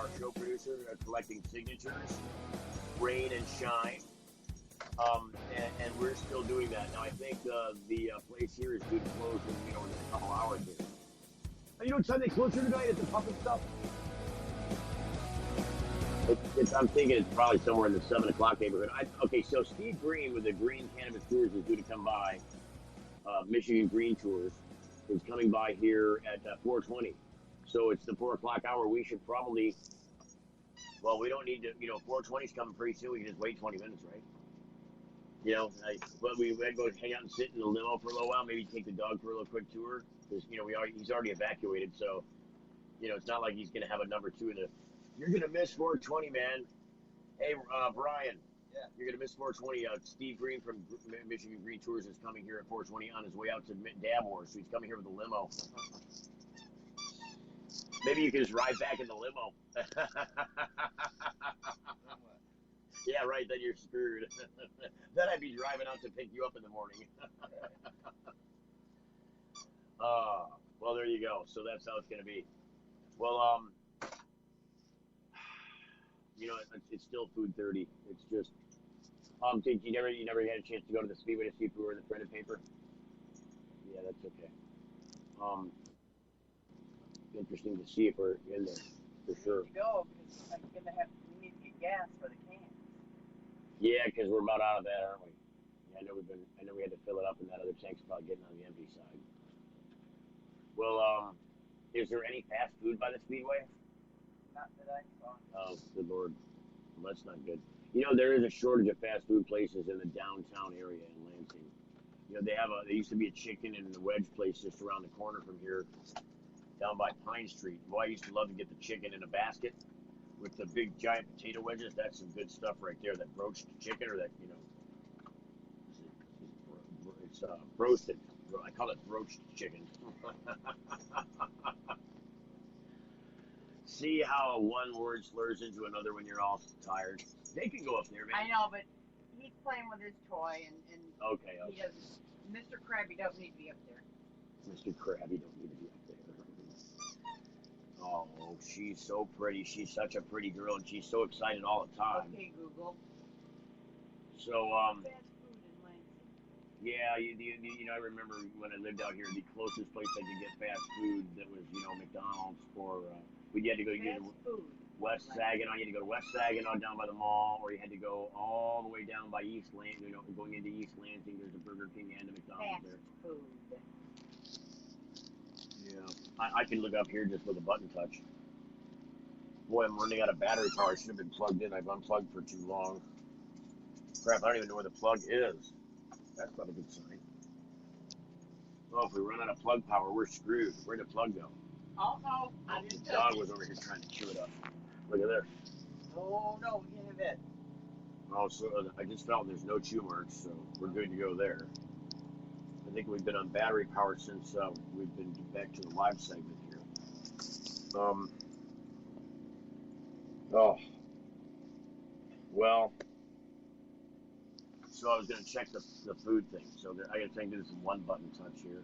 our show producer, collecting signatures, rain and shine. And we're still doing that. Now, I think the place here is due to close in, in a couple hours here. You know what time they close here tonight at the pub and stuff? I'm thinking it's probably somewhere in the 7 o'clock neighborhood. Okay, so Steve Green with the Green Cannabis Tours is due to come by. Michigan Green Tours is coming by here at 4:20. So it's the 4 o'clock hour. We should probably, well, we don't need to, 4:20 is coming pretty soon. We can just wait 20 minutes, right? But we might go hang out and sit in the limo for a little while. Maybe take the dog for a little quick tour because he's already evacuated. So it's not like he's gonna have a number two in the. You're gonna miss 4:20, man. Hey, Brian. Yeah. You're gonna miss 4:20. Steve Green from Michigan Green Tours is coming here at 4:20 on his way out to Dab Wars. So he's coming here with a limo. Maybe you can just ride back in the limo. Yeah, right. Then you're screwed. Then I'd be driving out to pick you up in the morning. Well, there you go. So that's how it's gonna be. Well, it's still food 30. It's just, did you never had a chance to go to the Speedway to see if we were in the printed paper? Yeah, that's okay. Interesting to see if we're in there for sure. Go because I'm gonna have we need to get gas for the cans. Yeah, because we're about out of that, aren't we? Yeah, I know we had to fill it up, and that other tank's probably getting on the empty side. Well, is there any fast food by the Speedway? Not that I saw. Oh, good Lord. Well, that's not good. There is a shortage of fast food places in the downtown area in Lansing. There used to be a chicken and a wedge place just around the corner from here, down by Pine Street. Boy, I used to love to get the chicken in a basket with the big giant potato wedges. That's some good stuff right there. That broached chicken, or that, it's roasted. I call it broached chicken. See how one word slurs into another when you're all tired? They can go up there, man. I know, but he's playing with his toy, and okay. He doesn't. Mr. Krabby doesn't need to be up there. Mr. Krabby don't need to be up there. Oh, she's so pretty. She's such a pretty girl, and she's so excited all the time. Okay, Google. So, Fast food in Lansing. Yeah, I remember when I lived out here, the closest place I could get fast food that was, McDonald's, or we had to go to West Saginaw. You had to go to West Saginaw down by the mall, or you had to go all the way down by East Lansing. Going into East Lansing, there's a Burger King and a McDonald's there. Fast food. Yeah, I can look up here just with a button touch. Boy, I'm running out of battery power. I should have been plugged in. I've unplugged for too long. Crap, I don't even know where the plug is. That's not a good sign. Well, if we run out of plug power, we're screwed. Where'd the plug go? Oh, the dog was over here trying to chew it up. Look at there. Oh, no, we can't have that. Oh, so I just felt there's no chew marks, so we're good to go there. I think we've been on battery power since we've been back to the live segment here. Well, so I was going to check the food thing. So I got to think this is one button touch here.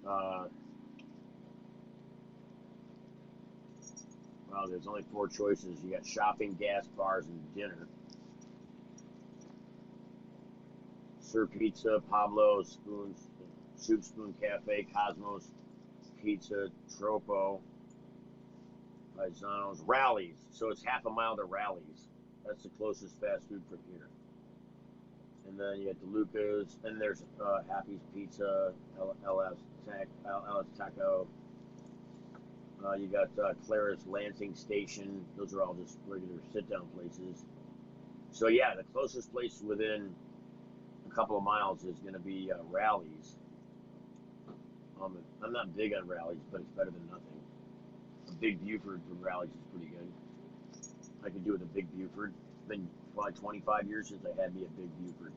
Well, there's only 4 choices. You got shopping, gas, bars, and dinner. Sir Pizza, Pablo's, Spoons, Soup Spoon Cafe, Cosmos Pizza, Tropo, Paisano's, Rallies. So it's half a mile to Rallies. That's the closest fast food from here. And then you got DeLuca's, and there's Happy's Pizza, LS Taco. You got Clara's Lansing Station. Those are all just regular sit-down places. So yeah, the closest place within a couple of miles is going to be Rallies. I'm not big on Rallies, but it's better than nothing. A Big Buford from Rallies is pretty good. I could do with a Big Buford. It's been probably 25 years since I had me a Big Buford.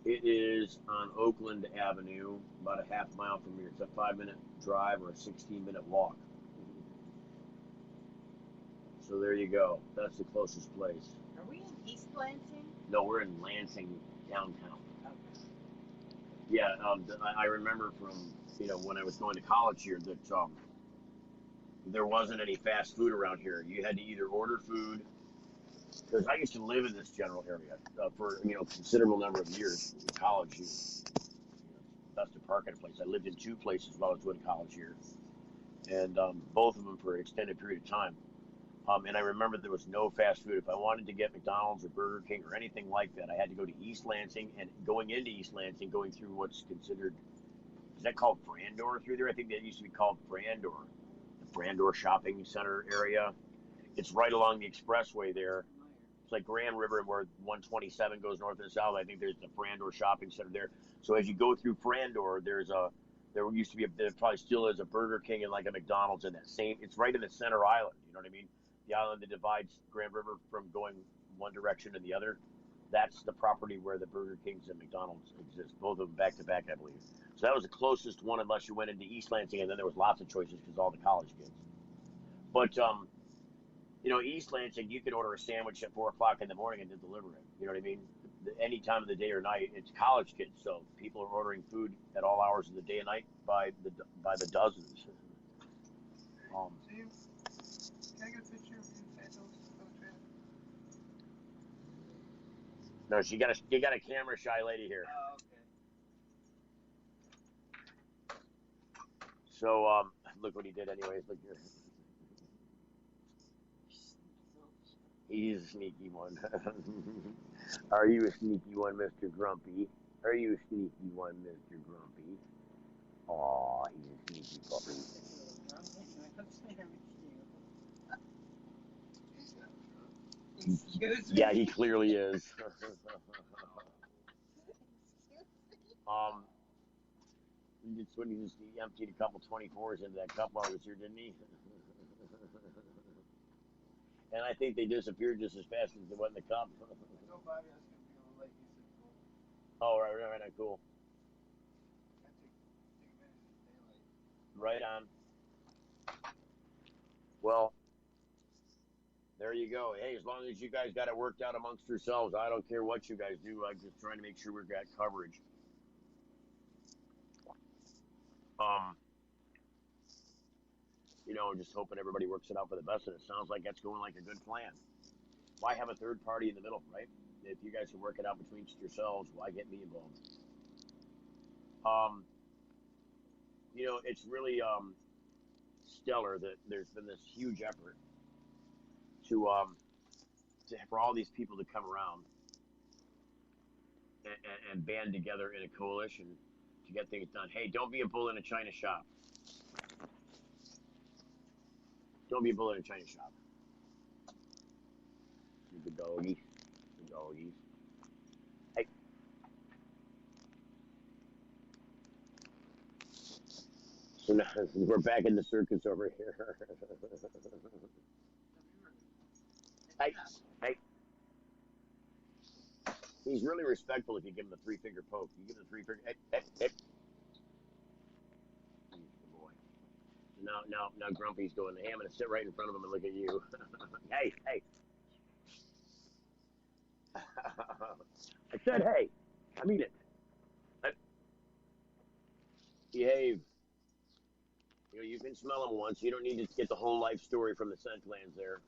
It is on Oakland Avenue, about a half mile from here. It's a 5-minute drive or a 16-minute walk. So there you go. That's the closest place. Are we in East Lansing? No, we're in Lansing, downtown. Okay. Yeah, I remember from when I was going to college here that there wasn't any fast food around here. You had to either order food because I used to live in this general area for a considerable number of years in college. Best to park at a place. I lived in two places while I was doing college here, and both of them for an extended period of time. And I remember there was no fast food. If I wanted to get McDonald's or Burger King or anything like that, I had to go to East Lansing. And going into East Lansing, going through what's considered, is that called Brandor through there? I think that used to be called Brandor, the Brandor Shopping Center area. It's right along the expressway there. It's like Grand River where 127 goes north and south. I think there's the Brandor Shopping Center there. So as you go through Brandor, there used to be there probably still is a Burger King and like a McDonald's in that same. It's right in the center island. You know what I mean? The island that divides Grand River from going one direction to the other. That's the property where the Burger Kings and McDonald's exist, both of them back to back, I believe. So that was the closest one, unless you went into East Lansing, and then there was lots of choices because all the college kids. But East Lansing, you could order a sandwich at 4 o'clock in the morning and they deliver it. You know what I mean? Any time of the day or night. It's college kids, so people are ordering food at all hours of the day and night by the dozens. Um, James, can I get a picture of you and Santos illustrated? no, you got a camera shy lady here. Oh, okay. So look what he did, anyways. Look here. He's a sneaky one. Are you a sneaky one, Mr. Grumpy? Are you a sneaky one, Mr. Grumpy? Aw, he's a sneaky puppy. Yeah, he clearly is. um, he emptied a couple 24s into that cup while he was here, didn't he? And I think they disappeared just as fast as they went in the cup. I told Bobby I was going to be a little late. He said, cool. Oh, right, cool. I take advantage of daylight. Right on. Well, there you go. Hey, as long as you guys got it worked out amongst yourselves, I don't care what you guys do. I'm just trying to make sure we've got coverage. Um, just hoping everybody works it out for the best, and it sounds like that's going like a good plan. Why have a third party in the middle, right? If you guys can work it out between yourselves, why get me involved? Um, it's really stellar that there's been this huge effort for all these people to come around and band together in a coalition to get things done. Hey, don't be a bull in a china shop. Don't be a bull in a china shop. The doggies. The doggies. Hey. So now we're back in the circus over here. Hey. Hey. He's really respectful if you give him the three-finger poke. You give him the three-finger. Hey. He's the boy. Now Grumpy's going, hey, I'm going to sit right in front of him and look at you. Hey. I said, hey. I mean it. Behave. You can smell him once. You don't need to get the whole life story from the scent glands there.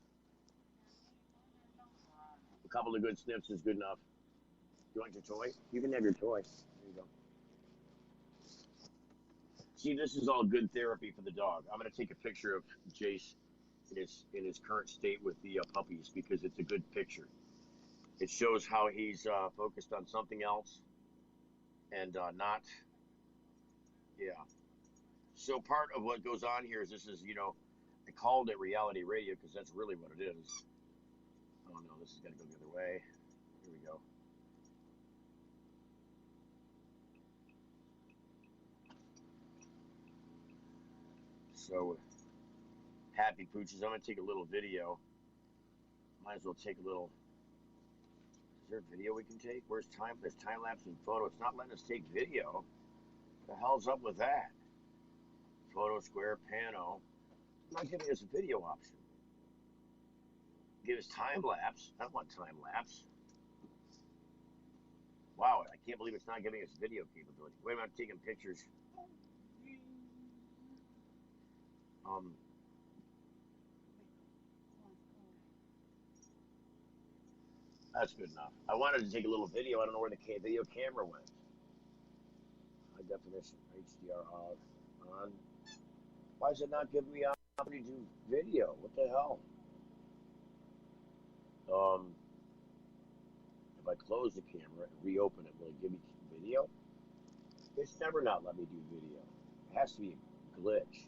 A couple of good sniffs is good enough. You want your toy? You can have your toy. There you go. See, this is all good therapy for the dog. I'm going to take a picture of Jace in his current state with the puppies because it's a good picture. It shows how he's focused on something else and not, yeah. So part of what goes on here is this is, I called it reality radio because that's really what it is. Oh no, this is got to go the other way. Here we go. So, happy pooches. I'm going to take a little video. Might as well take a little. Is there a video we can take? Where's time? There's time lapse and photo. It's not letting us take video. What the hell's up with that? Photo, square, pano. It's not giving us a video option. Give us time lapse. I don't want time lapse. Wow, I can't believe it's not giving us video capability. Wait a minute, I'm taking pictures. That's good enough. I wanted to take a little video. I don't know where the video camera went. High definition, HDR off, on. Why is it not giving me opportunity to do video? What the hell? If I close the camera and reopen it, will it give me video? It's never not let me do video. It has to be a glitch.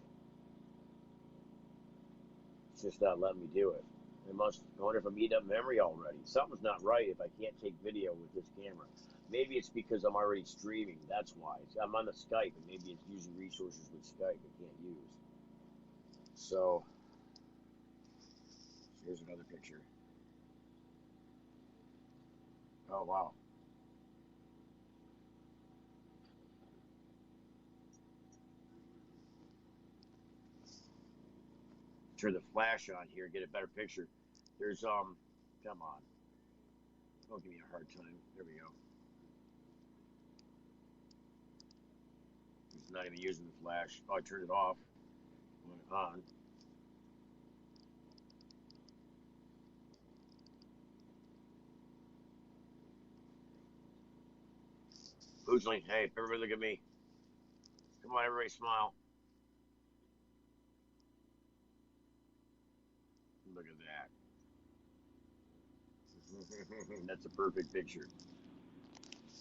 It's just not letting me do it. I wonder if I'm eating up memory already. Something's not right if I can't take video with this camera. Maybe it's because I'm already streaming. That's why. I'm on the Skype, and maybe it's using resources with Skype I can't use. So, here's another picture. Oh, wow. Turn the flash on here, get a better picture. There's, come on. Don't give me a hard time. There we go. It's not even using the flash. Oh, I turned it off. Went on. Boozling, hey, everybody look at me. Come on, everybody smile. Look at that. That's a perfect picture.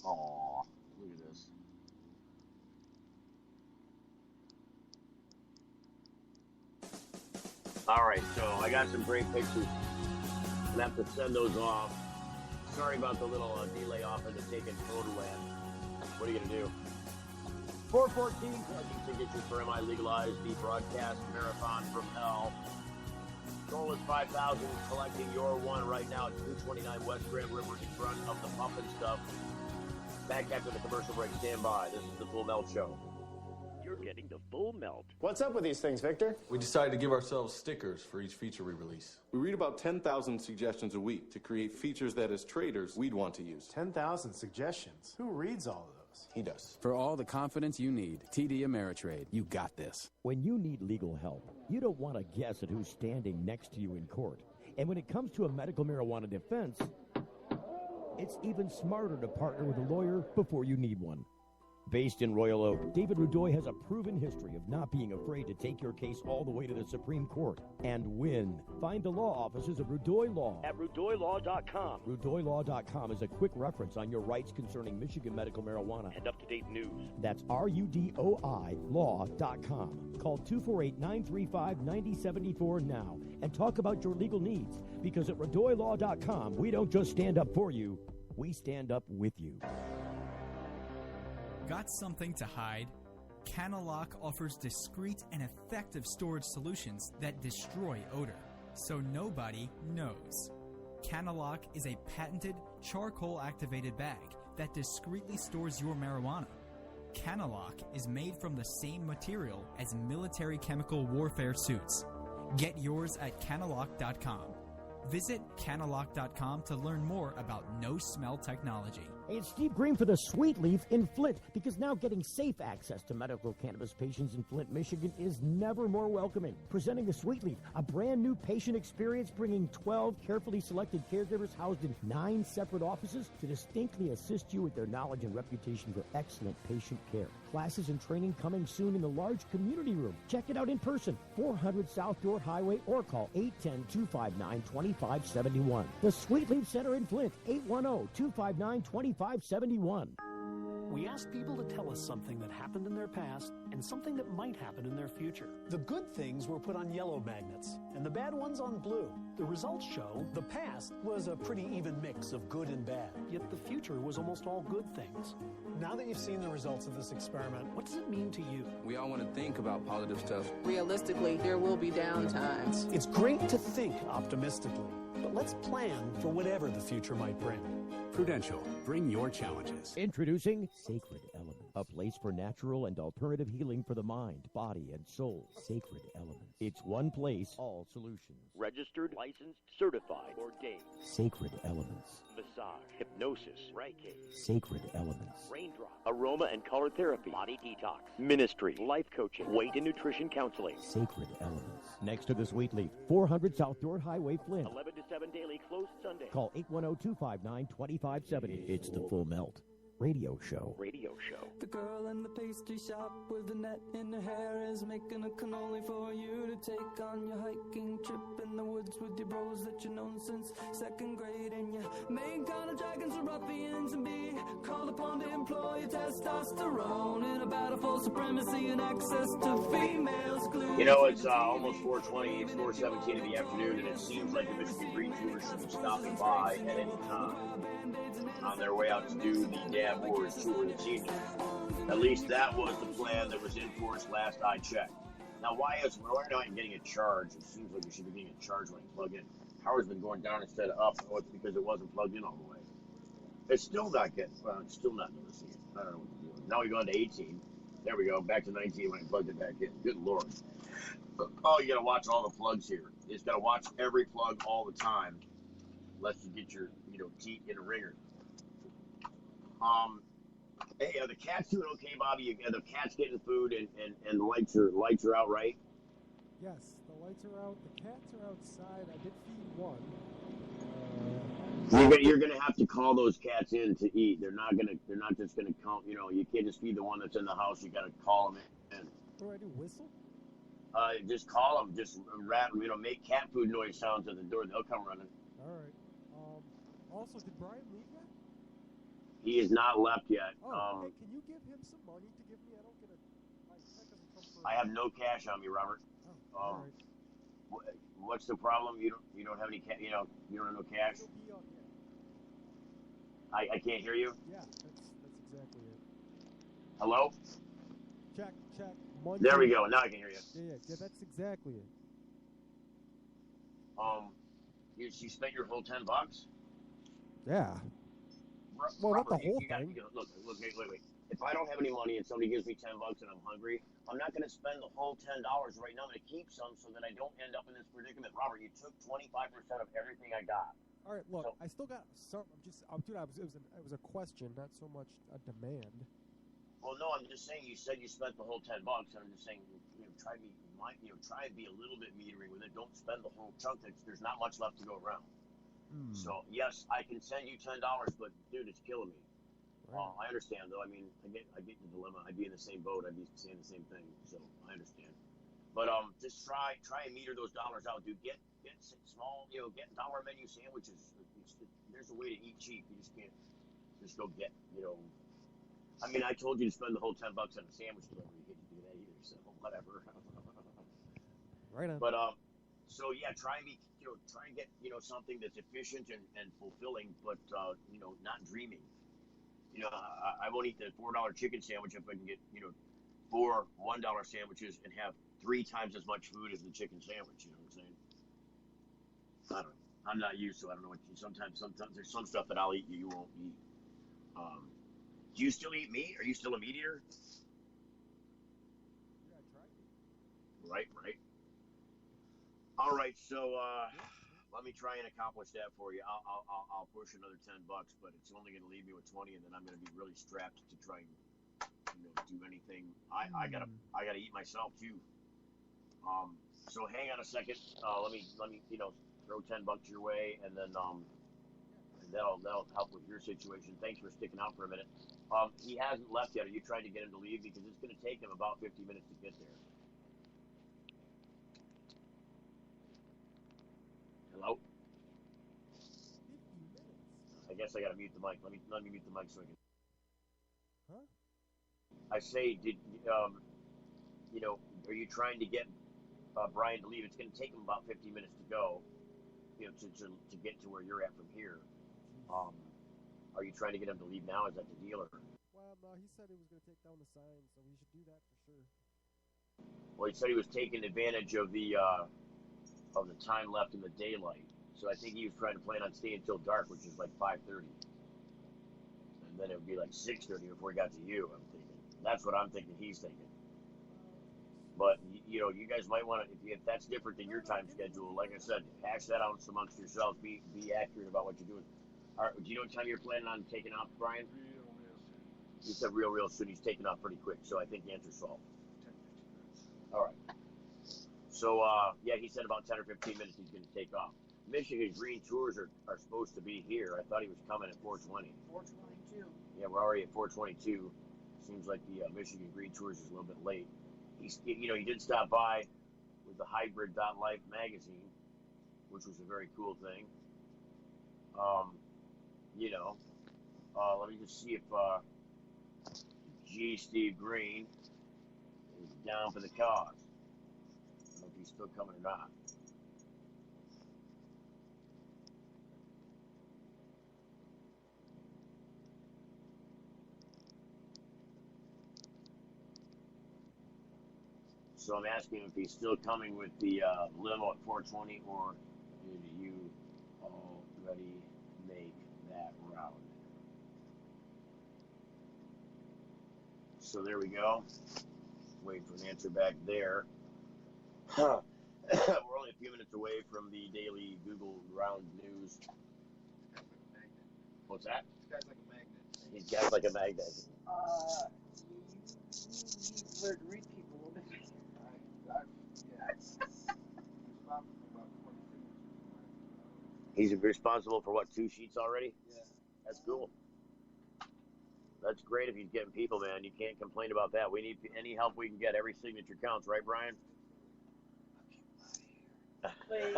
Aw, look at this. Alright, so I got some great pictures. I'm gonna have to send those off. Sorry about the little delay off into taking photo land. What are you gonna do? 414 collecting signatures for MiLegalize, the broadcast marathon from hell. Goal is 5,000. Collecting your one right now at 229 West Grand River in front of the Pump and Stuff. Back after the commercial break. Stand by. This is the Full Melt Show. You're getting the full melt. What's up with these things, Victor? We decided to give ourselves stickers for each feature we release. We read about 10,000 suggestions a week to create features that, as traders, we'd want to use. 10,000 suggestions. Who reads all of those? He does. For all the confidence you need, TD Ameritrade, you got this. When you need legal help, you don't want to guess at who's standing next to you in court. And when it comes to a medical marijuana defense, it's even smarter to partner with a lawyer before you need one. Based in Royal Oak, David Rudoy has a proven history of not being afraid to take your case all the way to the Supreme Court and win. Find the law offices of Rudoy Law at RudoyLaw.com. RudoyLaw.com is a quick reference on your rights concerning Michigan medical marijuana and up-to-date news. That's RUDOI Law.com. Call 248-935-9074 now and talk about your legal needs, because at RudoyLaw.com, we don't just stand up for you, we stand up with you. Got something to hide? Canalock offers discreet and effective storage solutions that destroy odor, so nobody knows. Canalock is a patented charcoal-activated bag that discreetly stores your marijuana. Canalock is made from the same material as military chemical warfare suits. Get yours at Canalock.com. Visit Canalock.com to learn more about no-smell technology. Hey, it's Steve Green for the Sweet Leaf in Flint, because now getting safe access to medical cannabis patients in Flint, Michigan is never more welcoming. Presenting the Sweet Leaf, a brand new patient experience, bringing 12 carefully selected caregivers housed in 9 separate offices to distinctly assist you with their knowledge and reputation for excellent patient care. Classes and training coming soon in the large community room. Check it out in person, 400 South Dorr Highway, or call 810-259-2571. The Sweet Leaf Center in Flint, 810-259-2571. We ask people to tell us something that happened in their past and something that might happen in their future. The good things were put on yellow magnets and the bad ones on blue. The results show the past was a pretty even mix of good and bad, yet the future was almost all good things. Now that you've seen the results of this experiment, What does it mean to you? We all want to think about positive stuff. Realistically, there will be down times. It's great to think optimistically, but let's plan for whatever the future might bring. Prudential, bring your challenges. Introducing Sacred Element. A place for natural and alternative healing for the mind, body, and soul. Sacred Elements. It's one place, all solutions. Registered, licensed, certified, ordained. Sacred Elements. Massage, hypnosis, Reiki, Sacred Elements. raindrop, aroma and color therapy, body detox, ministry, life coaching, weight and nutrition counseling. Sacred Elements. Next to the Sweet Leaf, 400 South Door Highway, Flint. 11 to 7 daily, closed Sunday. Call 810-259-2570. It's the Full Melt Radio Show. Radio show. The girl in the pastry shop with the net in her hair is making a cannoli for you to take on your hiking trip in the woods with your bros that you've known since second grade. And you may encounter dragons or ruffians and be called upon to employ your testosterone in a battle for supremacy and access to females. You know, it's almost 4:20. It's 4:17 in the afternoon, and it seems like the Michigan Green Tours should be stopping by at any time on their way out to do the Dab Wars tour this evening. At least that was the plan that was in force last I checked. Now, why are not getting a charge? It seems like we should be getting a charge when you plug in. Power's been going down instead of up. Oh, it's because it wasn't plugged in all the way. It's still not getting. Well, it's still not noticing it. I don't know what to do. Now we go on to 18. There we go. Back to 19 when I plugged it back in. Good Lord. Oh, you got to watch all the plugs here. You just got to watch every plug all the time, lest you get your teeth in a ringer. Hey, are the cats doing okay, Bobby? Are the cats getting food and the lights are out, right? Yes, the lights are out. The cats are outside. I did feed one. You're gonna have to call those cats in to eat. They're not just gonna come. You can't just feed the one that's in the house. You gotta call them in. What do I do? Whistle? Just call them. Just make cat food noise sounds at the door. They'll come running. All right. Also, did Brian leave yet? He is not left yet. Hey, can you give him some money to give me? I don't get my check doesn't come for. I have no cash on me, Robert. Oh, all right. What's the problem? You don't have any cash. You don't have no cash. I can't hear you. Yeah, that's exactly it. Hello. Check. Money. There we go. Now I can hear you. Yeah, that's exactly it. You spent your whole $10? Yeah. Well, Robert, not the whole thing. Look, wait. If I don't have any money and somebody gives me $10 and I'm hungry, I'm not going to spend the whole $10 right now. I'm going to keep some so that I don't end up in this predicament. Robert, you took 25% of everything I got. All right, look, I still got some. Dude, it was a question, not so much a demand. Well, no, I'm just saying. You said you spent the whole $10, and I'm just saying, try and be a little bit metering with it. Don't spend the whole chunk. There's not much left to go around. So yes, I can send you $10, but dude, it's killing me. Right. I understand, though. I mean, I get the dilemma. I'd be in the same boat. I'd be saying the same thing. So I understand. But just try and meter those dollars out, dude. Get small, get dollar menu sandwiches. There's a way to eat cheap. You just can't just go get, I mean, I told you to spend the whole $10 on a sandwich delivery. You can't do that either. So whatever. Right on. But so yeah, try and get something that's efficient and fulfilling, but not dreaming. I won't eat the $4 chicken sandwich if I can get 4 $1 sandwiches and have 3 times as much food as the chicken sandwich. You know what I'm saying? I don't know. I'm not used to. I don't know what you. Sometimes there's some stuff that I'll eat you won't eat. Do you still eat meat? Are you still a meat eater? Yeah, I tried it. Right. All right, so let me try and accomplish that for you. I'll push another $10, but it's only going to leave me with 20, and then I'm going to be really strapped to try and do anything. I gotta eat myself too. So hang on a second. Let me throw $10 your way, and then that'll help with your situation. Thanks for sticking out for a minute. He hasn't left yet. Are you trying to get him to leave? Because it's going to take him about 50 minutes to get there. Hello? I guess I gotta mute the mic. Let me mute the mic so I can. Huh? I say, are you trying to get Brian to leave? It's gonna take him about 50 minutes to go, to get to where you're at from here. Are you trying to get him to leave now? Is that the deal, or? Well, no, he said he was gonna take down the sign, so we should do that for sure. Well, he said he was taking advantage of the time left in the daylight. So I think he was trying to plan on staying until dark, which is like 5:30. And then it would be like 6:30 before he got to you, I'm thinking. That's what I'm thinking he's thinking. But, you know, you guys might want to, if that's different than your time schedule, like I said, hash that out amongst yourselves. Be accurate about what you're doing. All right, do you know what time you're planning on taking off, Brian? He said real soon. He's taking off pretty quick, so I think the answer's solved. 10, 15 minutes. All right. So, yeah, he said about 10 or 15 minutes he's going to take off. Michigan Green Tours are supposed to be here. I thought he was coming at 4:20. 4:22. Yeah, we're already at 4:22. Seems like the Michigan Green Tours is a little bit late. You know, he did stop by with the Hybrid.Life magazine, which was a very cool thing. You know, let me just see if G. Steve Green is down for the cause. I don't know if he's still coming or not. So I'm asking him if he's still coming with the limo at 4:20, or did you already make that route? So there we go. Wait for an answer back there. We're only a few minutes away from the daily Google Round News. What's that? This guy's like a magnet. These guys like a magnet. You learn to read people a little bit. He's responsible for what, 2 sheets already? Yeah. That's cool. That's great if he's getting people, man. You can't complain about that. We need any help we can get. Every signature counts, right, Brian? Please.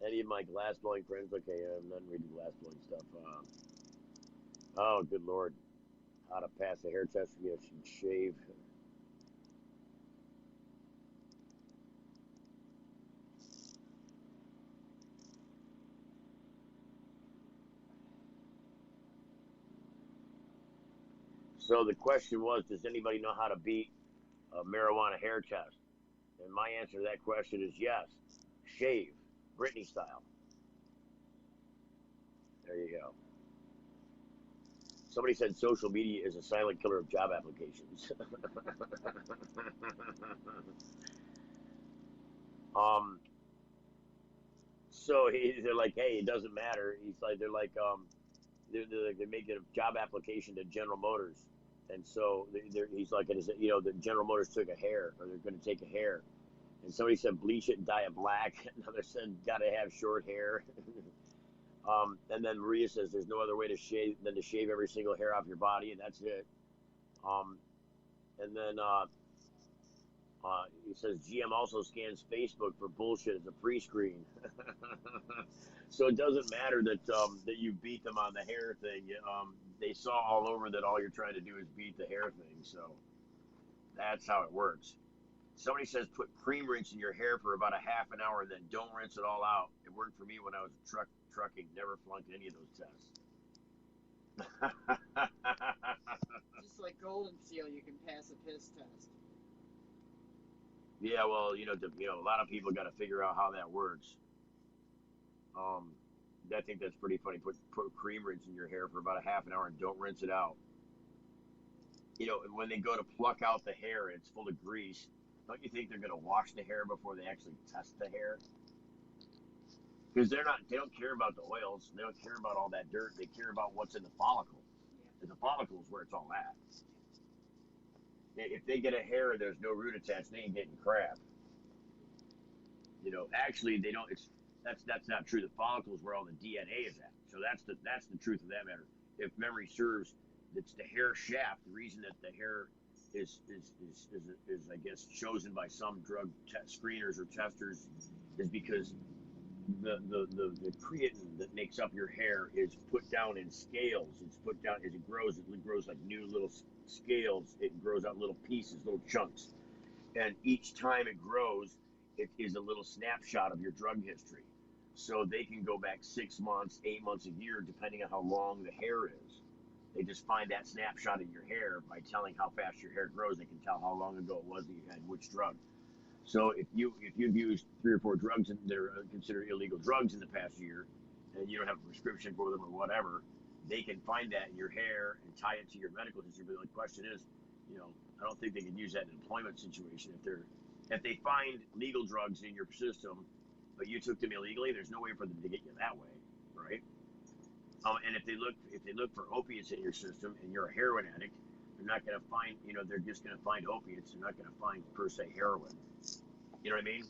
Any of my glass blowing friends? Okay, I'm not reading glass blowing stuff. Oh, good Lord. How to pass a hair test from you should shave. So the question was, does anybody know how to beat a marijuana hair test? And my answer to that question is yes. Shave, Britney style. There you go. Somebody said social media is a silent killer of job applications. So they're like, hey, it doesn't matter. They're making a job application to General Motors, and so he's like, you know, the General Motors took a hair, or they're going to take a hair, and somebody said bleach it and dye it black. Another said got to have short hair. And then Maria says there's no other way to shave than to shave every single hair off your body, and that's it. And then he says GM also scans Facebook for bullshit as a pre-screen. So it doesn't matter that that you beat them on the hair thing. They saw all over that all you're trying to do is beat the hair thing. So that's how it works. Somebody says put cream rinse in your hair for about a half an hour and then don't rinse it all out. It worked for me when I was trucking. Never flunked any of those tests. Just like Golden Seal, you can pass a piss test. Yeah, well, you know, a lot of people got to figure out how that works. I think that's pretty funny. Put cream rinse in your hair for about a half an hour and don't rinse it out. You know, when they go to pluck out the hair and it's full of grease, don't you think they're going to wash the hair before they actually test the hair? Because they don't care about the oils. They don't care about all that dirt. They care about what's in the follicle. And the follicle is where it's all at. If they get a hair and there's no root attached, they ain't getting crap. You know, actually, they don't. That's not true. The follicle is where all the DNA is at. So that's the truth of that matter. If memory serves, it's the hair shaft. The reason that the hair is I guess chosen by some drug screeners or testers is because the creatine that makes up your hair is put down in scales. It's put down as it grows. It grows like new little scales. It grows out little pieces, little chunks, and each time it grows, it is a little snapshot of your drug history. So they can go back 6 months, 8 months, a year, depending on how long the hair is. They just find that snapshot in your hair by telling how fast your hair grows. They can tell how long ago it was that you had which drug. So if you've used 3 or 4 drugs that are considered illegal drugs in the past year, and you don't have a prescription for them or whatever, they can find that in your hair and tie it to your medical history. But the question is, I don't think they can use that in an employment situation. If they find legal drugs in your system, but you took them illegally, there's no way for them to get you that way, right? And if they look for opiates in your system and you're a heroin addict, they're not going to find, they're just going to find opiates. They're not going to find per se heroin. You know what I mean?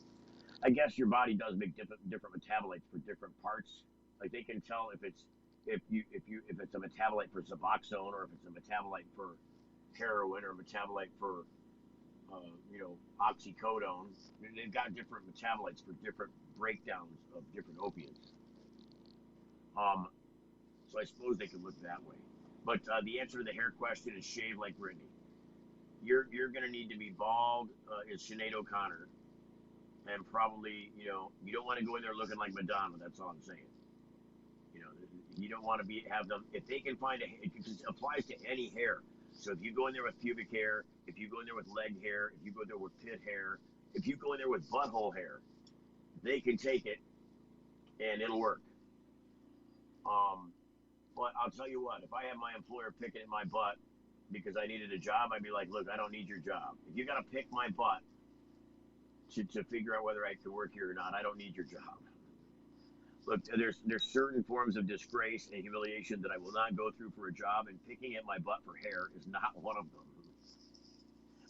I guess your body does make different metabolites for different parts. Like they can tell if it's a metabolite for Suboxone or if it's a metabolite for heroin or a metabolite for oxycodone. They've got different metabolites for different breakdowns of different opiates. So I suppose they could look that way. But the answer to the hair question is shave like Britney. You're going to need to be bald as Sinead O'Connor. And probably, you don't want to go in there looking like Madonna. That's all I'm saying. You don't want to have them, if they can find it applies to any hair. So if you go in there with pubic hair, if you go in there with leg hair, if you go in there with pit hair, if you go in there with butthole hair, they can take it and it'll work. But I'll tell you what, if I have my employer picking at my butt because I needed a job, I'd be like, look, I don't need your job. If you got to pick my butt to figure out whether I can work here or not, I don't need your job. Look, there's certain forms of disgrace and humiliation that I will not go through for a job, and picking at my butt for hair is not one of them.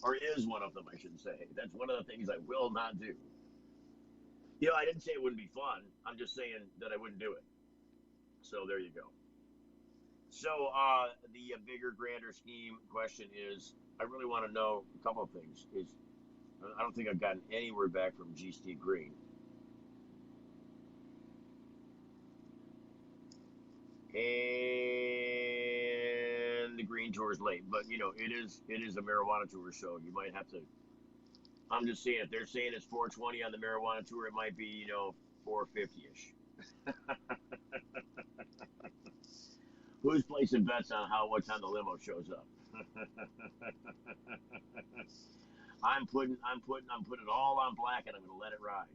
Or is one of them, I should say. That's one of the things I will not do. I didn't say it wouldn't be fun. I'm just saying that I wouldn't do it. So there you go. So the bigger, grander scheme question is, I really want to know a couple of things. I don't think I've gotten any word back from G. Steve Green. And the Green Tour is late, but it is a marijuana tour, so you might have to. I'm just saying, if they're saying it's 420 on the marijuana tour, it might be 450-ish. Who's placing bets on what time the limo shows up? I'm putting it all on black, and I'm going to let it ride.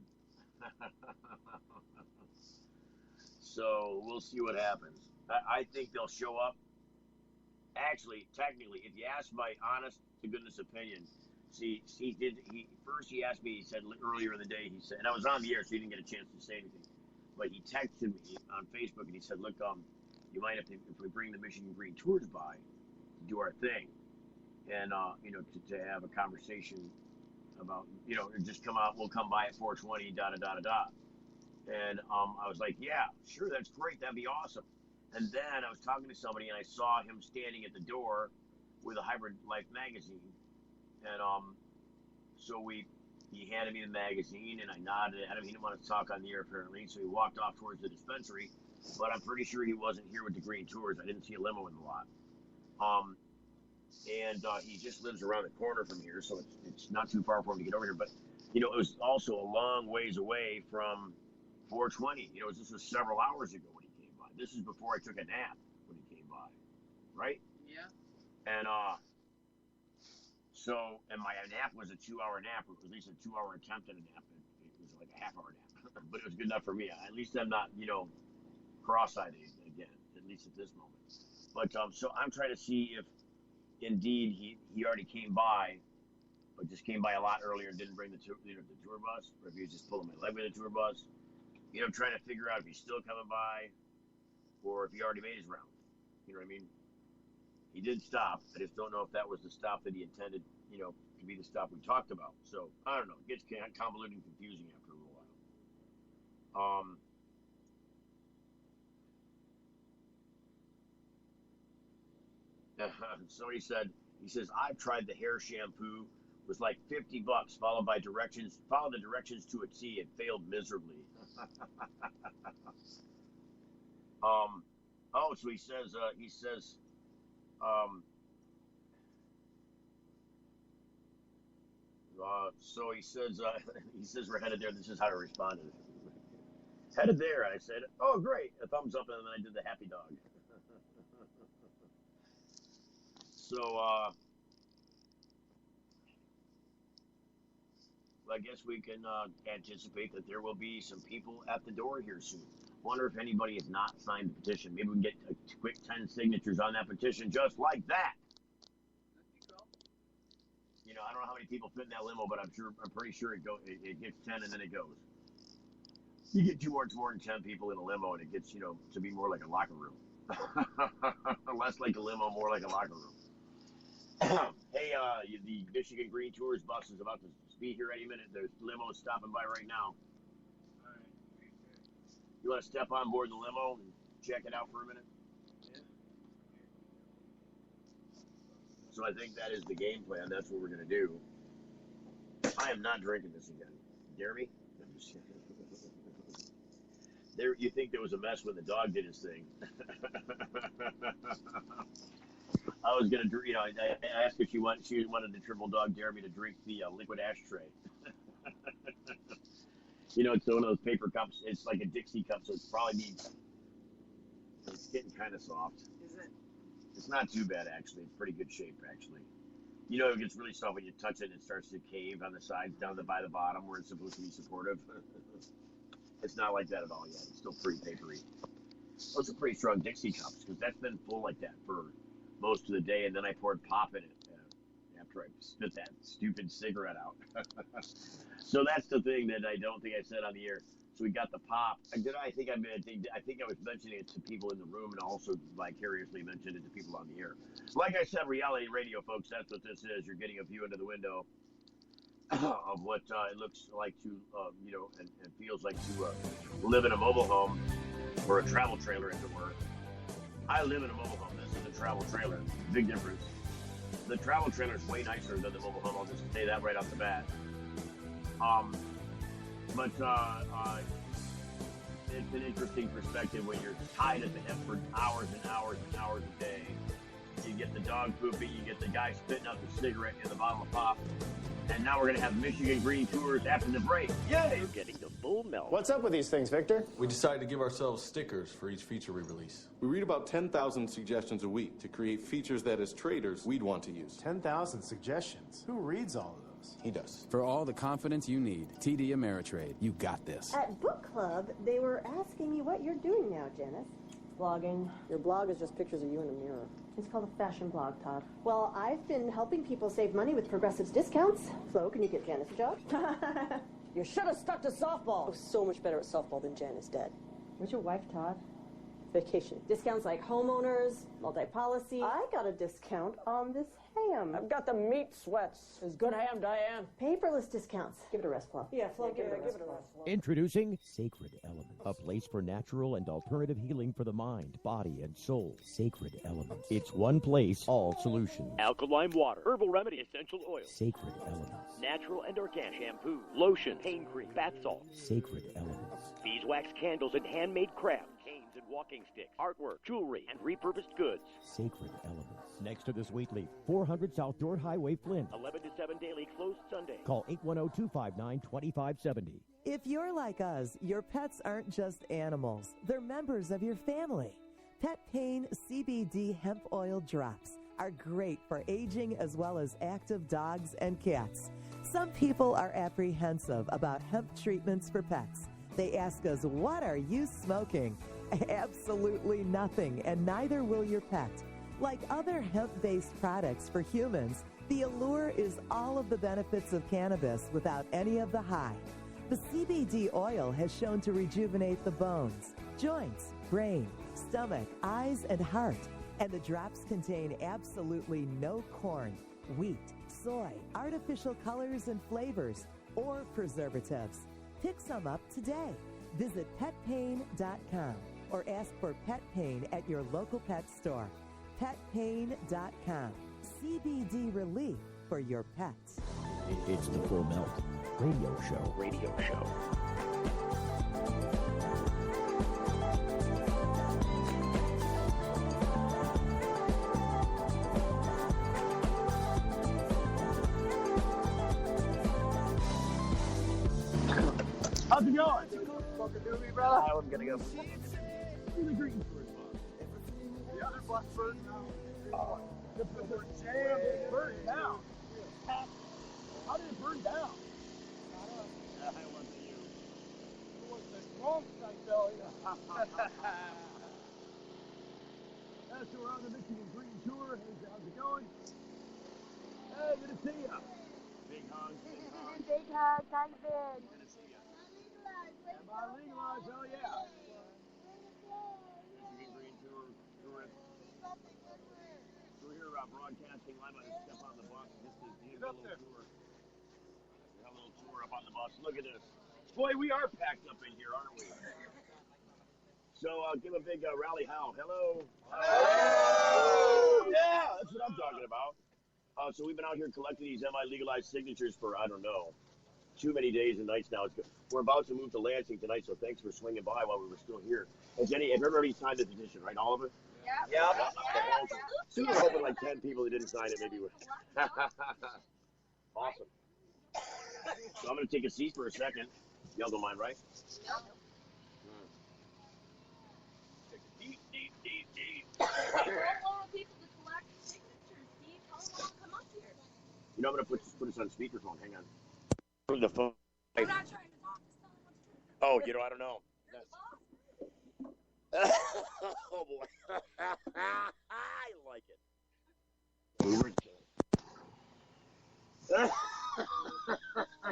So we'll see what happens. I think they'll show up. Actually, technically, if you ask my honest to goodness opinion, he asked me, he said earlier in the day, he said, and I was on the air, so he didn't get a chance to say anything, but he texted me on Facebook, and he said, look, you mind if we bring the Michigan Green Tours by to do our thing, and to have a conversation about, just come out, we'll come by at 420, And I was like, yeah, sure, that's great, that'd be awesome. And then I was talking to somebody, and I saw him standing at the door with a Hybrid Life magazine, and so he handed me the magazine, and I nodded at him. He didn't want to talk on the air apparently, so he walked off towards the dispensary. But I'm pretty sure he wasn't here with the Green Tours. I didn't see a limo in the lot. And he just lives around the corner from here, so it's not too far for him to get over here. But it was also a long ways away from 420. This was several hours ago when he came by. This is before I took a nap when he came by, right? Yeah. And and my nap was a 2-hour nap, or at least a 2-hour attempt at a nap. It was like a half-hour nap, but it was good enough for me. At least I'm not, cross-eyed again, at least at this moment. But so I'm trying to see if indeed he already came by, but just came by a lot earlier and didn't bring the tour bus, or if he was just pulling my leg with the tour bus. Trying to figure out if he's still coming by, or if he already made his round. You know what I mean? He did stop. I just don't know if that was the stop that he intended, to be the stop we talked about. So I don't know. It gets convoluted and confusing after a little while. Somebody said, I've tried the hair shampoo, was like $50, followed the directions to a T, and failed miserably. So he says, he says we're headed there. This is how to respond. Headed there. I said, oh, great. A thumbs up, and then I did the happy dog. So, I guess we can anticipate that there will be some people at the door here soon. Wonder if anybody has not signed the petition. Maybe we can get a quick 10 signatures on that petition just like that. You know, I don't know how many people fit in that limo, but I'm pretty sure it gets 10 and then it goes. You get more than 10 people in a limo, and it gets, you know, to be more like a locker room. Less like a limo, more like a locker room. Hey, the Michigan Green Tours bus is about to be here any minute. There's limos stopping by right now. You want to step on board the limo and check it out for a minute? So I think that is the game plan. That's what we're going to do. I am not drinking this again. Jeremy? I'm just kidding. There, you think there was a mess when the dog did his thing. I was going to, you know, I asked if she wanted the triple dog Jeremy to drink the liquid ashtray. You know, it's one of those paper cups. It's like a Dixie cup, so it's getting kind of soft. Is it? It's not too bad, actually. It's pretty good shape, actually. You know, it gets really soft when you touch it and it starts to cave on the sides down by the bottom where it's supposed to be supportive. It's not like that at all yet. It's still pretty papery. Those are pretty strong Dixie cups because that's been full like that for most of the day, and then I poured pop in it after I spit that stupid cigarette out. So that's the thing that I don't think I said on the air. So we got the pop. I think I was mentioning it to people in the room and also vicariously mentioned it to people on the air. Like I said, reality radio, folks, that's what this is. You're getting a view into the window of what it looks like to, you know, and feels like to live in a mobile home or a travel trailer, as it were. I live in a mobile home. This is a travel trailer. Big difference. The travel trailer is way nicer than the mobile home. I'll just say that right off the bat. But it's an interesting perspective when you're tied at the hip for hours and hours and hours a day. You get the dog pooping, you get the guy spitting out the cigarette in the bottle of pop. And now we're going to have Michigan Green Tours after the break. Yay! You're getting the full melt. What's up with these things, Victor? We decided to give ourselves stickers for each feature we release. We read about 10,000 suggestions a week to create features that, as traders, we'd want to use. 10,000 suggestions. Who reads all of those? He does. For all the confidence you need, TD Ameritrade, you got this. At book club, they were asking me what you're doing now, Janice. Blogging. Your blog is just pictures of you in a mirror. It's called a fashion blog, Todd. Well, I've been helping people save money with Progressive's discounts. Flo, can you get Janice a job? You should have stuck to softball. I was so much better at softball than Janice did. Where's your wife, Todd? Vacation. Discounts like homeowners, multi-policy. I got a discount on this ham. I've got the meat sweats. It's good ham, Diane. Paperless discounts. Give it a rest, Flo. Yeah, Flo, give it a rest. Introducing Sacred Elements, a place for natural and alternative healing for the mind, body, and soul. Sacred Elements. It's one place, all solutions. Alkaline water, herbal remedy, essential oil. Sacred Elements. Natural and organic shampoo, lotion, pain cream, bath salt. Sacred Elements. Beeswax candles and handmade crafts, canes and walking sticks, artwork, jewelry, and repurposed goods. Sacred Elements. Next to the Sweet Leaf, 400 South Dordt Highway, Flint. 11 to 7 daily, closed Sunday. Call 810-259-2570. If you're like us, your pets aren't just animals. They're members of your family. Pet Pain CBD hemp oil drops are great for aging as well as active dogs and cats. Some people are apprehensive about hemp treatments for pets. They ask us, what are you smoking? Absolutely nothing, and neither will your pet. Like other hemp-based products for humans, the allure is all of the benefits of cannabis without any of the high. The CBD oil has shown to rejuvenate the bones, joints, brain, stomach, eyes, and heart. And the drops contain absolutely no corn, wheat, soy, artificial colors and flavors, or preservatives. Pick some up today. Visit petpain.com or ask for Pet Pain at your local pet store. Petpain.com. CBD relief for your pets. It's the Full Melt Radio Show. Radio show. How's it going? Fucking do me, brother. I was gonna go. The green tours, the other bus burned down. Oh, the jam burned down. How did it burn down? Not us. I wasn't you. It was the punks, I tell you. That's we're on the Michigan Green Tour. Hey, how's it going? Hey, good to see ya. Big hugs. Big hug, how you been? Good to see ya. MiLegalize, hell yeah. Michigan Green Tour tourist. We're here broadcasting live on Step on the Bus. This is the little tour. We have a little tour up on the bus. Look at this. Boy, we are packed up in here, aren't we? So give a big rally howl. Hello. Hello. Yeah, that's what I'm talking about. So we've been out here collecting these MiLegalize signatures for, I don't know, too many days and nights now. We're about to move to Lansing tonight, so thanks for swinging by while we were still here. Has everybody signed the petition, right? All of it? Yeah. So we were hoping like 10 people who didn't sign it maybe would. Awesome. So I'm going to take a seat for a second. Y'all don't mind, right? Yep. Take a deep. People to collect signatures, Steve. Come up here. You know, I'm going to put this on speakerphone. Hang on. The phone. We're not trying to talk. Oh, I don't know. Oh, boy. I like it.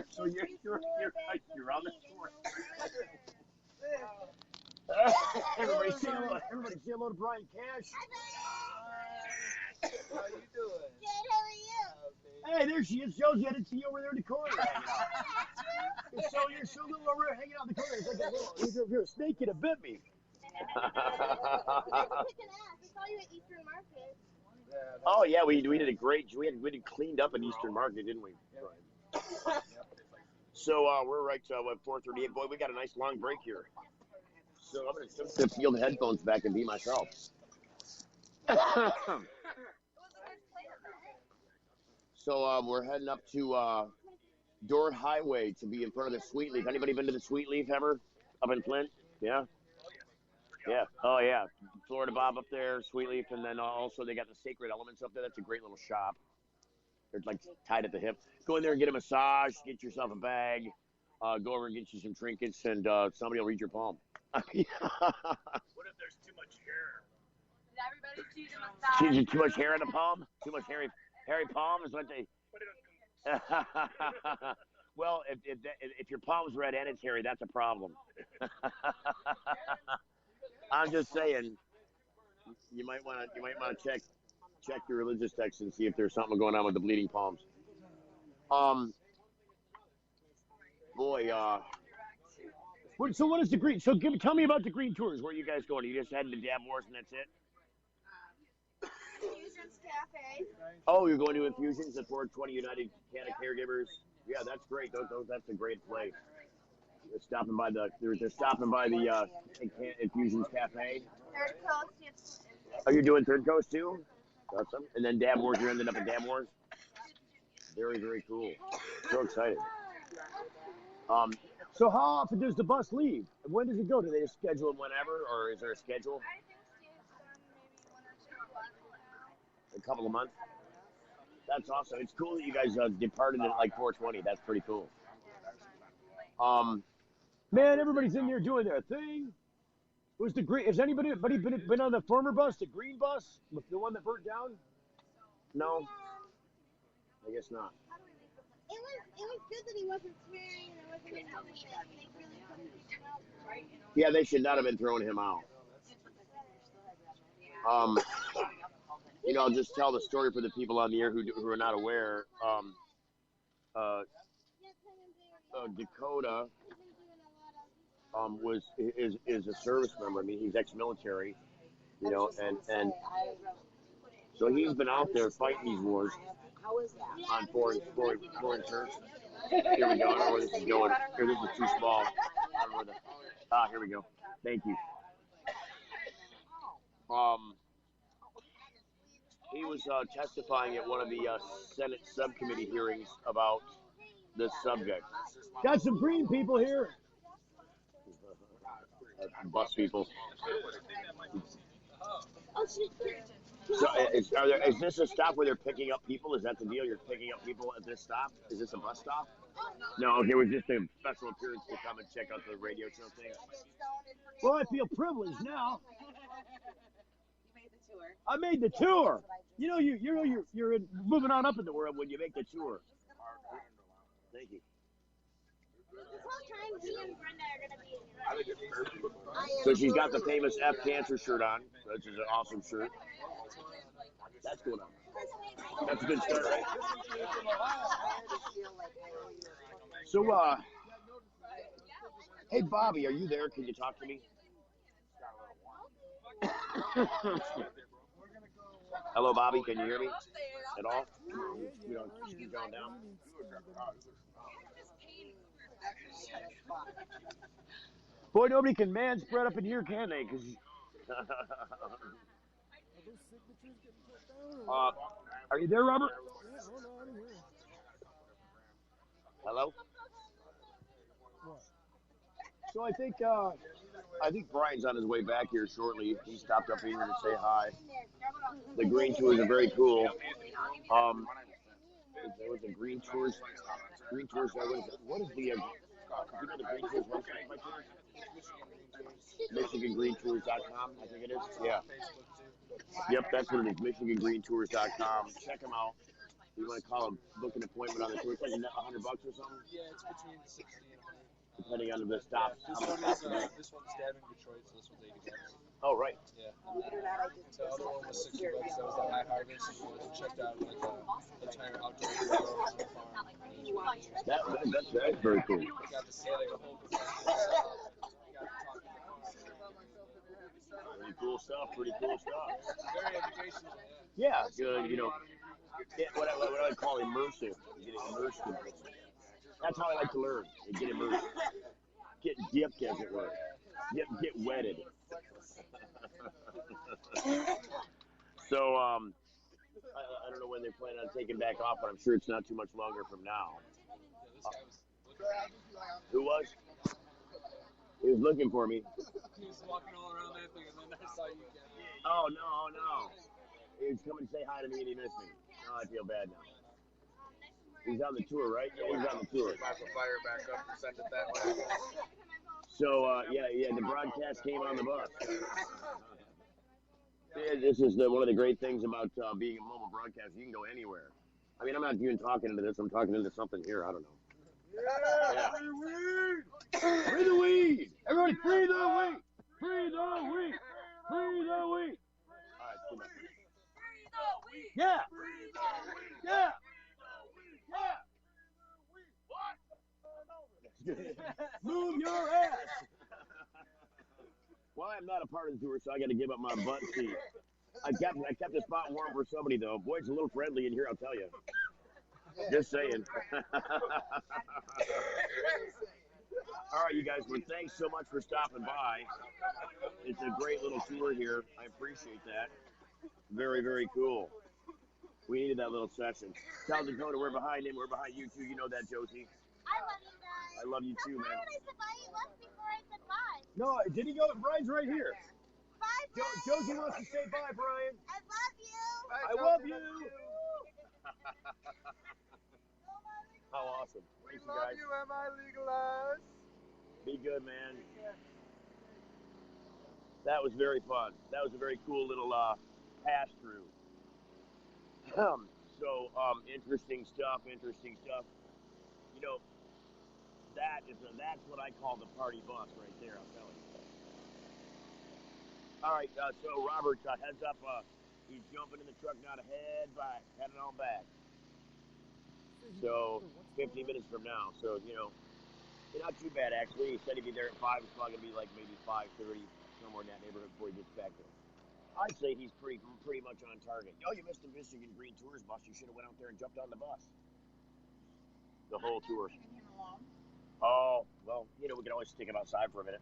So you're on the tour. Everybody say hello to Brian Cash. How you doing? Good, how are you? Hey, there she is. Josie, I didn't see you over there in the corner hanging out. You're so little over there hanging out in the corner. It's like you're a snake and it bit me. Oh yeah, we did a great. We did cleaned up an Eastern Market, didn't we? So we're right at 4:38. Boy, we got a nice long break here. So I'm gonna put the field headphones back and be myself. So we're heading up to Door Highway to be in front of the Sweetleaf. Anybody been to the Sweetleaf ever? Up in Flint? Yeah. Yeah. Oh, yeah. Florida Bob up there, Sweetleaf, and then also they got the Sacred Elements up there. That's a great little shop. They're like tied at the hip. Go in there and get a massage, get yourself a bag, go over and get you some trinkets, and somebody will read your palm. What if there's too much hair? Did everybody see the massage? Too much hair in the palm? Too much hairy palm is what they... Well, if your palm's red and it's hairy, that's a problem. I'm just saying, you might want to check your religious text and see if there's something going on with the bleeding palms. So what is the green? So tell me about the green tours. Where are you guys going? Are you just heading to Dab Wars and that's it? Infusions Cafe. Oh, you're going to Infusions at 420 United Caregivers. Yeah, that's great. That's a great place. They're stopping by the Infusions Cafe. Third Coast. Oh, you're doing Third Coast too? Awesome. And then Dab Wars, you're ending up at Dab Wars? Very, very cool. So excited. So how often does the bus leave? When does it go? Do they just schedule it whenever, or is there a schedule? I think Steve's done maybe 1 or 2 A couple of months? That's awesome. It's cool that you guys departed at like 4:20. That's pretty cool. Man, everybody's in there doing their thing. Was the green? Has anybody been on the former bus, the green bus, the one that burnt down? No, I guess not. It was good that he wasn't swearing and there wasn't anything that they really couldn't reach out, right? Yeah, they should not have been throwing him out. I'll just tell the story for the people on the air who are not aware. Dakota is a service member. I mean, he's ex-military, and so he's been out there fighting these wars on foreign turf. Here we go. I don't know where this is going. Here, this is too small. I don't know where here we go. Thank you. He was testifying at one of the Senate subcommittee hearings about this subject. Got some green people here. Bus people. So is this a stop where they're picking up people? Is that the deal? You're picking up people at this stop? Is this a bus stop? No, okay, it was just a special appearance to come and check out the radio show thing. Well, I feel privileged now. You made the tour. I made the tour. You know, you're moving on up in the world when you make the tour. Thank you. This whole time, she and Brenda are going to be in So she's got the famous F Cancer shirt on, which is an awesome shirt. That's going on. That's a good start, right? So, hey, Bobby, are you there? Can you talk to me? Hello, Bobby. Can you hear me at all? You know, keep going down. Boy, nobody can man spread up in here, can they? Cause are you there, Robert? Hello? So I think Brian's on his way back here shortly. He stopped up here to say hi. The green tours are very cool. There was a green tours. What is the? Do you know the green tours website by chance? MichiganGreenTours.com, I think it is. Yeah. Yep, that's what it is. MichiganGreenTours.com. Check them out. You want to call them, book an appointment on the tour? It's like $100 or something. Yeah, it's between 60 and 100. Depending on the stops. This one's Devon, Detroit, so this one's $80. Oh, right. Yeah. The other one was $60. That was the High Harvest. And we checked out like the entire outdoor farm. That's very cool. We got to see like a whole Pretty cool stuff. Pretty cool stuff. Very educational. Yeah, good. You know, what I call immersive. You get immersed in it. That's how I like to learn. You get immersed. Get dipped, as it were. Get wetted. So, I don't know when they're planning on taking back off, but I'm sure it's not too much longer from now. Who was? He was looking for me. He was walking all around that thing, and then I saw you again. Oh, no. He was coming to say hi to me, and he missed me. Oh, I feel bad now. He's on the tour, right? Yeah, he's on the tour. Fire back up and send it that way. So, yeah, the broadcast came on the bus. This is one of the great things about being a mobile broadcaster. You can go anywhere. I mean, I'm not even talking into this. I'm talking into something here. I don't know. Yeah. Free the weed! Everybody free the weed! Free the weed! Free the weed! All right, come on. Yeah! Yeah! Move your ass! Well, I'm not a part of the tour, so I got to give up my butt seat. I kept the spot warm for somebody, though. Boy, it's a little friendly in here, I'll tell you. Just saying. All right, you guys, well, thanks so much for stopping by. It's a great little tour here. I appreciate that. Very, very cool. We needed that little session. Tell Dakota we're behind him. We're behind you, too. You know that, Josie. I love you guys. I love you, too, man. Why did I say bye? You left before I said bye. No, did he go? Brian's right here. Bye, Brian. Josie wants to say bye, Brian. I love you. I love you. How awesome. We Thanks, love guys. you, MiLegalize. Be good, man. That was very fun. That was a very cool little pass-through. Interesting stuff. You know, that's what I call the party bus right there, I'm telling you. All right, so Robert, heads up. He's jumping in the truck now to heading on back. So 50 minutes from now. So, you know, not too bad, actually. He said he'd be there at 5. It's probably going to be like maybe 5:30, somewhere in that neighborhood before he gets back there. I'd say he's pretty much on target. Oh, you missed the Michigan Green Tours bus. You should have went out there and jumped on the bus. The whole tour. Oh, well, you know, we can always stick him outside for a minute.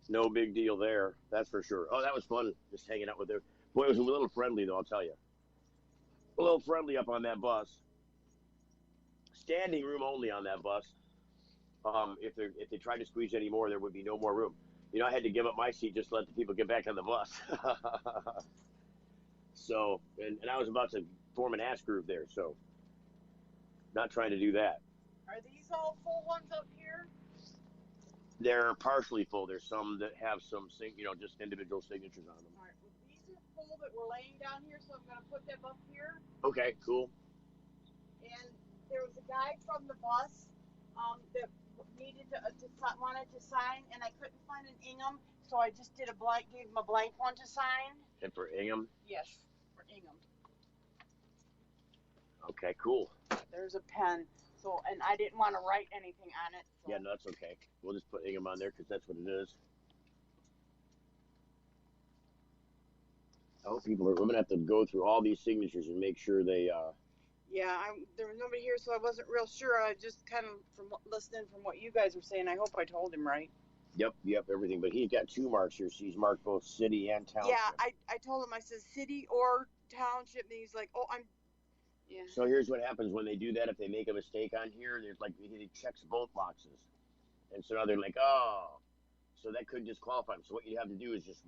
No big deal there, that's for sure. Oh, that was fun, just hanging out with them. Boy, it was a little friendly, though, I'll tell you. A little friendly up on that bus. Standing room only on that bus. If they tried to squeeze any more, there would be no more room. You know, I had to give up my seat just to let the people get back on the bus. So, and I was about to form an ass groove there, so. Not trying to do that. Are these all full ones up here? They're partially full. There's some that have some, just individual signatures on them. All right. Well, these are full that were laying down here, so I'm going to put them up here. Okay, cool. And there was a guy from the bus that needed wanted to sign, and I couldn't find an Ingham, so I just gave him a blank one to sign. And for Ingham? Yes, for Ingham. Okay, cool. There's a pen. So, and I didn't want to write anything on it. So. Yeah, no, that's okay. We'll just put Ingham on there because that's what it is. I hope we're going to have to go through all these signatures and make sure they, Yeah, there was nobody here, so I wasn't real sure. I just kind of, listening from what you guys were saying, I hope I told him right. Yep, everything. But he's got 2 marks here. So he's marked both city and township. Yeah, I told him, I said city or township, and he's like, oh, yeah. So here's what happens when they do that. If they make a mistake on here, there's he checks both boxes. And so now they're like, oh, so that could disqualify him. So what you have to do is just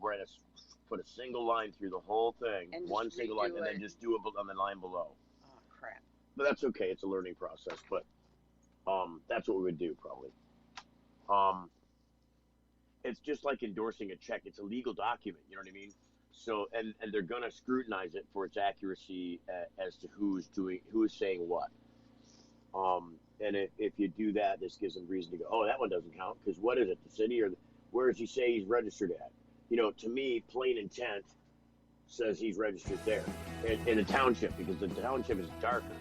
put a single line through the whole thing, and one single line, and then just do it on the line below. Oh, crap. But that's okay. It's a learning process. But that's what we would do probably. It's just like endorsing a check. It's a legal document. You know what I mean? So, and they're going to scrutinize it for its accuracy as to who is saying what. And if you do that, this gives them reason to go, oh, that one doesn't count, because what is it, the city, or where does he say he's registered at? To me, plain intent says he's registered there, in the township, because the township is darker.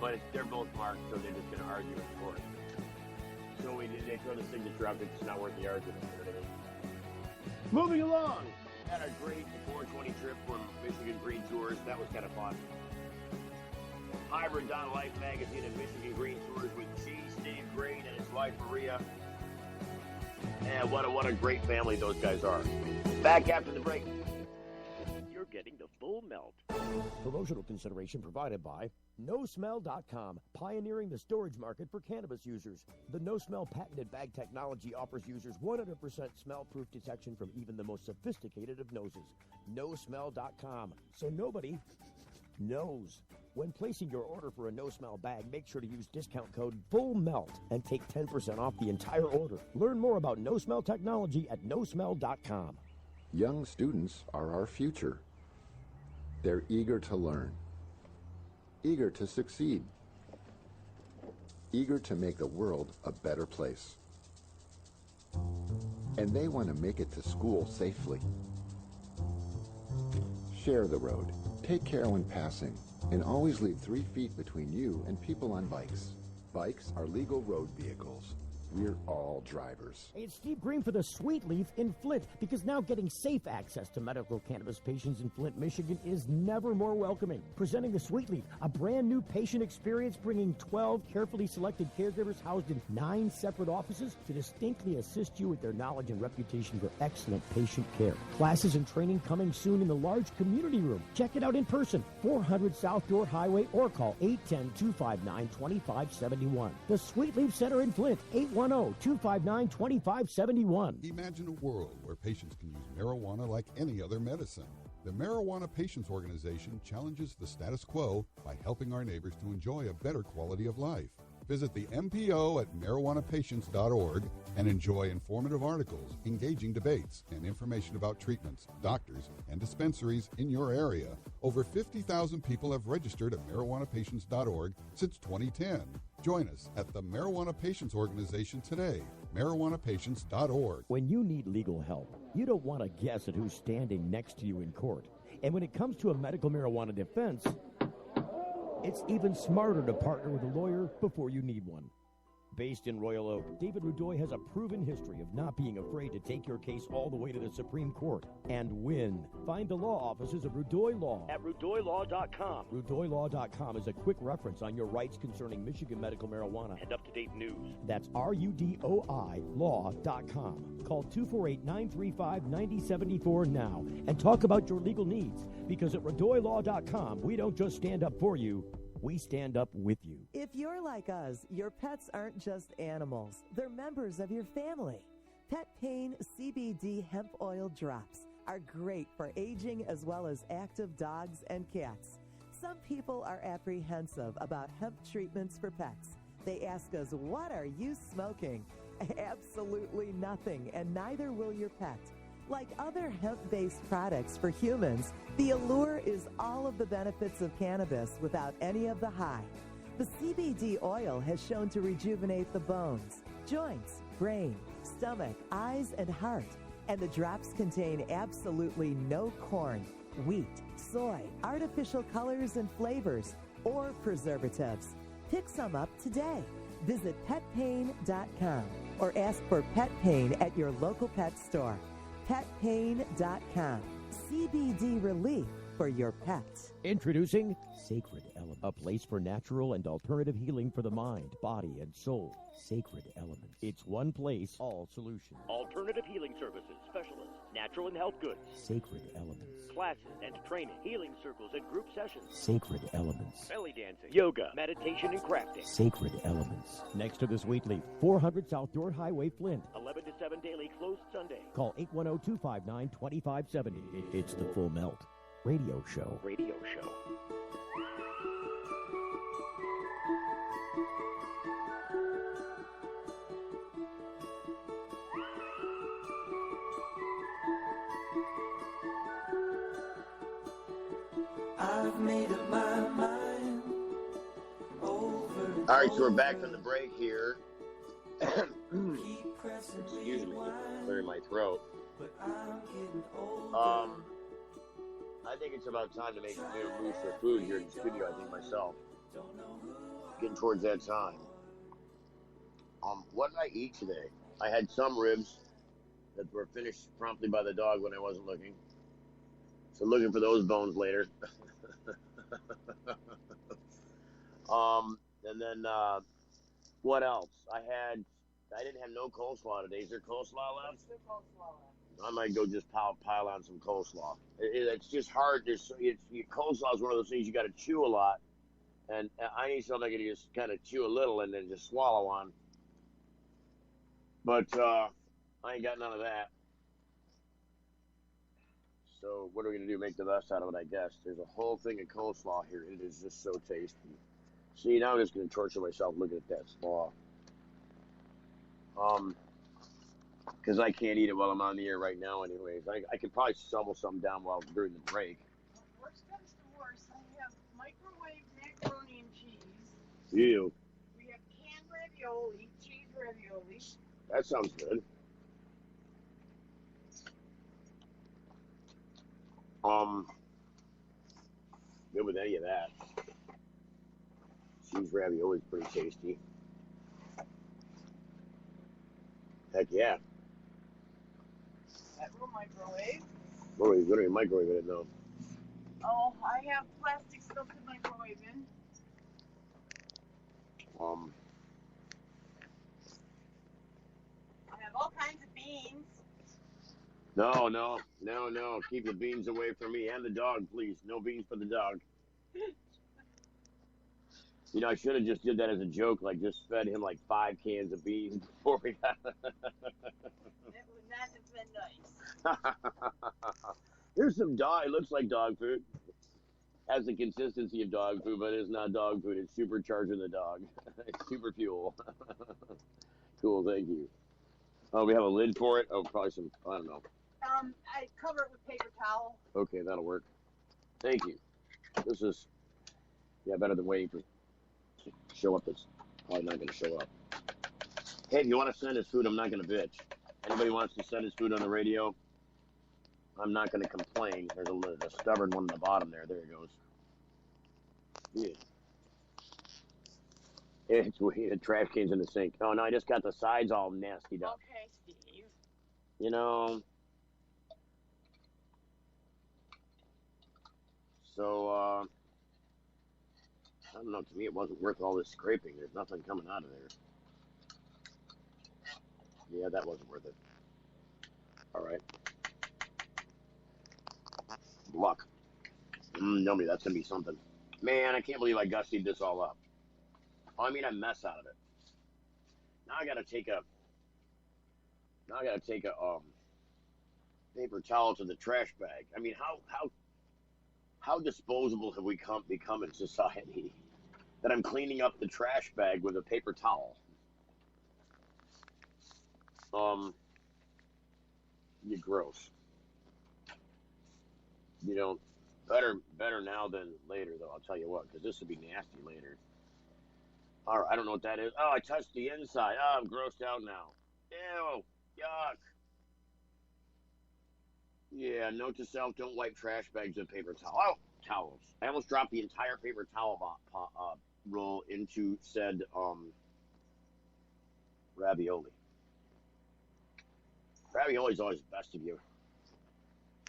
But they're both marked, so they're just going to argue in court. So they throw the signature out, it's not worth the argument. You know what I mean? Moving along. Had a great 420 trip from Michigan Green Tours. That was kind of fun. Hybrid Life magazine and Michigan Green Tours with G. Steve Green and his wife Maria. And what a great family those guys are. Back after the break. You're getting the full melt. Promotional consideration provided by NoSmell.com, pioneering the storage market for cannabis users. The NoSmell patented bag technology offers users 100% smell-proof detection from even the most sophisticated of noses. NoSmell.com, so nobody knows. When placing your order for a NoSmell bag, make sure to use discount code FULLMELT and take 10% off the entire order. Learn more about NoSmell technology at NoSmell.com. Young students are our future. They're eager to learn, eager to succeed, eager to make the world a better place. And they want to make it to school safely. Share the road, take care when passing, and always leave 3 feet between you and people on bikes. Bikes are legal road vehicles. We're all drivers. Hey, it's Steve Green for the Sweet Leaf in Flint, because now getting safe access to medical cannabis patients in Flint, Michigan is never more welcoming. Presenting the Sweet Leaf, a brand new patient experience bringing 12 carefully selected caregivers housed in 9 separate offices to distinctly assist you with their knowledge and reputation for excellent patient care. Classes and training coming soon in the large community room. Check it out in person, 400 South Door Highway, or call 810-259-2571. The Sweet Leaf Center in Flint, 810-259-2571. Imagine a world where patients can use marijuana like any other medicine. The Marijuana Patients Organization challenges the status quo by helping our neighbors to enjoy a better quality of life. Visit the MPO at marijuanapatients.org and enjoy informative articles, engaging debates, and information about treatments, doctors, and dispensaries in your area. Over 50,000 people have registered at marijuanapatients.org since 2010. Join us at the Marijuana Patients Organization today, marijuanapatients.org. When you need legal help, you don't want to guess at who's standing next to you in court. And when it comes to a medical marijuana defense, it's even smarter to partner with a lawyer before you need one. Based in Royal Oak, David Rudoy has a proven history of not being afraid to take your case all the way to the Supreme Court and win. Find the law offices of Rudoy Law at RudoyLaw.com. RudoyLaw.com is a quick reference on your rights concerning Michigan medical marijuana and up-to-date news. That's RUDOI Law.com. Call 248-935-9074 now and talk about your legal needs, because at RudoyLaw.com, we don't just stand up for you, we stand up with you. If you're like us, your pets aren't just animals. They're members of your family. Pet Pain CBD hemp oil drops are great for aging as well as active dogs and cats. Some people are apprehensive about hemp treatments for pets. They ask us, what are you smoking? Absolutely nothing, and neither will your pet. Like other hemp-based products for humans, the allure is all of the benefits of cannabis without any of the high. The CBD oil has shown to rejuvenate the bones, joints, brain, stomach, eyes, and heart. And the drops contain absolutely no corn, wheat, soy, artificial colors and flavors, or preservatives. Pick some up today. Visit petpain.com or ask for Pet Pain at your local pet store. Petpain.com. CBD relief for your pet. Introducing Sacred Element, a place for natural and alternative healing for the mind, body, and soul. Sacred Element. It's one place, all solutions. Alternative healing services, specialists, natural and health goods. Sacred Elements. Classes and training, healing circles and group sessions. Sacred Elements. Belly dancing, yoga, meditation, and crafting. Sacred Elements. Next to the Sweet Leaf, 400 South Door Highway, Flint. 11 to 7 daily, closed Sunday. Call 810-259-2570. It's the Full Melt Radio Show. Radio show. I've made up my mind over. All right, so we're back from the break here. Excuse me, clearing my throat. I think it's about time to make a new move for food here in the studio. I think myself, getting towards that time. What did I eat today? I had some ribs that were finished promptly by the dog when I wasn't looking. So looking for those bones later. And then what else? I didn't have no coleslaw today. Is there coleslaw left? I might go just pile on some coleslaw. It's just hard. Coleslaw is one of those things you got to chew a lot, and I need something I can just kind of chew a little and then just swallow on. But I ain't got none of that. So what are we gonna do? Make the best out of it, I guess. There's a whole thing of coleslaw here. It is just so tasty. See, now I'm just gonna torture myself looking at that slaw. Because I can't eat it while I'm on the air right now anyways. I could probably shovel something down during the break. Worst comes to worst, I have microwave macaroni and cheese. Ew. We have canned ravioli, cheese ravioli. That sounds good. Good with any of that. Cheese ravioli is pretty tasty. Heck yeah. That little microwave. What are you microwaving it now? Oh, I have plastic stuff to microwave in. I have all kinds of beans. No. Keep the beans away from me and the dog, please. No beans for the dog. You know, I should have just did that as a joke, like just fed him like 5 cans of beans before we got. That would not have been nice. Here's some dog. It looks like dog food. Has the consistency of dog food, but it's not dog food. It's supercharging the dog. It's super fuel. Cool, thank you. Oh, we have a lid for it? Oh, probably some, I don't know. I cover it with paper towel. Okay, that'll work. Thank you. This is, better than waiting for show up. That's probably not going to show up. Hey, if you want to send us food, I'm not going to bitch. Anybody wants to send us food on the radio, I'm not going to complain. There's a stubborn one on the bottom there. There it goes. Yeah. It's the trash can's in the sink. Oh, no, I just got the sides all nasty up. Okay, Steve. You know, so, I don't know. To me, it wasn't worth all this scraping. There's nothing coming out of there. Yeah, that wasn't worth it. All right. Luck. Yummy. That's going to be something. Man, I can't believe I gussied this all up. Oh, I mean, I mess out of it. Now I gotta take a paper towel to the trash bag. I mean, How disposable have we become in society that I'm cleaning up the trash bag with a paper towel? You're gross. You know, better now than later, though. I'll tell you what, because this would be nasty later. All right, I don't know what that is. Oh, I touched the inside. Oh, I'm grossed out now. Ew, yuck. Yeah, note to self: don't wipe trash bags with paper towels. I almost dropped the entire paper towel roll into said ravioli. Ravioli's always the best of you.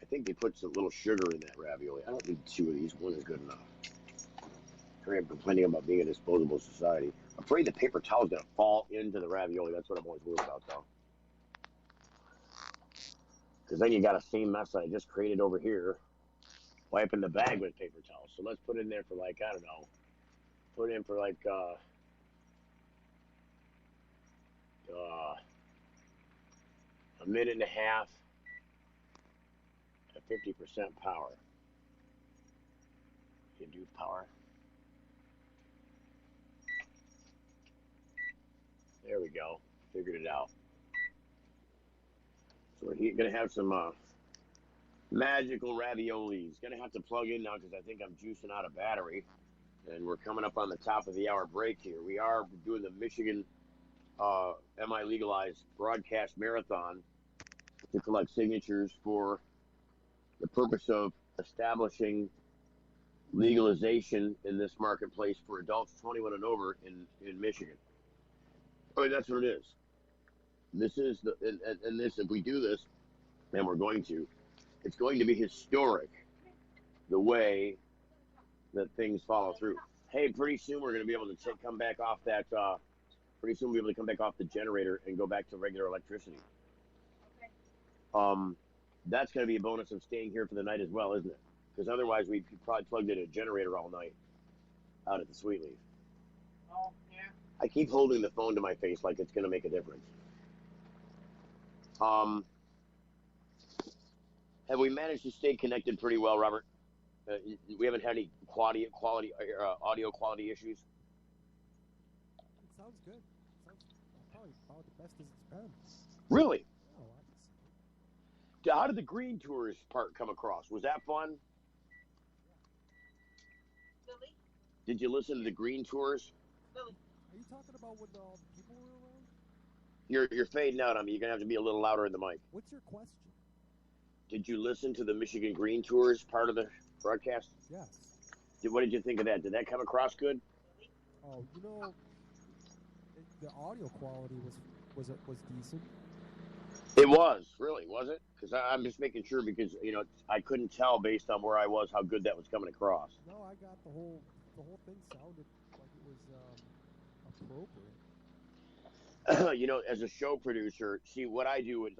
I think they put some little sugar in that ravioli. I don't need 2 of these. 1 is good enough. I'm complaining about being a disposable society. I'm afraid the paper towel's going to fall into the ravioli. That's what I'm always worried about, though. Because then you got a same mess that I just created over here. Wiping the bag with paper towels. So let's put it in there for like, I don't know. Put it in for like, a minute and a half at 50% power. You can do power. There we go. Figured it out. So we're going to have some magical raviolis. Going to have to plug in now because I think I'm juicing out of battery. And we're coming up on the top of the hour break here. We are doing the Michigan MiLegalize broadcast marathon to collect signatures for the purpose of establishing legalization in this marketplace for adults 21 and over in Michigan. I mean, that's what it is. This is and this, if we do this, and we're going to, it's going to be historic the way that things follow through. Hey, pretty soon we're going to be able to come back off that. Pretty soon we'll be able to come back off the generator and go back to regular electricity. That's going to be a bonus of staying here for the night as well, isn't it? Because otherwise we probably plugged in a generator all night out at the Sweet Leaf. Oh, yeah. I keep holding the phone to my face like it's going to make a difference. Have we managed to stay connected pretty well, Robert? We haven't had any audio quality issues? It sounds good. It sounds probably about the best as it's been. Really? Oh, I How did the Green Tours part come across? Was that fun? Billy? Did you listen to the Green Tours? Billy? Are you talking about when all the people were around? You're fading out on me. You're going to have to be a little louder in the mic. What's your question? Did you listen to the Michigan Green Tours part of the broadcast? Yes. What did you think of that? Did that come across good? Oh, the audio quality was decent. It was, really, was it? Because I'm just making sure because, I couldn't tell based on where I was how good that was coming across. No, I got the whole thing sounded like it was appropriate. As a show producer, see, what I do is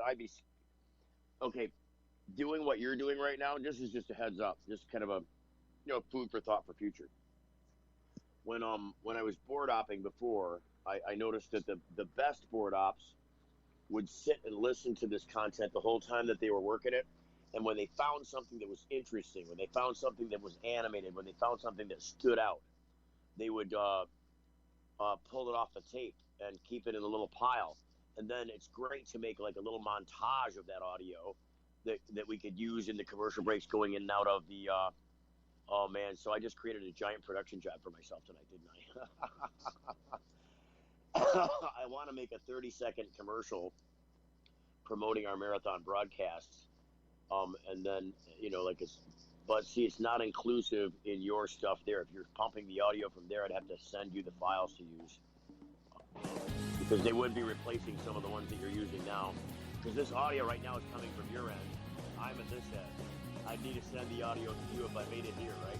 doing what you're doing right now, this is just a heads up, just kind of a, food for thought for future. When I was board opping before, I noticed that the best board ops would sit and listen to this content the whole time that they were working it. And when they found something that was interesting, when they found something that was animated, when they found something that stood out, they would pull it off the tape and keep it in a little pile. And then it's great to make like a little montage of that audio that we could use in the commercial breaks going in and out of the oh man, so I just created a giant production job for myself tonight, didn't I? I want to make a 30-second commercial promoting our marathon broadcasts, and then but see, it's not inclusive in your stuff there. If you're pumping the audio from there, I'd have to send you the files to use because they would be replacing some of the ones that you're using now. Because this audio right now is coming from your end. I'm at this end. I'd need to send the audio to you if I made it here, right?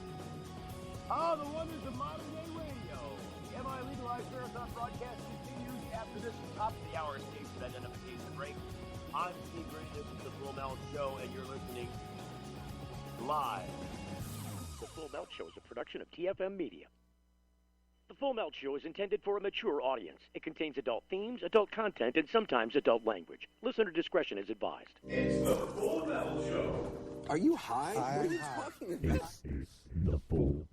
Oh, the wonders of modern day radio. The MiLegalize marathon broadcast continues after this top of the hour station identification break. I'm Steve Green. This is the Full Melt Show, and you're listening live. The Full Melt Show is a production of TFM Media. The Full Melt Show is intended for a mature audience. It contains adult themes, adult content, and sometimes adult language. Listener discretion is advised. It's the Full Melt Show. Are you high? What are you talking about? It's the full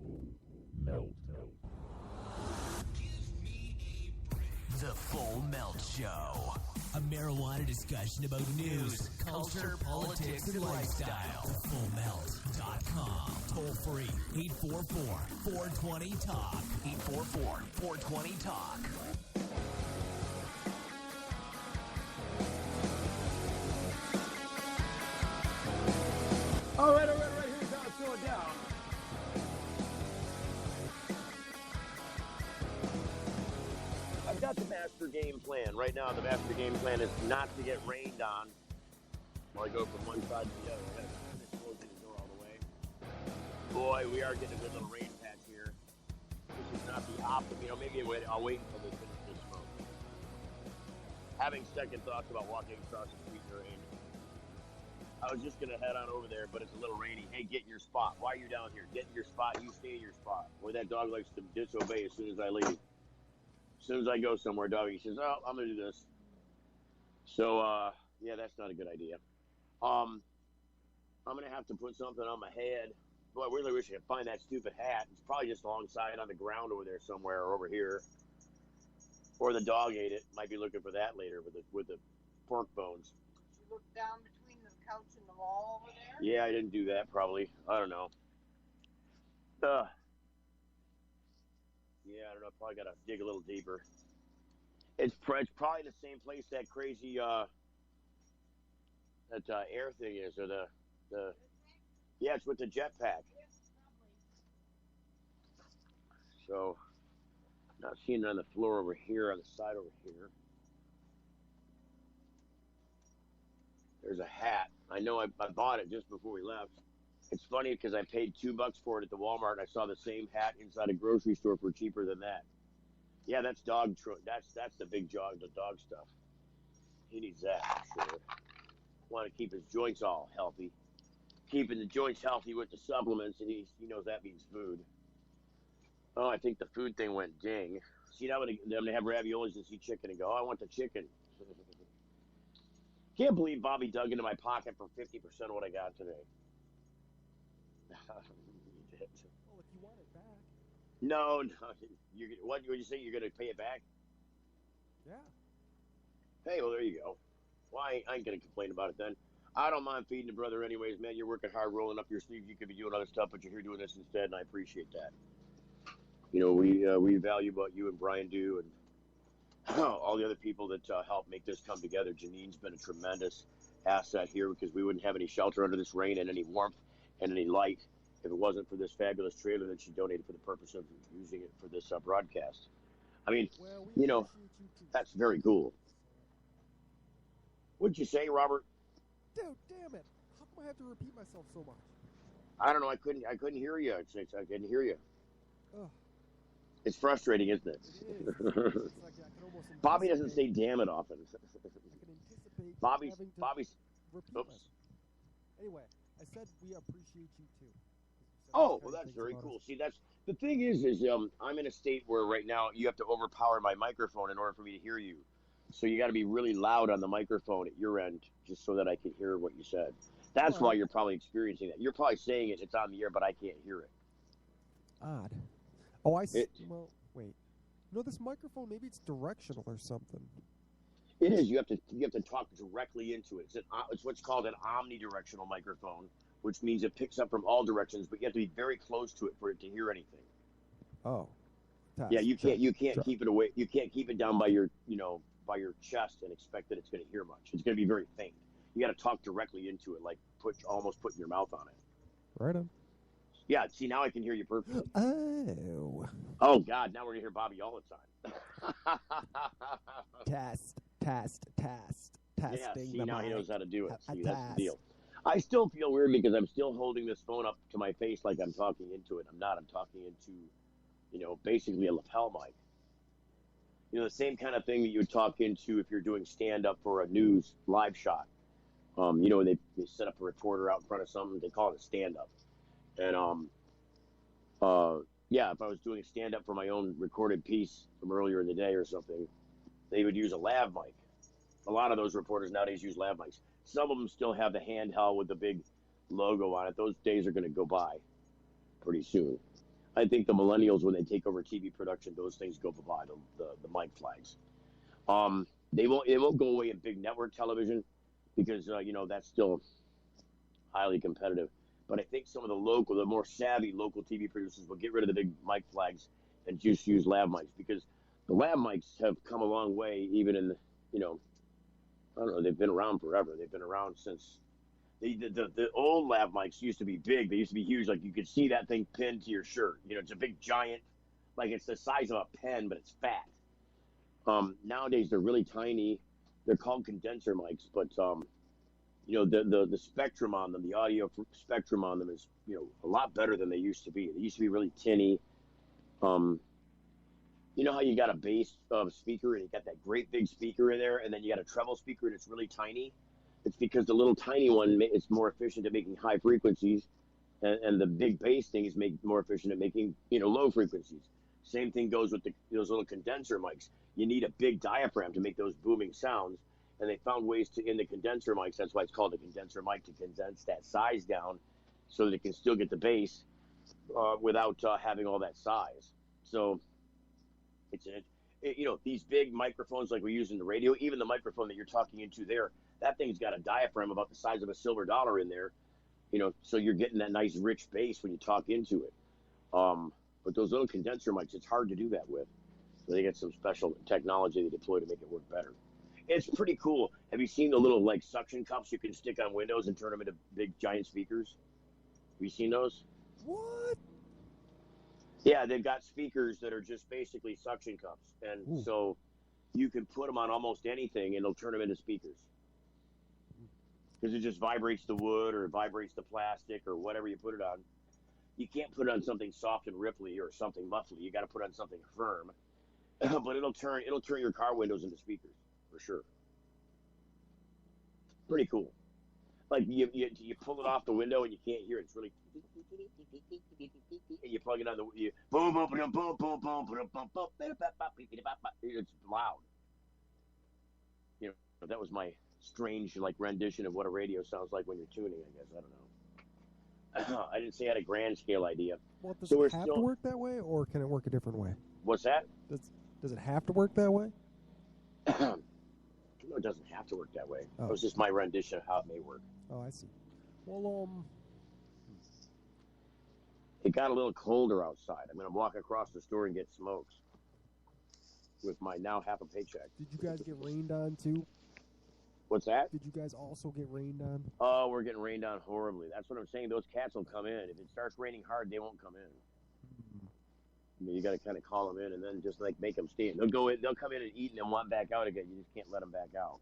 melt. The Full Melt Show. A marijuana discussion about news, culture, politics, and lifestyle. FullMelt.com. Toll free. 844-420-TALK. 844-420-TALK. All right. Here's how it's going down. I've got the master game plan. Right now, the master game plan is not to get rained on while I go from one side to the other. I got to finish closing the door all the way. Boy, we are getting a good little rain patch here. This is not the optimum. Maybe I'll wait until they finish this smoke. Having second thoughts about walking across the street in the rain. I was just going to head on over there, but it's a little rainy. Hey, get in your spot. Why are you down here? Get in your spot. You stay in your spot. Boy, that dog likes to disobey as soon as I leave. As soon as I go somewhere, doggy says, "Oh, I'm going to do this." So, yeah, that's not a good idea. I'm going to have to put something on my head. Boy, I really wish I could find that stupid hat. It's probably just alongside on the ground over there somewhere or over here. Or the dog ate it. Might be looking for that later with the pork bones. You look down between the couch and the wall over there? Yeah, I didn't do that probably. I don't know. Yeah, I don't know. Probably got to dig a little deeper. It's probably the same place that crazy air thing is, or the yeah, it's with the jetpack. So, not seeing it on the floor over here, on the side over here. There's a hat. I know I bought it just before we left. It's funny because I paid $2 for it at the Walmart. And I saw the same hat inside a grocery store for cheaper than that. Yeah, that's dog. That's the big dog, the dog stuff. He needs that, I'm sure. Want to keep his joints all healthy. Keeping the joints healthy with the supplements, and he knows that means food. Oh, I think the food thing went ding. See, now when they have raviolis and see chicken and go, "Oh, I want the chicken." Can't believe Bobby dug into my pocket for 50% of what I got today. Well, if you want it back. No. What would you say? You're going to pay it back? Yeah. Hey, well, there you go. Well, I ain't going to complain about it then. I don't mind feeding the brother anyways, man. You're working hard, rolling up your sleeves. You could be doing other stuff, but you're here doing this instead, and I appreciate that. You know, we value what you and Brian do, and all the other people that help make this come together. Janine's been a tremendous asset here because we wouldn't have any shelter under this rain and any warmth and any light if it wasn't for this fabulous trailer that she donated for the purpose of using it for this broadcast. I mean, that's very cool. What'd you say, Robert? Dude, damn it! How come I have to repeat myself so much? I don't know. I couldn't hear you. I couldn't hear you. Ugh. It's frustrating, isn't it? It is. It's like I can almost Bobby doesn't say "damn it" often. Bobby's. Repeat Oops. myself. Anyway, I said we appreciate you too. Oh, well, that's very cool. See, that's the thing is I'm in a state where right now you have to overpower my microphone in order for me to hear you. So you got to be really loud on the microphone at your end just so that I can hear what you said. That's why you're probably experiencing that. You're probably saying it, it's on the air, but I can't hear it. Odd. Oh, I see. Well, wait. You know, this microphone, maybe it's directional or something. It is. You have to talk directly into it. It's what's called an omnidirectional microphone, which means it picks up from all directions, but you have to be very close to it for it to hear anything. Oh. Yeah, you can't keep it away. You can't keep it down by your chest and expect that it's going to hear much. It's going to be very faint. You got to talk directly into it, like almost putting your mouth on it. Right on. Yeah, see, now I can hear you perfectly. Oh. Oh, God, now we're going to hear Bobby all the time. Test. Testing. Yeah, see, now he knows how to do it. See, that's test. the deal. I still feel weird because I'm still holding this phone up to my face like I'm talking into it. I'm not. I'm talking into, basically a lapel mic. The same kind of thing that you would talk into if you're doing stand-up for a news live shot. They set up a reporter out in front of something. They call it a stand-up. And, if I was doing a stand-up for my own recorded piece from earlier in the day or something, they would use a lav mic. A lot of those reporters nowadays use lav mics. Some of them still have the handheld with the big logo on it. Those days are going to go by pretty soon. I think the millennials, when they take over TV production, those things go by the mic flags. They won't go away in big network television because that's still highly competitive. But I think some of the more savvy local TV producers will get rid of the big mic flags and just use lav mics because the lav mics have come a long way. Even in I don't know, they've been around forever. They've been around since the old lav mics used to be big. They used to be huge. Like you could see that thing pinned to your shirt. It's a big giant, like it's the size of a pen, but it's fat. Nowadays they're really tiny. They're called condenser mics, but the spectrum on them, the audio spectrum on them is a lot better than they used to be. They used to be really tinny. You know how you got a bass speaker and you got that great big speaker in there, and then you got a treble speaker and it's really tiny? It's because the little tiny one is more efficient at making high frequencies, and the big bass thing is more efficient at making low frequencies. Same thing goes with those little condenser mics. You need a big diaphragm to make those booming sounds, and they found ways in the condenser mics. That's why it's called a condenser mic, to condense that size down so that it can still get the bass without having all that size. So these big microphones like we use in the radio, even the microphone that you're talking into there, that thing's got a diaphragm about the size of a silver dollar in there, so you're getting that nice rich bass when you talk into it. But those little condenser mics, it's hard to do that with. So they get some special technology they deploy to make it work better. It's pretty cool. Have you seen the little suction cups you can stick on windows and turn them into big giant speakers? Have you seen those? What? Yeah, they've got speakers that are just basically suction cups, and so you can put them on almost anything, and it'll turn them into speakers. Because it just vibrates the wood or it vibrates the plastic or whatever you put it on. You can't put it on something soft and ripply or something muffly. You got to put it on something firm. But it'll turn your car windows into speakers for sure. Pretty cool. Like you pull it off the window and you can't hear it. It's really, and you plug it on the boom boom boom boom boom boom boom boom boom. It's loud. That was my strange rendition of what a radio sounds like when you're tuning. I guess I don't know. I didn't say I had a grand scale idea. Well, does it have to work that way, or can it work a different way? What's that? Does it have to work that way? No, it doesn't have to work that way. It was just my rendition of how it may work. Oh, I see. Well, it got a little colder outside. I'm going to walk across the store and get smokes with my now half a paycheck. Did you guys get rained on too? What's that? Did you guys also get rained on? Oh, we're getting rained on horribly. That's what I'm saying. Those cats will come in. If it starts raining hard, they won't come in. You got to kind of call them in and then just make them stay in. They'll go in. They'll come in and eat and then want back out again. You just can't let them back out.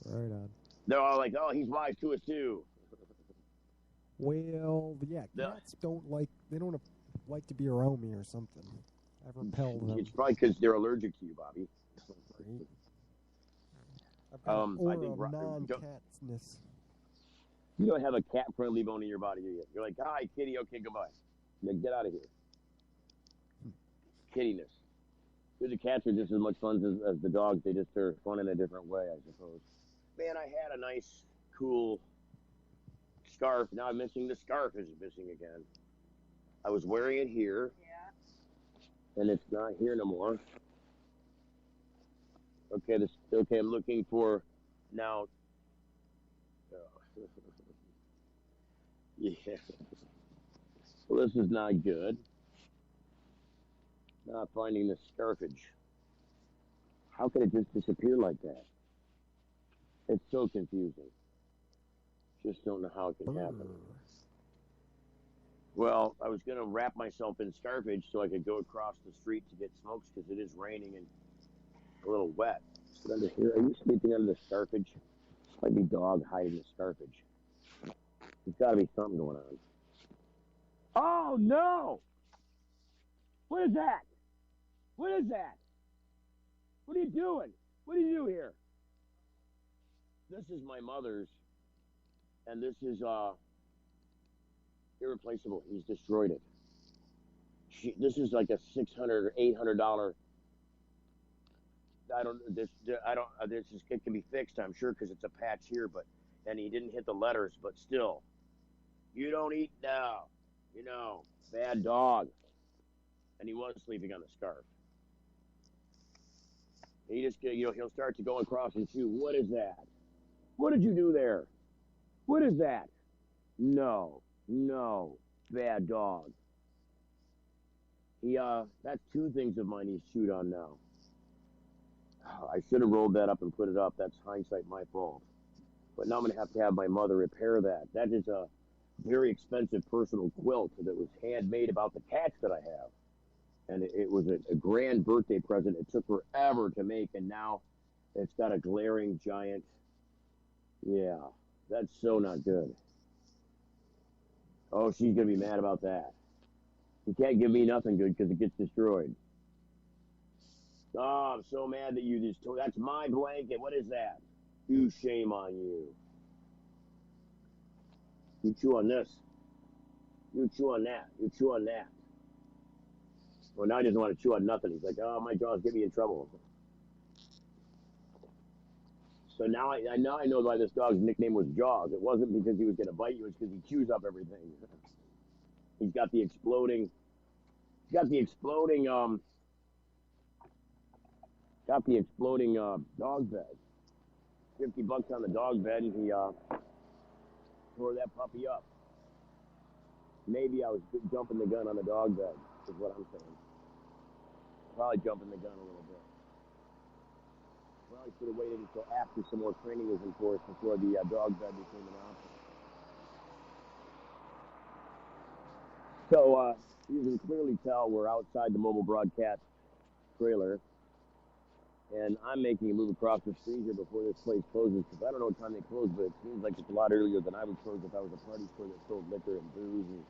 Right on. They're all like, "Oh, he's wise to us too." Well, yeah, cats don't like to be around me or something. I've repelled them. It's probably because they're allergic to you, Bobby. Right. I've got an aura of non-catness. You don't have a cat-friendly bone in your body, do you? You're like, "Hi, kitty. Okay, goodbye. Get out of here." Kittiness. The cats are just as much fun as the dogs. They just are fun in a different way, I suppose. Man, I had a nice, cool scarf. Now I'm missing the scarf. Is missing again. I was wearing it here. Yeah. And it's not here no more. Okay, I'm looking for now. Yeah. Well, this is not good. Not finding the scarfage. How could it just disappear like that? It's so confusing. Just don't know how it can happen. Well, I was going to wrap myself in scarfage so I could go across the street to get smokes because it is raining and a little wet. But under here, are you sleeping under the scarfage? Might be dog hiding the scarfage. There's got to be something going on. Oh, no! What is that? What is that? What are you doing? What do you do here? This is my mother's, and this is irreplaceable. He's destroyed it. This is like a $600 or $800. It can be fixed, I'm sure, because it's a patch here, and he didn't hit the letters, but still, You don't eat now. You know, bad dog. And he was sleeping on the scarf. He just, he'll start to go across and chew. What is that? What did you do there? What is that? No, bad dog. That's 2 things of mine he's chewed on now. I should have rolled that up and put it up. That's hindsight, my fault. But now I'm going to have my mother repair that. That is a very expensive personal quilt that was handmade about the cats that I have. And it was a grand birthday present. It took forever to make, and now it's got a glaring giant. Yeah, that's so not good. Oh, she's going to be mad about that. You can't give me nothing good because it gets destroyed. Oh, I'm so mad that you just that's my blanket. What is that? You, shame on you. You chew on this. You chew on that. You chew on that. Well, now he doesn't want to chew on nothing. He's like, oh, my jaws get me in trouble. So now I know why this dog's nickname was Jaws. It wasn't because he was going to bite you. It's because he chews up everything. He's got the exploding dog bed. $50 on the dog bed, and he tore that puppy up. Maybe I was jumping the gun on the dog bed, is what I'm saying. Probably jumping the gun a little bit. Well, I should have waited until after some more training was enforced before the dog bed became an option. So you can clearly tell we're outside the mobile broadcast trailer, and I'm making a move across the street here before this place closes, because I don't know what time they close, but it seems like it's a lot earlier than I would close if I was a party store that sold liquor and booze and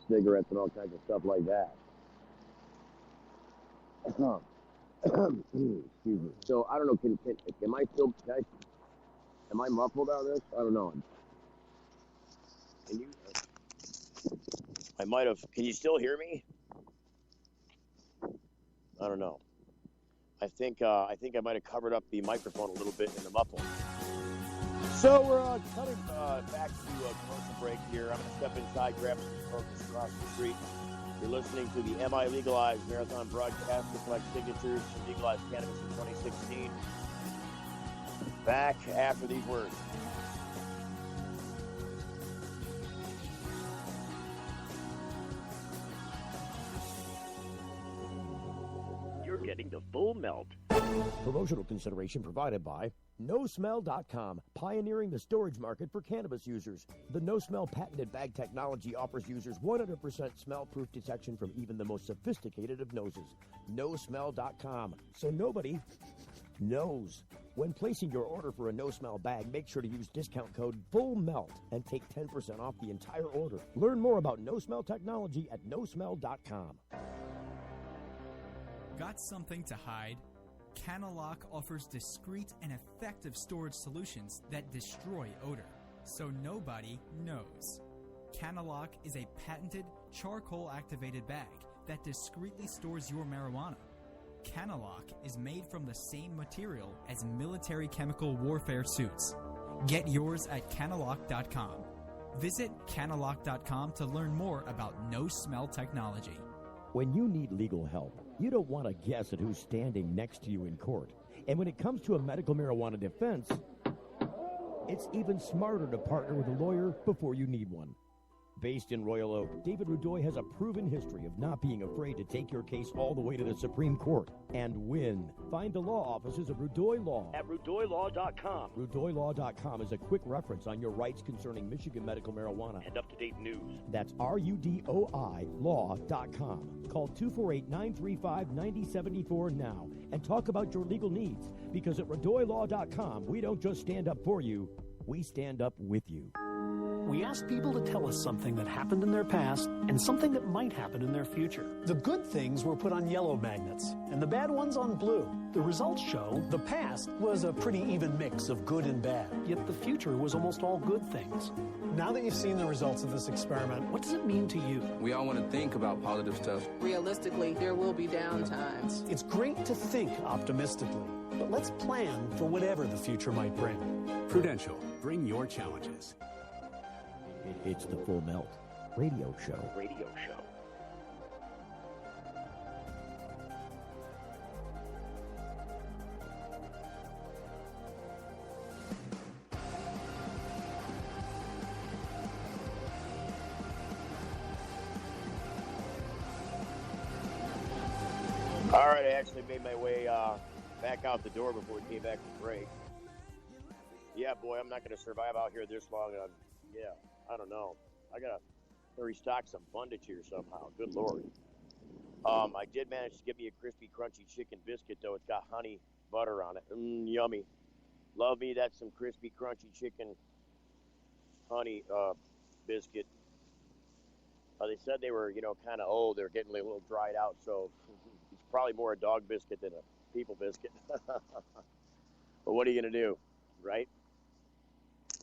cigarettes and all kinds of stuff like that. Excuse me. So I don't know. Am I muffled on this? I don't know. Can you? I might have. Can you still hear me? I don't know. I think I might have covered up the microphone a little bit in the muffle. So we're cutting back to a commercial break here. I'm going to step inside, grab some focus across the street. You're listening to the MiLegalize Marathon broadcast to collect signatures to legalize cannabis in 2016. Back after these words. You're getting the full melt. Promotional consideration provided by NoSmell.com, pioneering the storage market for cannabis users. The NoSmell patented bag technology offers users 100% smell-proof detection from even the most sophisticated of noses. NoSmell.com, so nobody knows. When placing your order for a NoSmell bag, make sure to use discount code FULLMELT and take 10% off the entire order. Learn more about NoSmell technology at NoSmell.com. Got something to hide? Canalock offers discreet and effective storage solutions that destroy odor, so nobody knows. Canalock is a patented charcoal-activated bag that discreetly stores your marijuana. Canalock is made from the same material as military chemical warfare suits. Get yours at Canalock.com. Visit Canalock.com to learn more about no-smell technology. When you need legal help, you don't want to guess at who's standing next to you in court. And when it comes to a medical marijuana defense, it's even smarter to partner with a lawyer before you need one. Based in Royal Oak, David Rudoy has a proven history of not being afraid to take your case all the way to the Supreme Court and win. Find the law offices of Rudoy Law at RudoyLaw.com. RudoyLaw.com is a quick reference on your rights concerning Michigan medical marijuana and up-to-date news. That's RUDOI Law.com. Call 248-935-9074 now and talk about your legal needs, because at RudoyLaw.com, we don't just stand up for you, we stand up with you. We ask people to tell us something that happened in their past and something that might happen in their future. The good things were put on yellow magnets and the bad ones on blue. The results show the past was a pretty even mix of good and bad, yet the future was almost all good things. Now that you've seen the results of this experiment, what does it mean to you? We all want to think about positive stuff. Realistically, there will be down times. It's great to think optimistically, but let's plan for whatever the future might bring. Prudential, bring your challenges. It's the Full Melt Radio Show. Radio show. All right, I actually made my way back out the door before we came back from break. Yeah, boy, I'm not going to survive out here this long. I don't know. I got to restock some bondage here somehow. Good Lord. I did manage to get me a crispy, crunchy chicken biscuit, though. It's got honey butter on it. Yummy. Love me. That's some crispy, crunchy chicken honey biscuit. They said they were, kind of old. They were getting a little dried out, so it's probably more a dog biscuit than a people biscuit. But what are you going to do, right?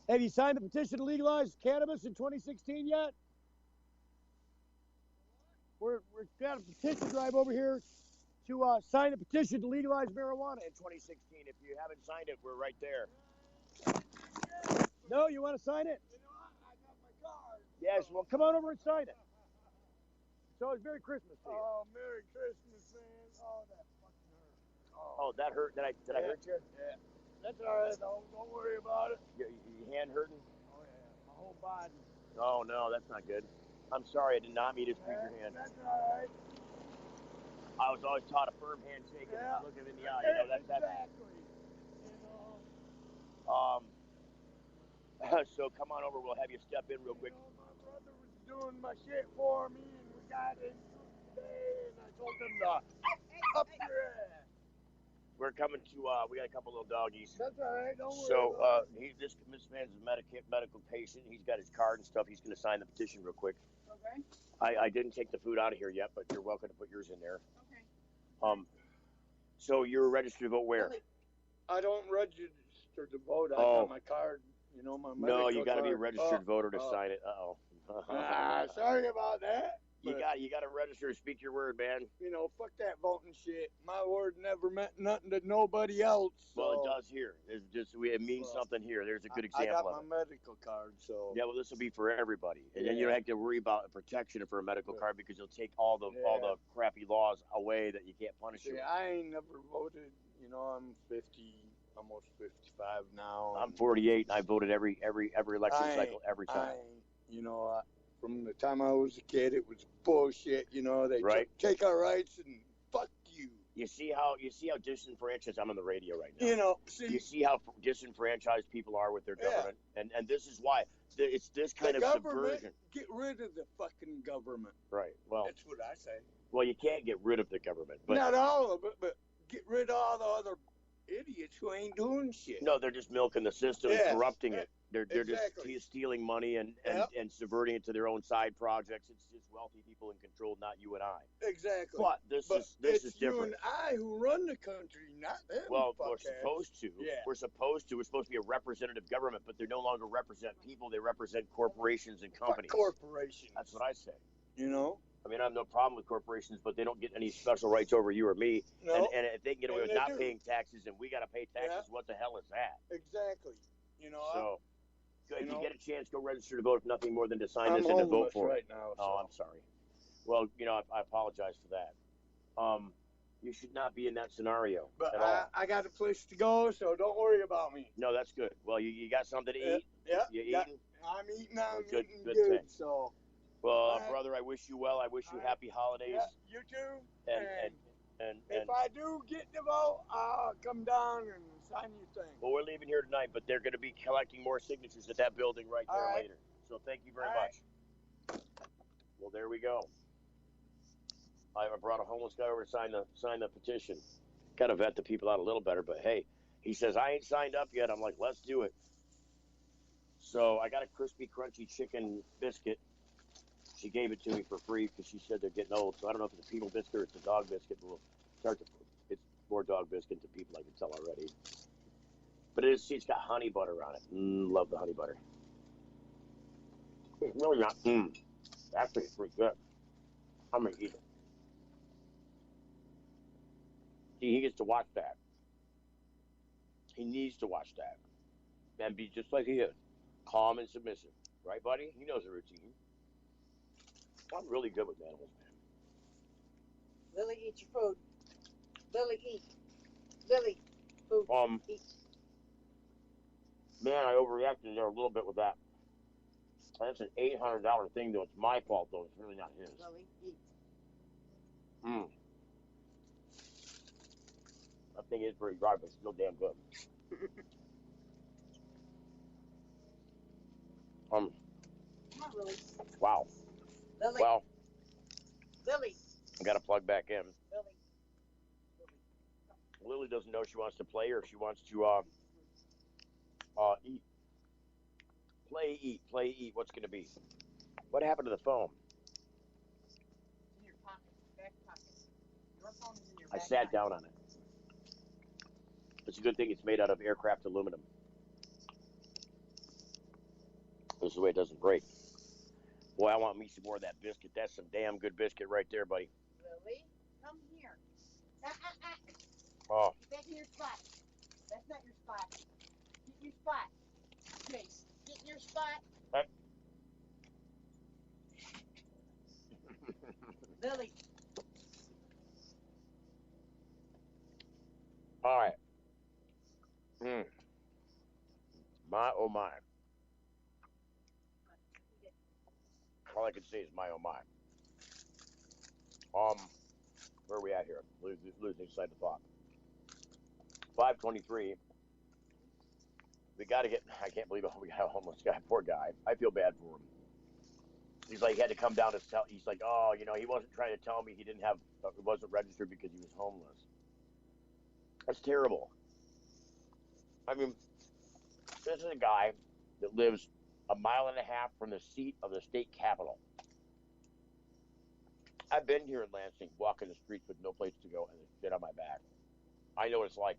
Have you signed the petition to legalize cannabis in 2016 yet? We're got a petition drive over here to sign the petition to legalize marijuana in 2016. If you haven't signed it, we're right there. No, you want to sign it? I got my card. Yes, well, come on over and sign it. It's always Merry Christmas to you. Oh, Merry Christmas, man. Oh, that fucking hurt. Oh, that hurt. Did I hurt you? Yeah. That's all right. Don't worry about it. Your hand hurting? Oh, yeah. My whole body. Oh, no, that's not good. I'm sorry. I did not mean to squeeze your hand. That's all right. I was always taught a firm handshake and look him in the eye. Exactly. So come on over. We'll have you step in real quick. My brother was doing my shit for me, and we got into it today, and I told him to up your ass. We're coming to, we got a couple little doggies. That's all right. Don't worry. So this man's a medical patient. He's got his card and stuff. He's going to sign the petition real quick. Okay. I didn't take the food out of here yet, but you're welcome to put yours in there. Okay. So you're registered to vote where? I don't register to vote. I got my card. My medical No, you got to be a card. registered voter to sign it. Sorry about that. You got to register to speak your word, man. Fuck that voting shit. My word never meant nothing to nobody else. So. Well, it does here. It means something here. There's a good example I got of it. my medical card, so. Yeah, well, this will be for everybody, and then you don't have to worry about protection for a medical card because you'll take all the crappy laws away that you can't punish you. I ain't never voted. I'm 50, almost 55 now. I'm 48, and I voted every election cycle, every time. From the time I was a kid, it was bullshit. They take our rights and fuck you. You see how disenfranchised I'm on the radio right now. You see how disenfranchised people are with their government, and this is why it's this kind of subversion. Get rid of the fucking government. Right. Well, that's what I say. Well, you can't get rid of the government, but not all of it, but get rid of all the other idiots who ain't doing shit. No, they're just milking the system, corrupting it. They're exactly. just stealing money and subverting it to their own side projects. It's just wealthy people in control, not you and I. Exactly. But this is different. You and I who run the country, not them. Well, we're supposed to. Yeah. We're supposed to be a representative government, but they no longer represent people. They represent corporations and companies. Fuck corporations. That's what I say. I mean, I have no problem with corporations, but they don't get any special rights over you or me. No. And if they can get away with not paying taxes and we got to pay taxes, what the hell is that? Exactly. So, if you get a chance, go register to vote, if nothing more than to sign this and to vote for right it. now. Oh, I'm sorry. Well, I apologize for that. You should not be in that scenario but at all. I got a place to go, so don't worry about me. No, that's good. Well, you got something to eat? Yeah. You eating? I'm eating. I'm good, eating good good. thing. So. Well, brother, I wish you well. I wish you happy holidays. Yeah, you too. And if I do get the vote, I'll come down and sign your thing. Well, we're leaving here tonight, but they're going to be collecting more signatures at that building right there later. So thank you very much. Well, there we go. I brought a homeless guy over to sign the petition. Got to vet the people out a little better, but hey, he says I ain't signed up yet. I'm like, let's do it. So I got a crispy, crunchy chicken biscuit. She gave it to me for free because she said they're getting old. So I don't know if it's a people biscuit or it's a dog biscuit. But it's more dog biscuit than people, I can tell already. But it's got honey butter on it. Love the honey butter. It's really not. Actually, it's pretty good. I'm going to eat it. See, he gets to watch that. He needs to watch that. And be just like he is. Calm and submissive. Right, buddy? He knows the routine. I'm really good with animals, man. Lily, eat your food. Lily, eat. Lily, food. Eat. Man, I overreacted there a little bit with that. That's an $800 thing, though. It's my fault, though. It's really not his. Lily, eat. That thing is pretty dry, but it's still damn good. Come on, Lily. Wow. Lily. Well, Lily. I got to plug back in. Lily. Lily doesn't know if she wants to play or if she wants to eat. Play, eat. What's going to be? What happened to the phone? In your pocket, back pocket. Your phone is in your I back sat pocket. down on it. It's a good thing it's made out of aircraft aluminum. This is the way it doesn't break. Boy, I want me some more of that biscuit. That's some damn good biscuit right there, buddy. Lily, come here. Oh. Get back in your spot. That's not your spot. Get in your spot. Chase, get in your spot. Hey. Lily. All right. My, oh, my. All I can say is my, oh, my. Where are we at here? Losing sight of thought. 5:23. We got to get, I can't believe we got a homeless guy. Poor guy. I feel bad for him. He's like, he had to come down to tell, he's like, oh, you know, he wasn't trying to tell me he didn't have, it wasn't registered because he was homeless. That's terrible. I mean, this is a guy that lives a mile and a half from the seat of the state capitol. I've been here in Lansing, walking the streets with no place to go and there's shit on my back. I know what it's like.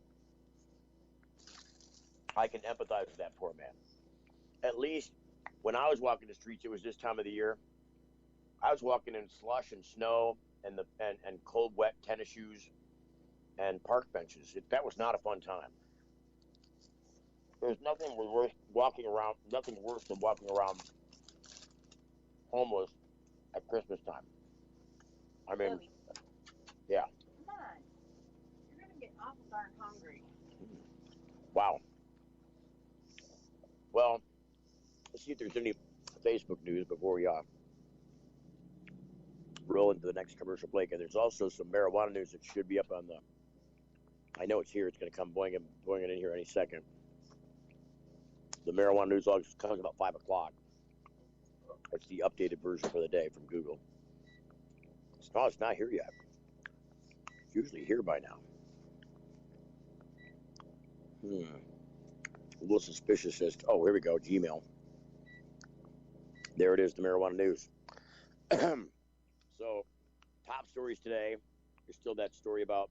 I can empathize with that poor man. At least when I was walking the streets, it was this time of the year. I was walking in slush and snow and cold, wet tennis shoes and park benches. That was not a fun time. There's nothing worse than walking around homeless at Christmas time. I mean, Lily. Yeah. Come on. You're going to get awful darn hungry. Wow. Well, let's see if there's any Facebook news before we roll into the next commercial break. And there's also some marijuana news that should be up on the. I know it's here. It's going to come boing it in here any second. The marijuana news log comes about 5 o'clock. That's the updated version for the day from Google. It's not here yet. It's usually here by now. A little suspicious as to, oh, here we go, Gmail. There it is, the marijuana news. So, top stories today. There's still that story about,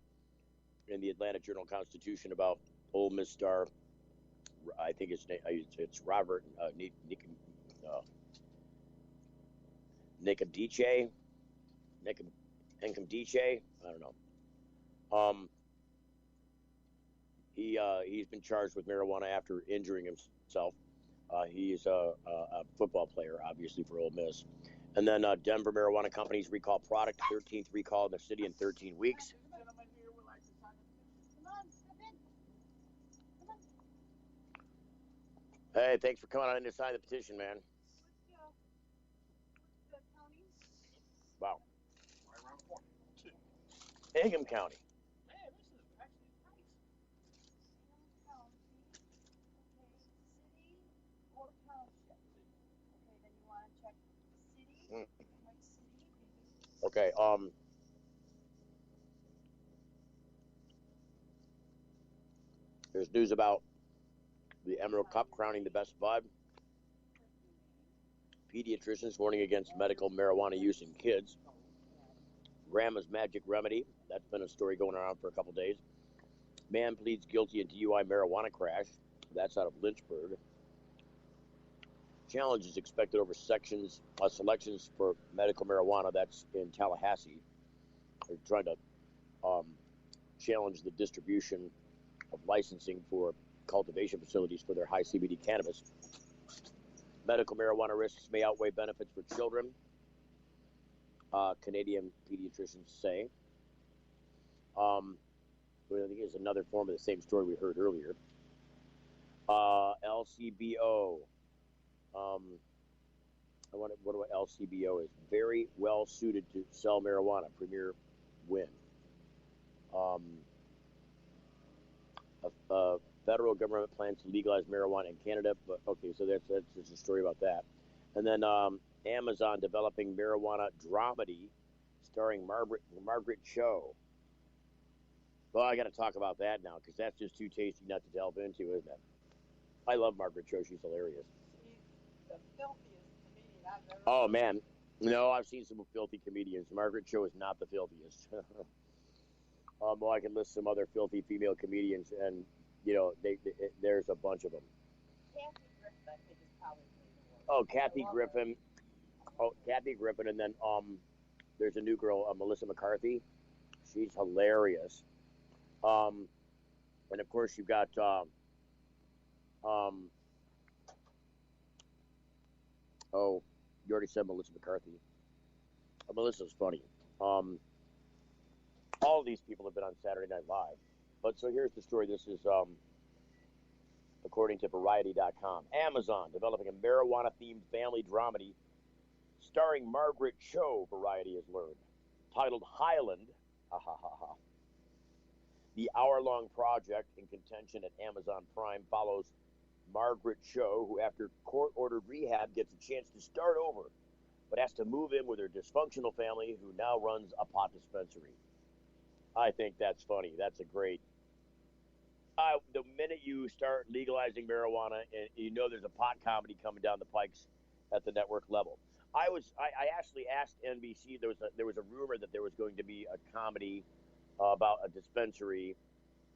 in the Atlanta Journal-Constitution, about Ole Miss star, I think it's Robert Nicomdice. I don't know. He's been charged with marijuana after injuring himself. He's a football player, obviously, for Ole Miss. And then Denver marijuana companies recall product, 13th recall in the city in 13 weeks. Hey, thanks for coming on in to sign the petition, man. Wow. Ingham County. Okay, there's news about the Emerald Cup crowning the best bud. Pediatricians warning against medical marijuana use in kids. Grandma's magic remedy. That's been a story going around for a couple days. Man pleads guilty in DUI marijuana crash. That's out of Lynchburg. Challenge is expected over selections for medical marijuana. That's in Tallahassee. They're trying to challenge the distribution of licensing for cultivation facilities for their high CBD cannabis. Medical marijuana risks may outweigh benefits for children, Canadian pediatricians say. I think it's another form of the same story we heard earlier. LCBO. I wonder what LCBO is. Very well suited to sell marijuana. Premier win. A federal government plans to legalize marijuana in Canada, but okay, so that's just a story about that. And then Amazon developing marijuana dramedy starring Margaret Cho. Well, I got to talk about that now because that's just too tasty not to delve into, isn't it? I love Margaret Cho. She's hilarious. She's the filthiest comedian I've ever Oh, man. No, I've seen some filthy comedians. Margaret Cho is not the filthiest. Well, I can list some other filthy female comedians, and, you know, there's a bunch of them. Kathy Griffin, I think, is probably the worst. Oh, Kathy Griffin. Oh, Kathy Griffin, and then there's a new girl, Melissa McCarthy. She's hilarious. And of course you've got oh, you already said Melissa McCarthy. Melissa's funny. All of these people have been on Saturday Night Live. But so here's the story. This is according to Variety.com. Amazon developing a marijuana-themed family dramedy starring Margaret Cho, Variety has learned. Titled Highland. Ha ha ha ha. The hour-long project in contention at Amazon Prime follows Margaret Cho, who after court-ordered rehab gets a chance to start over, but has to move in with her dysfunctional family who now runs a pot dispensary. I think that's funny. That's a great... the minute you start legalizing marijuana, and you know there's a pot comedy coming down the pikes at the network level. I actually asked NBC, there was a rumor that there was going to be a comedy about a dispensary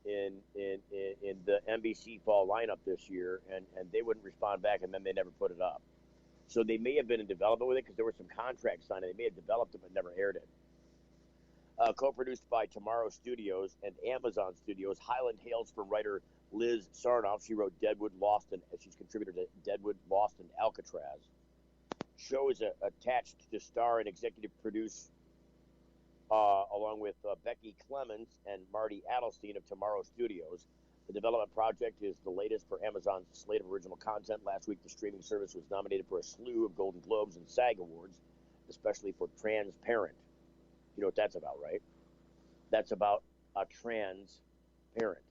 in the NBC fall lineup this year, and they wouldn't respond back, and then they never put it up. So they may have been in development with it because there were some contracts signed, and they may have developed it but never aired it. Co-produced by Tomorrow Studios and Amazon Studios, Highland hails from writer Liz Sarnoff. She wrote Deadwood, Lost, and she's contributed to Deadwood, Lost, and Alcatraz. Show is attached to star and executive produce along with Becky Clemens and Marty Adelstein of Tomorrow Studios. The development project is the latest for Amazon's slate of original content. Last week, the streaming service was nominated for a slew of Golden Globes and SAG Awards, especially for Transparent. You know what that's about, right? That's about a trans parent.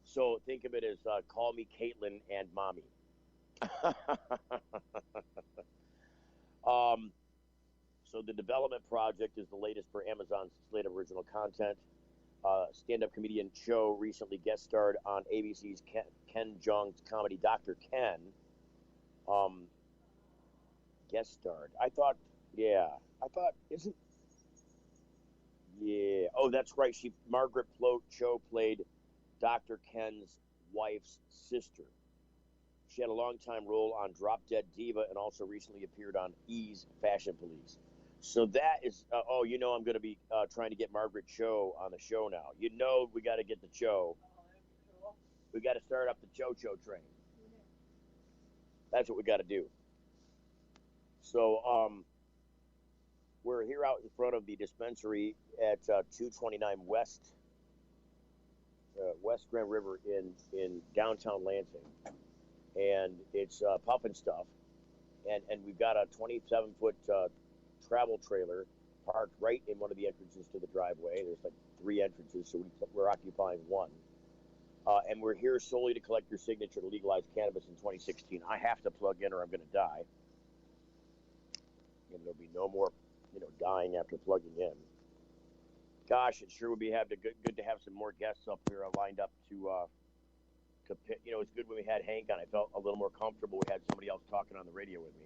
So think of it as Call Me Caitlin and Mommy. So the development project is the latest for Amazon's slate of original content. Stand-up comedian Cho recently guest starred on ABC's Ken Jeong's comedy Dr. Ken. Guest starred. Oh, that's right. Margaret Cho played Dr. Ken's wife's sister. She had a long-time role on Drop Dead Diva and also recently appeared on E's Fashion Police. So that is, I'm going to be trying to get Margaret Cho on the show now. You know we got to get the Cho. We got to start up the Cho train. That's what we got to do. So we're here out in front of the dispensary at 229 West Grand River in downtown Lansing. And it's pumping stuff. And we've got a 27-foot travel trailer parked right in one of the entrances to the driveway. There's like 3 entrances, so we're occupying one. And we're here solely to collect your signature to legalize cannabis in 2016. I have to plug in or I'm going to die. And there'll be no more, dying after plugging in. Gosh, it sure would be good to have some more guests up here lined up to it's good when we had Hank on. I felt a little more comfortable. We had somebody else talking on the radio with me.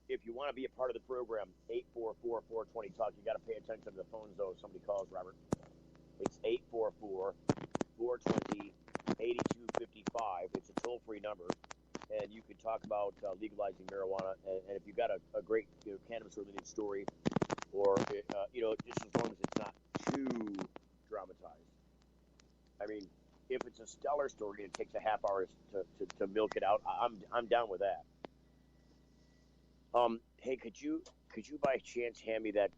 If you want to be a part of the program, 844-420-TALK. You got to pay attention to the phones, though, if somebody calls, Robert. It's 844-420-8255. It's a toll-free number, and you can talk about legalizing marijuana. And if you've got a great cannabis-related story, or, just as long as it's not too dramatized. I mean, if it's a stellar story and it takes a half hour to milk it out, I'm down with that. Hey, could you by chance hand me that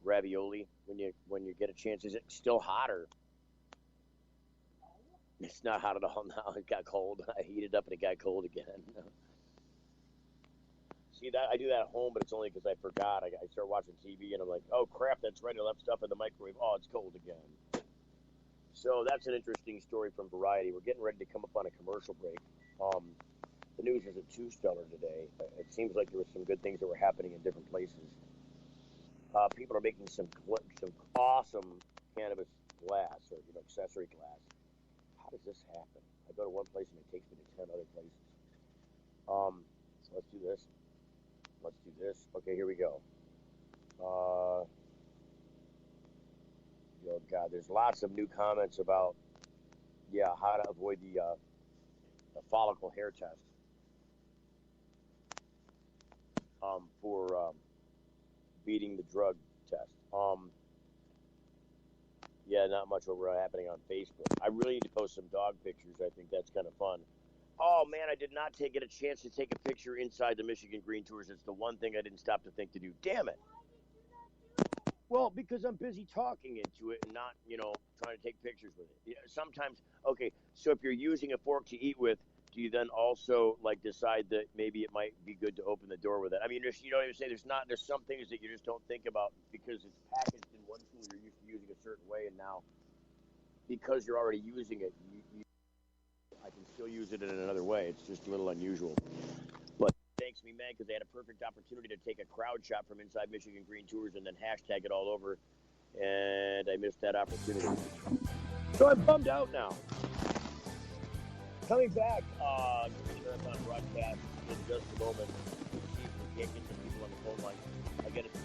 ravioli when you get a chance? Is it still hot or? It's not hot at all now. It got cold. I heated up and it got cold again. See that I do that at home, but it's only because I forgot. I start watching TV and I'm like, oh crap, that's right. I left stuff in the microwave. Oh, it's cold again. So that's an interesting story from Variety. We're getting ready to come up on a commercial break. The news isn't too stellar today. It seems like there were some good things that were happening in different places. People are making some awesome cannabis glass or accessory glass. How does this happen? I go to one place and it takes me to 10 other places. So let's do this. Let's do this. Okay, here we go. Oh God, there's lots of new comments about how to avoid the follicle hair test for beating the drug test. Not much over happening on Facebook. I really need to post some dog pictures. I think that's kind of fun. Oh man, I did not get a chance to take a picture inside the Michigan Green Tours. It's the one thing I didn't stop to think to do. Damn it. Well, because I'm busy talking into it and not, trying to take pictures with it. Sometimes, okay, so if you're using a fork to eat with, do you then also decide that maybe it might be good to open the door with it? I mean, there's there's some things that you just don't think about because it's packaged in one tool you're used to using a certain way, and now because you're already using it, I can still use it in another way. It's just a little unusual. But it makes me mad because they had a perfect opportunity to take a crowd shot from inside Michigan Green Tours and then hashtag it all over, and I missed that opportunity. So I'm bummed out now. Coming back, marathon broadcast in just a moment. We'll see if we can't get some people on the phone line. Again, it's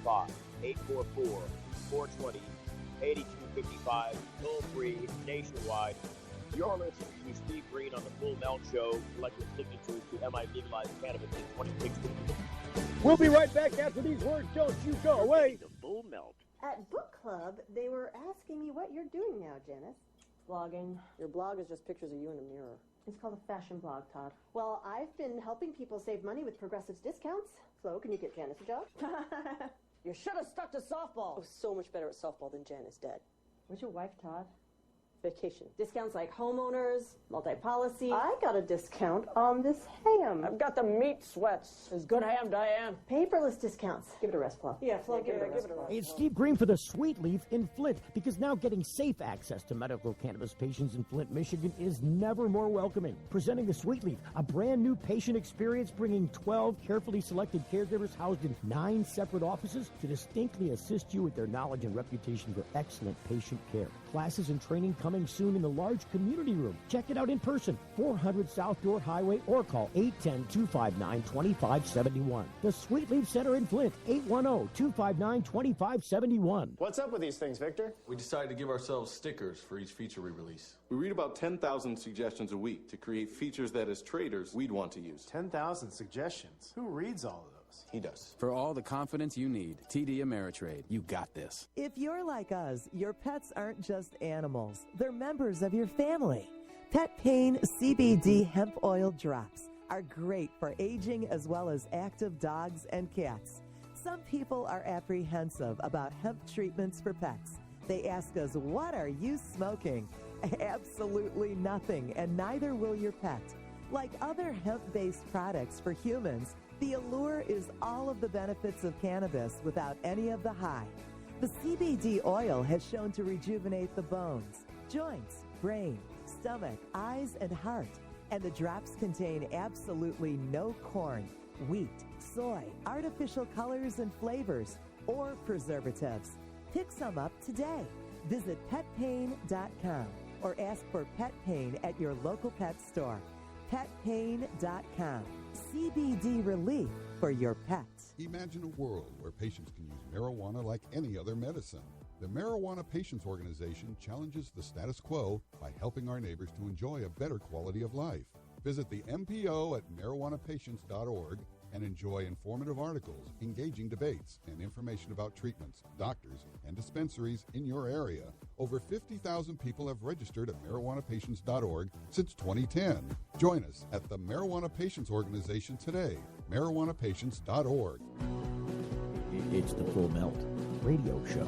844-420-8255. 844-420-8255. Toll free, nationwide. You're listening to Steve Green on the Full Melt Show, collecting signatures to MiLegalize cannabis in 2016. We'll be right back after these words. Don't you go away. The Full Melt. At book club, they were asking me what you're doing now, Janice. Blogging. Your blog is just pictures of you in a mirror. It's called a fashion blog, Todd. Well, I've been helping people save money with Progressive's discounts. Flo, can you get Janice a job? You should have stuck to softball. I was so much better at softball than Janice did. Where's your wife, Todd? Vacation. Discounts like homeowners, multi-policy. I got a discount on this ham. I've got the meat sweats. It's good ham, Diane. Paperless discounts. Give it a rest, Flo. Yeah, Flo, give it a rest. It's Steve Green for the Sweet Leaf in Flint, because now getting safe access to medical cannabis patients in Flint, Michigan is never more welcoming. Presenting the Sweet Leaf, a brand new patient experience bringing 12 carefully selected caregivers housed in 9 separate offices to distinctly assist you with their knowledge and reputation for excellent patient care. Classes and training coming soon in the large community room. Check it out in person, 400 South Door Highway, or call 810-259-2571. The Sweet Leaf Center in Flint, 810-259-2571. What's up with these things, Victor? We decided to give ourselves stickers for each feature we release. We read about 10,000 suggestions a week to create features that, as traders, we'd want to use. 10,000 suggestions? Who reads all of those? He does. For all the confidence you need, TD Ameritrade, you got this. If you're like us, your pets aren't just animals. They're members of your family. Pet Pain CBD hemp oil drops are great for aging as well as active dogs and cats. Some people are apprehensive about hemp treatments for pets. They ask us, what are you smoking? Absolutely nothing, and neither will your pet. Like other hemp-based products for humans, the allure is all of the benefits of cannabis without any of the high. The CBD oil has shown to rejuvenate the bones, joints, brain, stomach, eyes, and heart. And the drops contain absolutely no corn, wheat, soy, artificial colors and flavors, or preservatives. Pick some up today. Visit petpain.com or ask for Pet Pain at your local pet store. petpain.com. CBD relief for your pets. Imagine a world where patients can use marijuana like any other medicine. The Marijuana Patients Organization challenges the status quo by helping our neighbors to enjoy a better quality of life. Visit the MPO at marijuanapatients.org and enjoy informative articles, engaging debates, and information about treatments, doctors, and dispensaries in your area. Over 50,000 people have registered at marijuanapatients.org since 2010. Join us at the Marijuana Patients Organization today, marijuanapatients.org. It's the Full Melt Radio Show.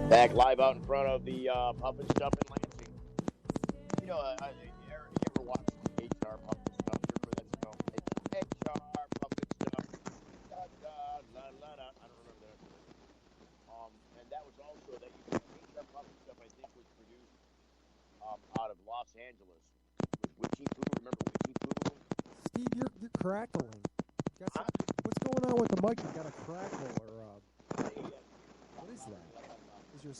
Back live out in front of the Puff and Stuff in Lansing. You know, you ever watch HR Puff and Stuff? You remember that show? HR Puff and Stuff. Da, da, la, la, la. I don't remember that. And that was also that HR Puff and Stuff, I think, was produced out of Los Angeles. With Witchy Poo. Remember Witchy Poo? Steve, you're crackling. What's going on with the mic? You got a crackle or what is that? Is your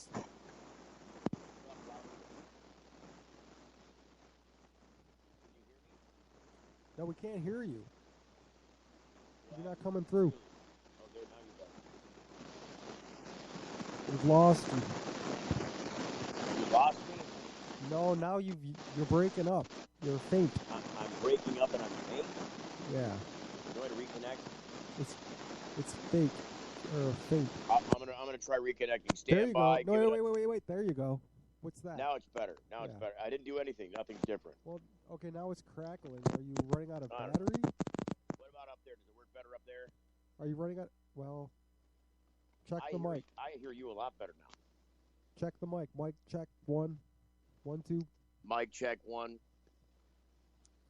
No, we can't hear you. You're not coming through. We've lost you. You lost me? No, now you're breaking up. You're faint. I'm breaking up and I'm faint? Yeah. You want to reconnect? It's fake. Or faint. I'm gonna try reconnecting. There you Stand by. go. No, wait. There you go. What's that? Now it's better. It's better. I didn't do anything. Nothing's different. Well, okay, now it's crackling. Are you running out of battery? What about up there? Does it work better up there? Are you running out? Well, check the mic. I hear you a lot better now. Check the mic. Mic check 1, 1, 2. Mic check 1.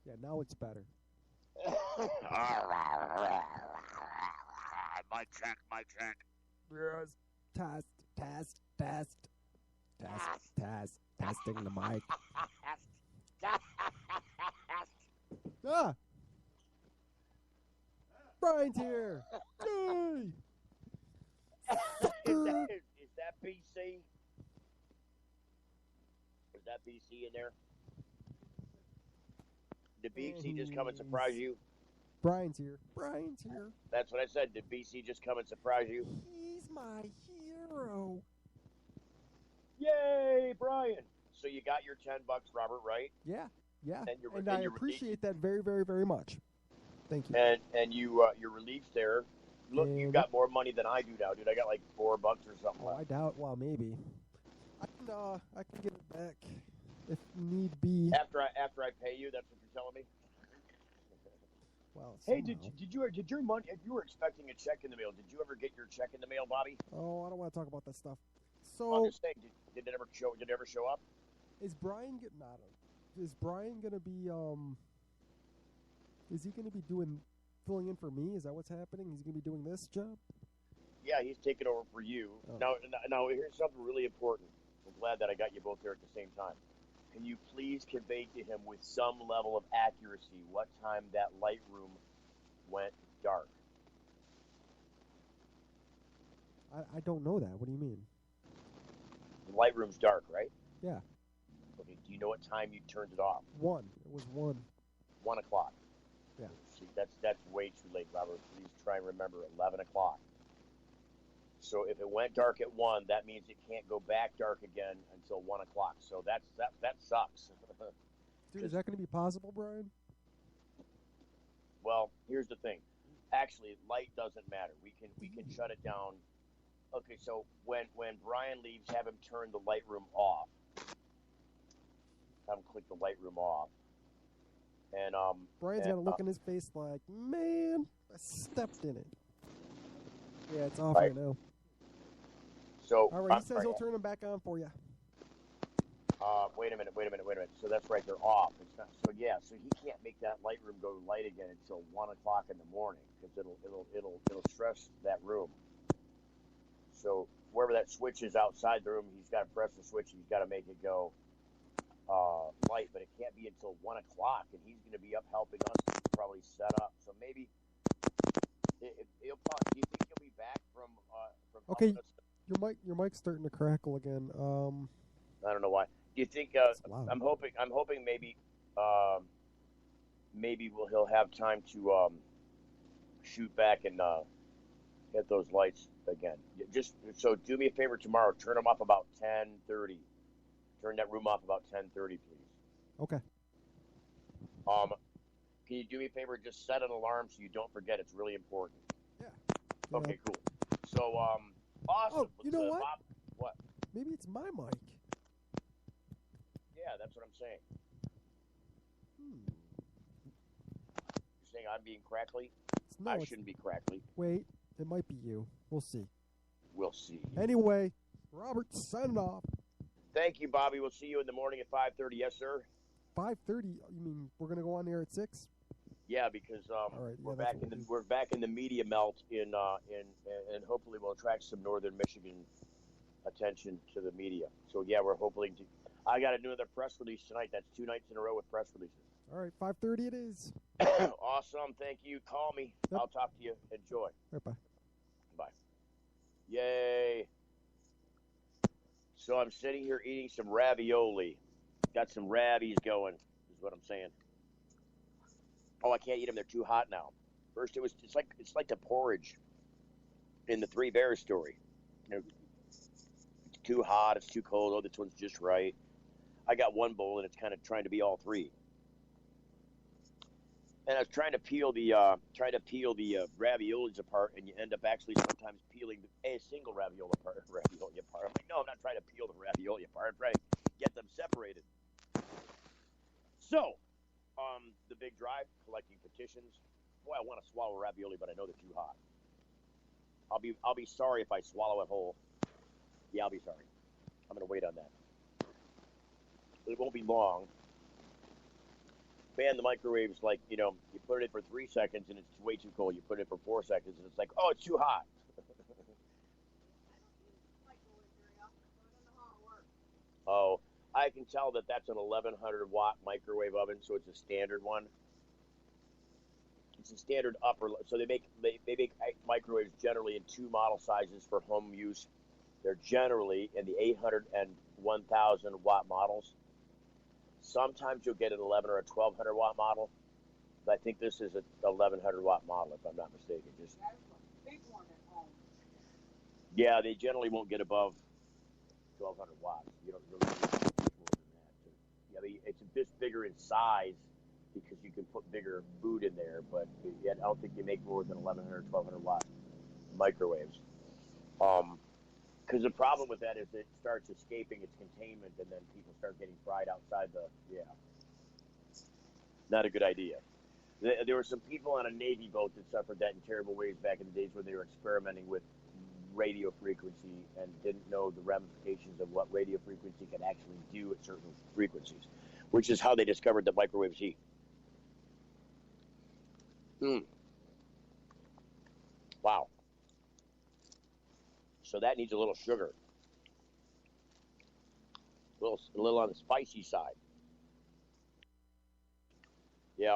Yeah, now it's better. Mic check. Yes. Test. Testing the mic. Ah! Brian's here. Yay! Is that BC? Is that BC in there? Did BC just come and surprise you? Brian's here. That's what I said. Did BC just come and surprise you? He's my hero. Yay, Brian! So you got your $10, Robert, right? Yeah. And I appreciate that very, very, very much. Thank you. And you your relief's there. Look, you got more money than I do now, dude. I got like $4 or something. Oh, I doubt. Well, maybe. I can get it back if need be. After I pay you, that's what you're telling me. Well, hey, did your money? If you were expecting a check in the mail, did you ever get your check in the mail, Bobby? Oh, I don't want to talk about that stuff. So I'm just saying, did it ever show? Did it ever show up? Is Brian Is Brian gonna be Is he gonna be filling in for me? Is that what's happening? He's gonna be doing this job? Yeah, he's taking over for you. Oh. Now here's something really important. I'm glad that I got you both there at the same time. Can you please convey to him with some level of accuracy what time that light room went dark? I don't know that. What do you mean? The light room's dark, right? Yeah. Okay. Do you know what time you turned it off? 1. It was 1. 1 o'clock. Yeah. See, that's way too late, Robert. Please try and remember 11 o'clock. So if it went dark at 1, that means it can't go back dark again until 1 o'clock. So that sucks. Dude, is that going to be possible, Brian? Well, here's the thing. Actually, light doesn't matter. We can shut it down. Okay, so when Brian leaves, have him turn the light room off. Have him click the light room off. And Brian's got a look in his face like, man, I stepped in it. Yeah, it's off right now. So all right, he says he'll turn them back on for you. Wait a minute. So that's right, they're off. It's not. So yeah, so he can't make that light room go light again until 1 o'clock in the morning because it'll stress that room. So wherever that switch is outside the room, he's got to press the switch. He's got to make it go light, but it can't be until 1 o'clock, and he's going to be up helping us probably set up. So maybe he'll probably. Do you think he'll be back from? Okay, your mic's starting to crackle again. I don't know why. Do you think? I'm hoping maybe maybe he'll have time to shoot back and hit those lights again. Just so do me a favor tomorrow. Turn them off about 10:30. Turn that room off about 10:30, please. Okay. Can you do me a favor? Just set an alarm so you don't forget. It's really important. Yeah. Okay, cool. So, awesome. Oh, you know what? Bob, what? Maybe it's my mic. Yeah, that's what I'm saying. You're saying I'm being crackly? No, I shouldn't be crackly. Wait, it might be you. We'll see. We'll see. Anyway, Robert, signing off. Thank you, Bobby. We'll see you in the morning at 5:30. Yes, sir. 5:30. You mean we're gonna go on air at 6? Yeah, because right, we're back in the media melt and hopefully we'll attract some northern Michigan attention to the media. So yeah, we're hoping to. I got to do another press release tonight. That's 2 nights in a row with press releases. All right, 5:30 it is. Awesome. Thank you. Call me. Yep. I'll talk to you. Enjoy. Right, bye. Bye. Yay. So I'm sitting here eating some ravioli. Got some ravies going, is what I'm saying. Oh, I can't eat them. They're too hot now. First, it's like the porridge in the Three Bears story. You know, it's too hot. It's too cold. Oh, this one's just right. I got one bowl, and it's kind of trying to be all three. And I was trying to peel the raviolis apart, and you end up actually sometimes peeling a single ravioli apart. I'm like, no, I'm not trying to peel the ravioli apart. I'm trying to get them separated. So, the big drive, collecting petitions. Boy, I want to swallow ravioli, but I know they're too hot. I'll be sorry if I swallow it whole. Yeah, I'll be sorry. I'm gonna wait on that. It won't be long. Man, the microwave's like, you put it in for 3 seconds and it's way too cold. You put it in for 4 seconds and it's like, oh, it's too hot. Oh, I can tell that that's an 1100-watt microwave oven, so it's a standard one. It's a standard upper. So they make microwaves generally in 2 model sizes for home use. They're generally in the 800 and 1000 watt models. Sometimes you'll get an 11 or a 1200 watt model, but I think this is a 1100 watt model, if I'm not mistaken. Just Big one at home. yeah, they generally won't get above 1200 watts. You don't really need much more than that. Yeah, it's a bit bigger in size because you can put bigger food in there, but I don't think you make more than 1100, 1200 watt microwaves. Because the problem with that is it starts escaping its containment, and then people start getting fried outside not a good idea. There were some people on a Navy boat that suffered that in terrible ways back in the days when they were experimenting with radio frequency and didn't know the ramifications of what radio frequency can actually do at certain frequencies, which is how they discovered that microwaves heat. Wow. So that needs a little sugar. A little on the spicy side. Yeah,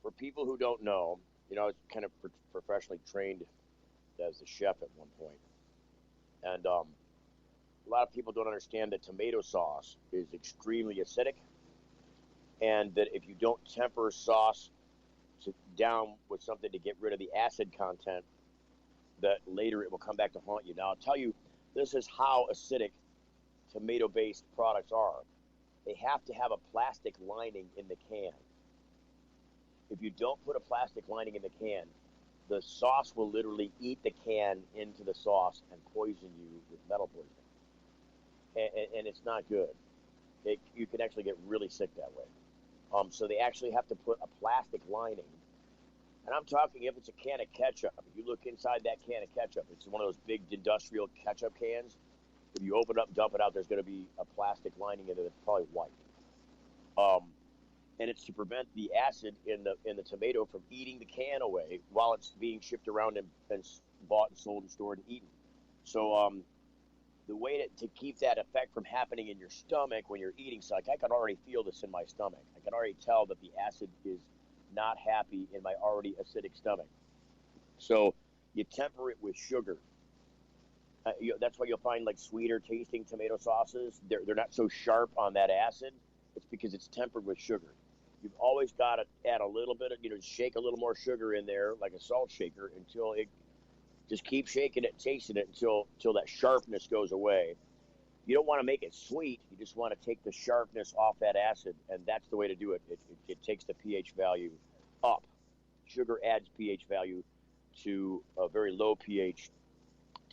for people who don't know, I was kind of professionally trained as a chef at one point. And a lot of people don't understand that tomato sauce is extremely acidic, and that if you don't temper sauce down with something to get rid of the acid content, that later it will come back to haunt you. Now, I'll tell you, this is how acidic tomato-based products are. They have to have a plastic lining in the can. If you don't put a plastic lining in the can, the sauce will literally eat the can into the sauce and poison you with metal poisoning. And it's not good. You can actually get really sick that way. So they actually have to put a plastic lining. And I'm talking if it's a can of ketchup. If you look inside that can of ketchup, it's one of those big industrial ketchup cans. If you open it up and dump it out, there's going to be a plastic lining in it that's probably white. And it's to prevent the acid in the tomato from eating the can away while it's being shipped around and bought and sold and stored and eaten. So the way to keep that effect from happening in your stomach when you're eating, so like I can already feel this in my stomach. I can already tell that the acid is not happy in my already acidic stomach. So you temper it with sugar. That's why you'll find like sweeter tasting tomato sauces. They're not so sharp on that acid. It's because it's tempered with sugar. You've always got to add a little bit of, shake a little more sugar in there, like a salt shaker, until it just keep shaking it, tasting it until that sharpness goes away. You don't want to make it sweet. You just want to take the sharpness off that acid, and that's the way to do it. It takes the pH value up. Sugar adds pH value to a very low pH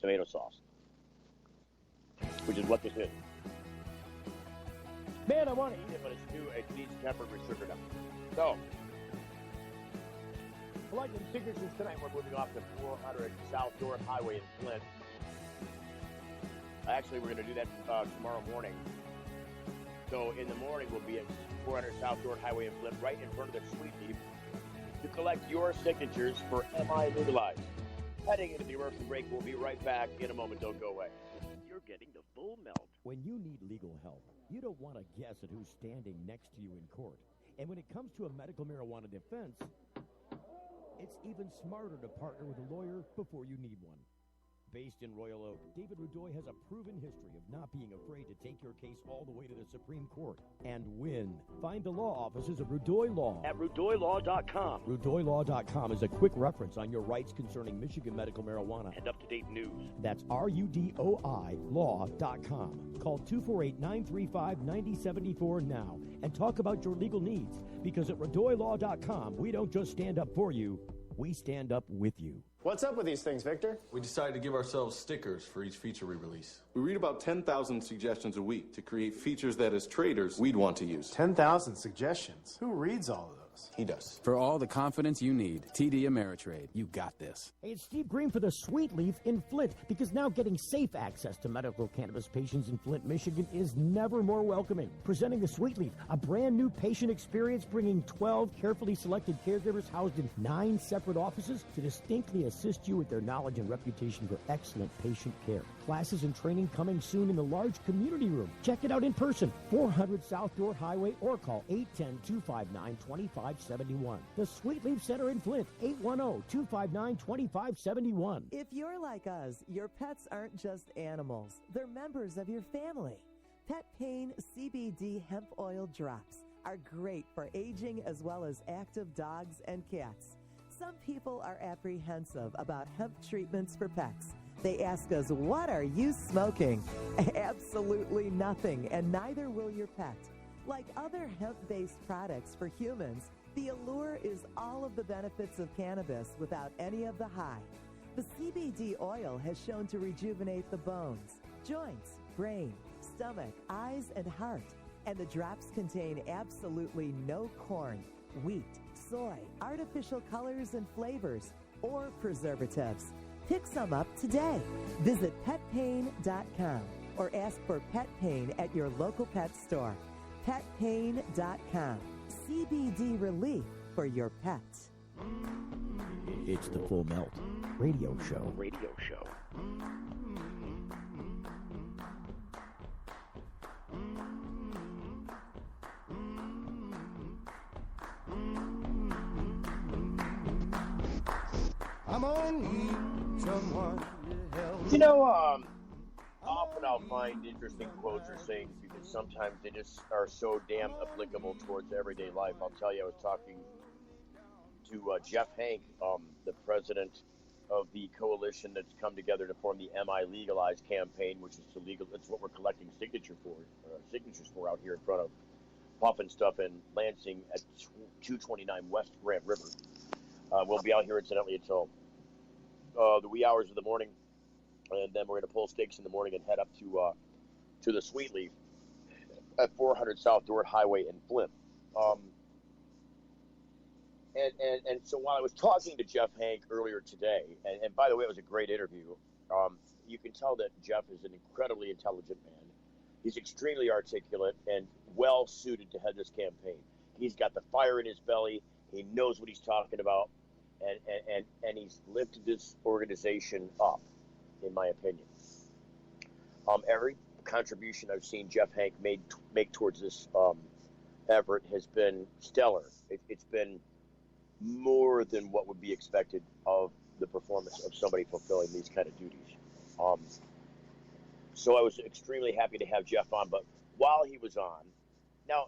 tomato sauce, which is what this is. Man, I want to eat it, but it needs tempered with sugar now. So, collecting signatures tonight. We're moving off to 400 South Dorr Highway in Flint. Actually, we're going to do that tomorrow morning. So in the morning, we'll be at 400 South Dorr Highway in Flint, right in front of the Sweet Leaf, to collect your signatures for MiLegalize. Heading into the commercial break, we'll be right back in a moment. Don't go away. You're getting the full melt. When you need legal help, you don't want to guess at who's standing next to you in court. And when it comes to a medical marijuana defense, it's even smarter to partner with a lawyer before you need one. Based in Royal Oak, David Rudoy has a proven history of not being afraid to take your case all the way to the Supreme Court and win. Find the law offices of Rudoy Law at RudoyLaw.com. RudoyLaw.com is a quick reference on your rights concerning Michigan medical marijuana and up-to-date news. That's RUDOI Law.com. Call 248-935-9074 now and talk about your legal needs, because at RudoyLaw.com, we don't just stand up for you, we stand up with you. What's up with these things, Victor? We decided to give ourselves stickers for each feature we release. We read about 10,000 suggestions a week to create features that, as traders, we'd want to use. 10,000 suggestions? Who reads all of those? He does. For all the confidence you need, TD Ameritrade. You got this. Hey, it's Steve Green for the Sweet Leaf in Flint, because now getting safe access to medical cannabis patients in Flint, Michigan is never more welcoming. Presenting the Sweet Leaf, a brand new patient experience, bringing 12 carefully selected caregivers housed in 9 separate offices to distinctly assist you with their knowledge and reputation for excellent patient care. Classes and training coming soon in the large community room. Check it out in person, 400 South Dorr Highway, or call 810-259-2571. The Sweet Leaf Center in Flint, 810-259-2571. If you're like us, your pets aren't just animals. They're members of your family. Pet Pain CBD hemp oil drops are great for aging as well as active dogs and cats. Some people are apprehensive about hemp treatments for pets. They ask us, what are you smoking? Absolutely nothing, and neither will your pet. Like other hemp-based products for humans, the allure is all of the benefits of cannabis without any of the high. The CBD oil has shown to rejuvenate the bones, joints, brain, stomach, eyes, and heart. And the drops contain absolutely no corn, wheat, soy, artificial colors and flavors, or preservatives. Pick some up today. Visit petpain.com or ask for Pet Pain at your local pet store. Petpain.com. CBD relief for your pets. It's the Full Melt Radio Show. I'm on need someone to help. Often I'll find interesting quotes or sayings because sometimes they just are so damn applicable towards everyday life. I'll tell you, I was talking to Jeff Hank, the president of the coalition that's come together to form the MiLegalize campaign, which is to legal. That's what we're collecting signatures for out here in front of Puffin Stuff in Lansing at 229 West Grand River. We'll be out here incidentally until the wee hours of the morning, and then we're going to pull stakes in the morning and head up to the Sweet Leaf at 400 South Dorr Highway in Flint. And so while I was talking to Jeff Hank earlier today, and by the way, it was a great interview, you can tell that Jeff is an incredibly intelligent man. He's extremely articulate and well suited to head this campaign. He's got the fire in his belly. He knows what he's talking about, and he's lifted this organization up, in my opinion. Every contribution I've seen Jeff Hank make towards this effort has been stellar. It's been more than what would be expected of the performance of somebody fulfilling these kind of duties. So I was extremely happy to have Jeff on, but while he was on, now,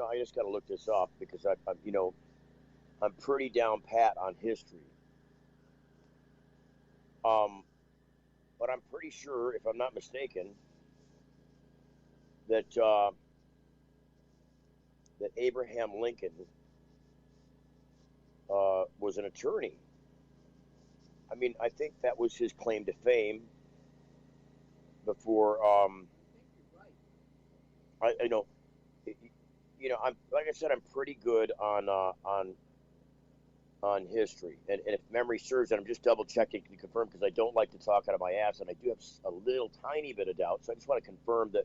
I just got to look this up because I'm pretty down pat on history. But I'm pretty sure, if I'm not mistaken, that that Abraham Lincoln was an attorney. I mean, I think that was his claim to fame before. I'm like I said, I'm pretty good on history, and if memory serves, and I'm just double checking to confirm because I don't like to talk out of my ass, and I do have a little tiny bit of doubt. So I just want to confirm that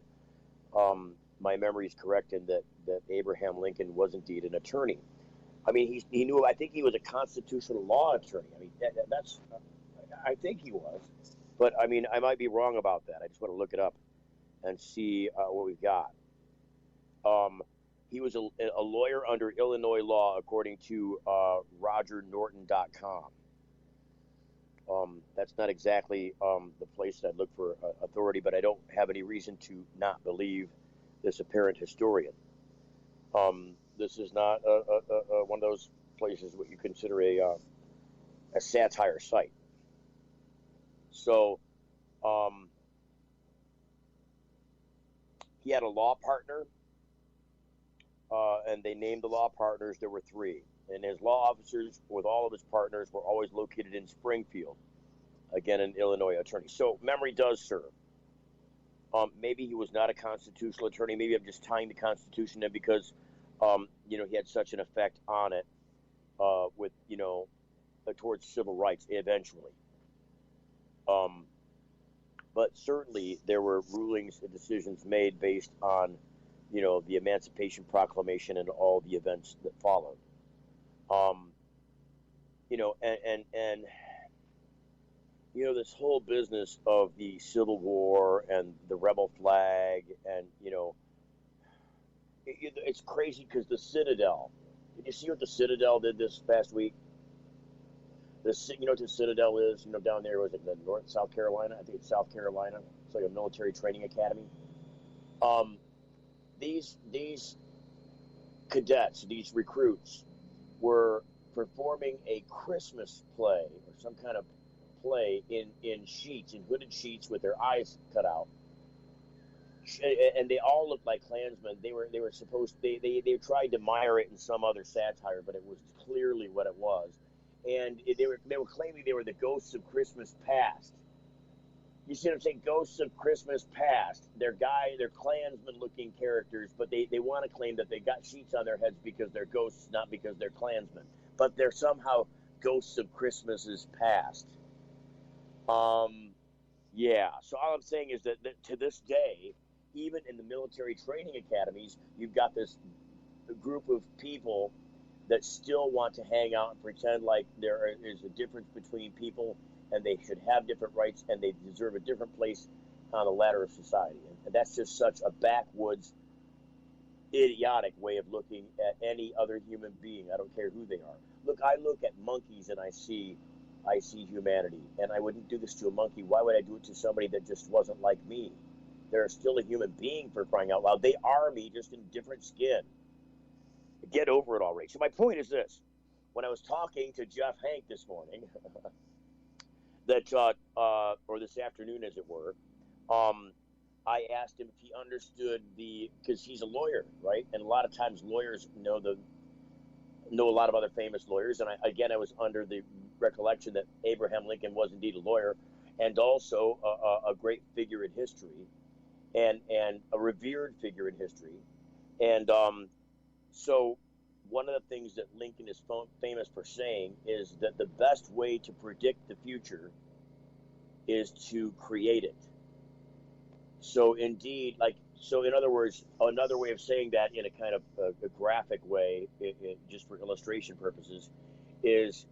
my memory is correct and that Abraham Lincoln was indeed an attorney. I mean, he knew. I think he was a constitutional law attorney. I mean, that's. I think he was, but I mean, I might be wrong about that. I just want to look it up and see what we've got. He was a lawyer under Illinois law, according to RogerNorton.com. That's not exactly the place that I'd look for authority, but I don't have any reason to not believe this apparent historian. This is not one of those places what you consider a satire site. So he had a law partner, and they named the law partners. There were 3. And his law officers, with all of his partners, were always located in Springfield. Again, an Illinois attorney. So memory does serve. Maybe he was not a constitutional attorney. Maybe I'm just tying the Constitution in because, he had such an effect on it with, towards civil rights eventually. But certainly there were rulings and decisions made based on, the Emancipation Proclamation and all the events that followed. This whole business of the Civil War and the rebel flag, and it's crazy because the Citadel. Did you see what the Citadel did this past week? What the Citadel is? Down there, was it the South Carolina? I think it's South Carolina. It's like a military training academy. These cadets, these recruits, were performing a Christmas play or some kind of play in hooded sheets with their eyes cut out, and they all looked like Klansmen. They were supposed. They tried to mire it in some other satire, but it was clearly what it was. And they were claiming they were the ghosts of Christmas past. You see what I'm saying? Ghosts of Christmas past. They're Klansman-looking characters, but they want to claim that they got sheets on their heads because they're ghosts, not because they're Klansmen. But they're somehow ghosts of Christmases past. Yeah. So all I'm saying is that to this day, even in the military training academies, you've got this group of people that still want to hang out and pretend like there is a difference between people and they should have different rights and they deserve a different place on the ladder of society. And that's just such a backwoods, idiotic way of looking at any other human being. I don't care who they are. Look, I look at monkeys and I see humanity, and I wouldn't do this to a monkey. Why would I do it to somebody that just wasn't like me? They're still a human being, for crying out loud. They are me, just in different skin. Get over it already. So my point is this. When I was talking to Jeff Hank this morning, or this afternoon as it were, I asked him if he understood because he's a lawyer, right? And a lot of times lawyers know a lot of other famous lawyers. And I was under the recollection that Abraham Lincoln was indeed a lawyer and also a great figure in history and a revered figure in history. And so one of the things that Lincoln is famous for saying is that the best way to predict the future is to create it. So indeed, in other words, another way of saying that in a kind of a graphic way, just for illustration purposes, is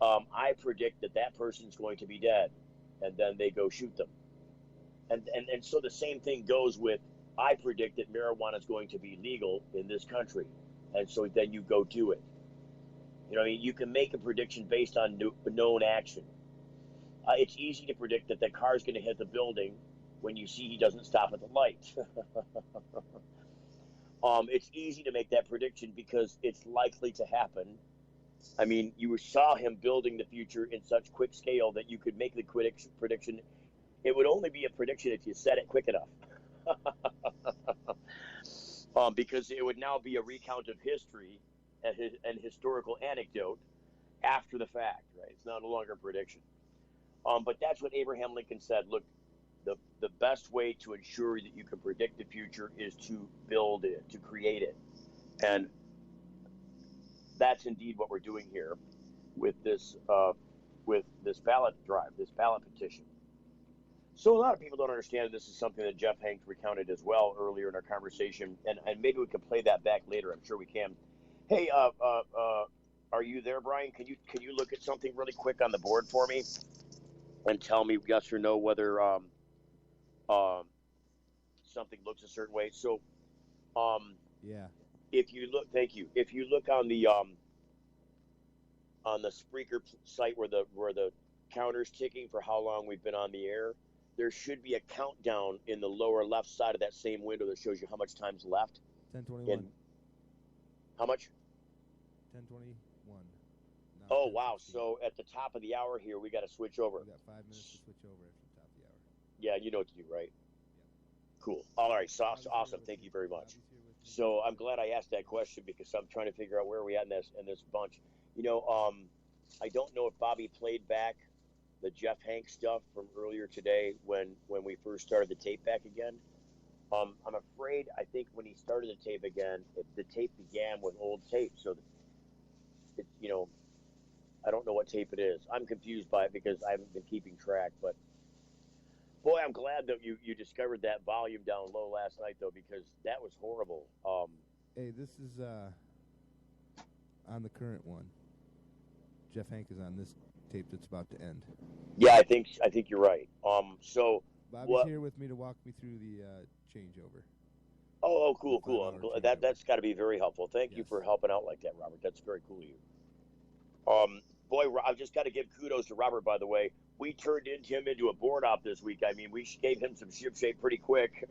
I predict that person's going to be dead, and then they go shoot them. And so the same thing goes with, I predict that marijuana is going to be legal in this country, and so then you go do it. You can make a prediction based on known action. It's easy to predict that the car is going to hit the building when you see he doesn't stop at the light. It's easy to make that prediction because it's likely to happen. I mean, you saw him building the future in such quick scale that you could make the prediction. It would only be a prediction if you said it quick enough. Because it would now be a recount of history and historical anecdote after the fact, right? It's no longer a prediction. But that's what Abraham Lincoln said. Look, the best way to ensure that you can predict the future is to build it, to create it. And that's indeed what we're doing here with this ballot drive, this ballot petition. So a lot of people don't understand that this is something that Jeff Hanks recounted as well earlier in our conversation, and maybe we can play that back later. I'm sure we can. Hey, are you there, Brian? Can you look at something really quick on the board for me and tell me yes or no whether something looks a certain way? So, yeah. If you look, thank you. If you look on the Spreaker site where the counter's ticking for how long we've been on the air, there should be a countdown in the lower left side of that same window that shows you how much time's left. 10:21. How much? 10:21. Oh, wow. So at the top of the hour here, we got to switch over. We got 5 minutes to switch over at the top of the hour. Yeah, you know what to do, right? Yeah. Cool. All right. So awesome. Thank you very much. So I'm glad I asked that question because I'm trying to figure out where we at in this bunch. You know, I don't know if Bobby played back the Jeff Hanks stuff from earlier today when we first started the tape back again. I'm afraid, I think when he started the tape again, the tape began with old tape. So, I don't know what tape it is. I'm confused by it because I haven't been keeping track. But, boy, I'm glad that you discovered that volume down low last night, though, because that was horrible. Hey, this is on the current one. Jeff Hank is on this tape that's about to end. Yeah, I think you're right. So Bobby's here with me to walk me through the changeover. Oh, cool. That's got to be very helpful. Thank you for helping out like that, Robert. That's very cool of you. Boy, I've just got to give kudos to Robert, by the way. We turned him into a board op this week. I mean, we gave him some ship shape pretty quick.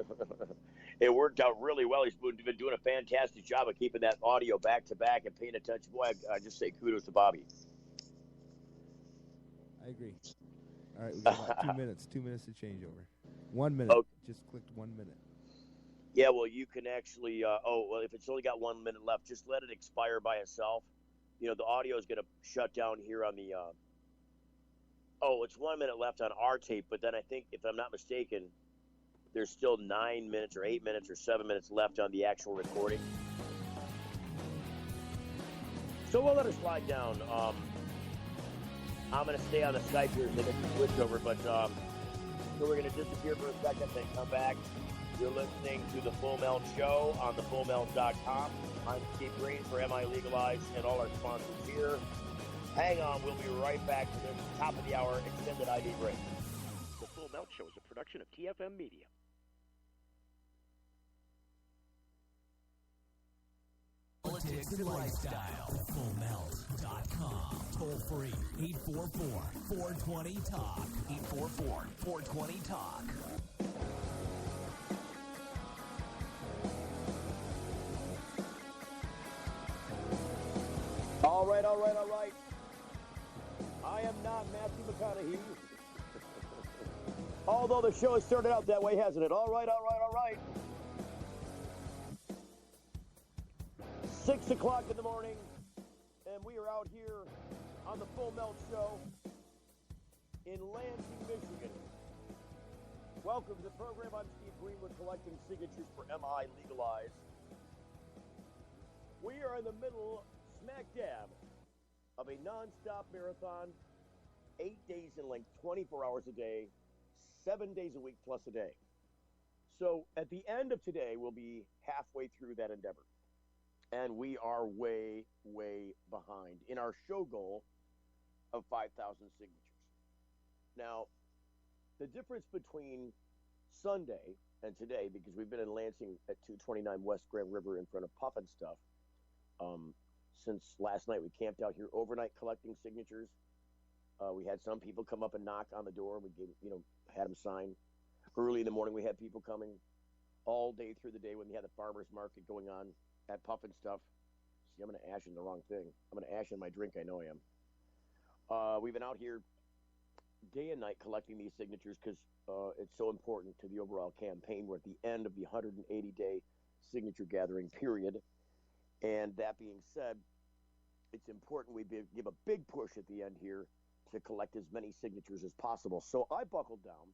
It worked out really well. He's been doing a fantastic job of keeping that audio back to back and paying attention. Boy, I just say kudos to Bobby. I agree. All right, we got about 2 minutes. 2 minutes to change over. 1 minute. Okay. Just clicked 1 minute. Yeah, well, you can actually. If it's only got 1 minute left, just let it expire by itself. The audio is going to shut down here on the. It's 1 minute left on our tape, but then I think, if I'm not mistaken, there's still 9 minutes or 8 minutes or 7 minutes left on the actual recording. So we'll let it slide down. I'm going to stay on the Skype here so I can switch over, but so we're going to disappear for a second, then come back. You're listening to The Full Melt Show on thefullmelt.com. I'm Steve Green for MiLegalize and all our sponsors here. Hang on, we'll be right back to this top of the hour extended ID break. The Full Melt Show is a production of TFM Media. Politics and lifestyle. Fullmelt.com. Toll free. 844-420-TALK. 844-420-TALK. All right. I am not Matthew McConaughey. Although the show has started out that way, hasn't it? All right. 6 o'clock in the morning, and we are out here on the Full Melt Show in Lansing, Michigan. Welcome to the program. I'm Steve Greenwood, collecting signatures for MiLegalize. We are in the middle, smack dab, of a non-stop marathon, 8 days in length, 24 hours a day, 7 days a week plus a day. So at the end of today, we'll be halfway through that endeavor. And we are way, way behind in our show goal of 5,000 signatures. Now, the difference between Sunday and today, because we've been in Lansing at 229 West Grand River in front of Puff and Stuff, since last night. We camped out here overnight collecting signatures. We had some people come up and knock on the door. We had them sign. Early in the morning, we had people coming. all day through the day when they had the farmer's market going on at Puffin Stuff. See, I'm going to ash in the wrong thing. I'm going to ash in my drink, I know I am. We've been out here day and night collecting these signatures because it's so important to the overall campaign. We're at the end of the 180-day signature gathering period. And that being said, it's important we give a big push at the end here to collect as many signatures as possible. So I buckled down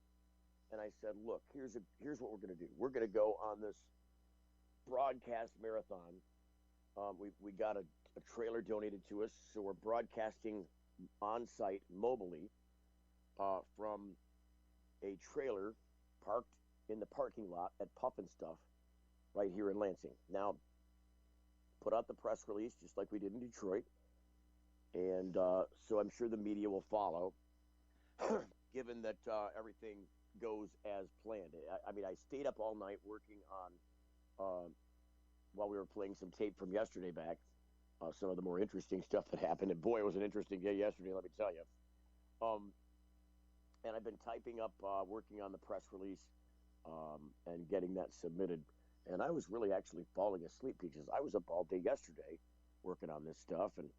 and I said, look, here's what we're going to do. We're going to go on this broadcast marathon. We got a trailer donated to us, so we're broadcasting on site mobily from a trailer parked in the parking lot at Puffin Stuff right here in Lansing. Now, put out the press release just like we did in Detroit, and so I'm sure the media will follow, given that everything goes as planned. I mean, I stayed up all night working on, while we were playing some tape from yesterday back, some of the more interesting stuff that happened, and boy, it was an interesting day yesterday, let me tell you. And I've been typing up, working on the press release, and getting that submitted. And I was really actually falling asleep because I was up all day yesterday working on this stuff. And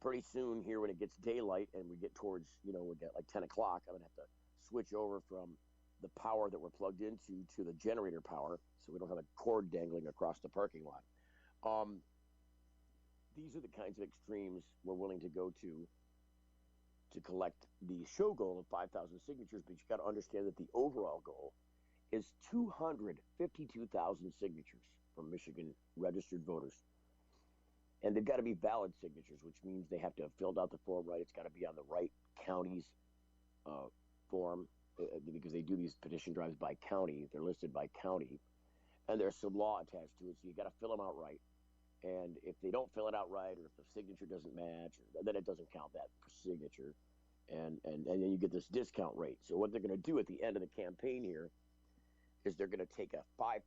pretty soon here when it gets daylight and we get towards, we get like 10 o'clock, I'm going to have to switch over from the power that we're plugged into to the generator power so we don't have a cord dangling across the parking lot. These are the kinds of extremes we're willing to go to collect the show goal of 5,000 signatures, but you've got to understand that the overall goal is 252,000 signatures from Michigan registered voters. And they've got to be valid signatures, which means they have to have filled out the form right. It's got to be on the right county's form because they do these petition drives by county. They're listed by county. And there's some law attached to it, so you got to fill them out right. And if they don't fill it out right, or if the signature doesn't match, then it doesn't count that signature. And then you get this discount rate. So what they're going to do at the end of the campaign here is they're going to take a 5%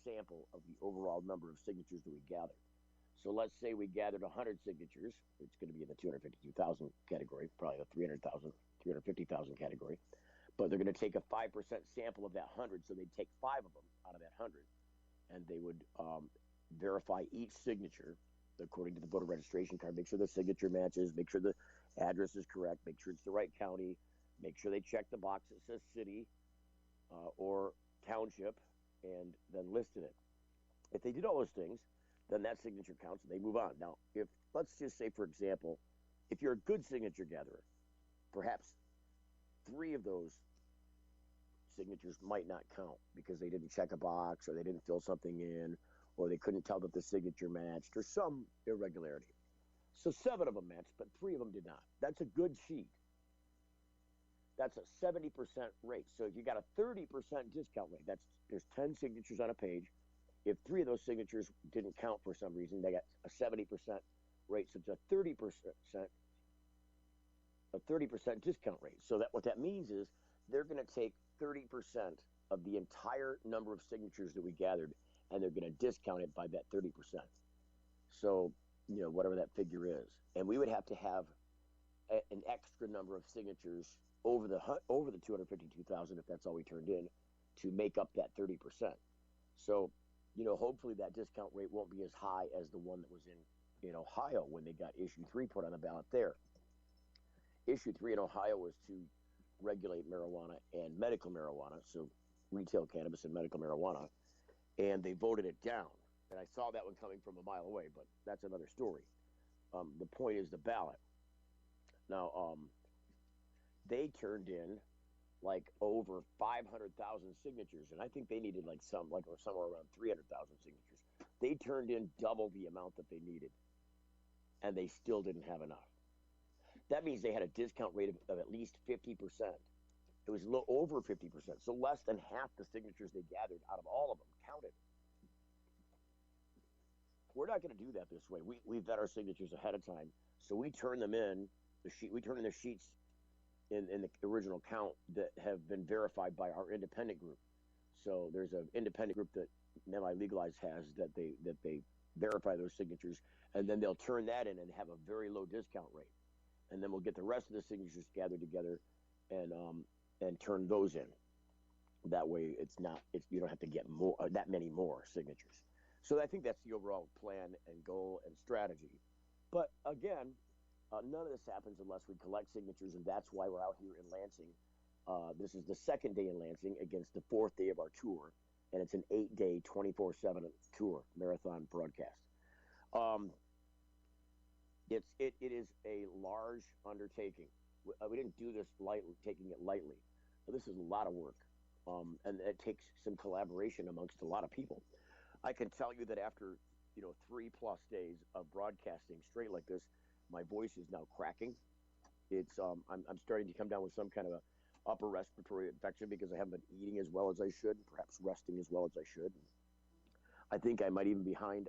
sample of the overall number of signatures that we gathered. So let's say we gathered 100 signatures. It's going to be in the 252,000 category, probably the 300,000, 350,000 category. But they're going to take a 5% sample of that 100, so they'd take 5 of them out of that 100, and they would verify each signature according to the voter registration card, make sure the signature matches, make sure the address is correct, make sure it's the right county, make sure they check the box that says city or township, and then listed it. If they did all those things, then that signature counts and they move on. Now, if, let's just say, for example, if you're a good signature gatherer, perhaps 3 of those signatures might not count because they didn't check a box or they didn't fill something in or they couldn't tell that the signature matched or some irregularity. So 7 of them matched, but 3 of them did not. That's a good sheet. That's a 70% rate. So if you got a 30% discount rate, there's 10 signatures on a page. If 3 of those signatures didn't count for some reason, they got a 70% rate. So it's a 30% discount rate. So that what that means is they're going to take 30% of the entire number of signatures that we gathered, and they're going to discount it by that 30%. So, whatever that figure is. And we would have to have an extra number of signatures over the 252,000, if that's all we turned in, to make up that 30%. So, hopefully that discount rate won't be as high as the one that was in Ohio when they got issue 3 put on the ballot there. Issue 3 in Ohio was to regulate marijuana and medical marijuana, so retail cannabis and medical marijuana, and they voted it down. And I saw that one coming from a mile away, but that's another story. The point is the ballot. Now, they turned in like over 500,000 signatures, and I think they needed somewhere around 300,000 signatures. They turned in double the amount that they needed, and they still didn't have enough. That means they had a discount rate of at least 50%. It was a little over 50%, so less than half the signatures they gathered out of all of them counted. We're not going to do that this way. We vet our signatures ahead of time, so we turn them in. We turn in the sheets in the original count that have been verified by our independent group. So there's an independent group that MiLegalize has that they verify those signatures, and then they'll turn that in and have a very low discount rate, and then we'll get the rest of the signatures gathered together and turn those in. That way, you don't have to get that many more signatures. So I think that's the overall plan and goal and strategy. But again, none of this happens unless we collect signatures, and that's why we're out here in Lansing. This is the second day in Lansing against the fourth day of our tour, and it's an 8-day, 24/7 tour, marathon broadcast. It is a large undertaking. We didn't do this taking it lightly. This is a lot of work, and it takes some collaboration amongst a lot of people. I can tell you that after 3+ days of broadcasting straight like this, my voice is now cracking. It's I'm starting to come down with some kind of a upper respiratory infection because I haven't been eating as well as I should, perhaps resting as well as I should. I think I might even be behind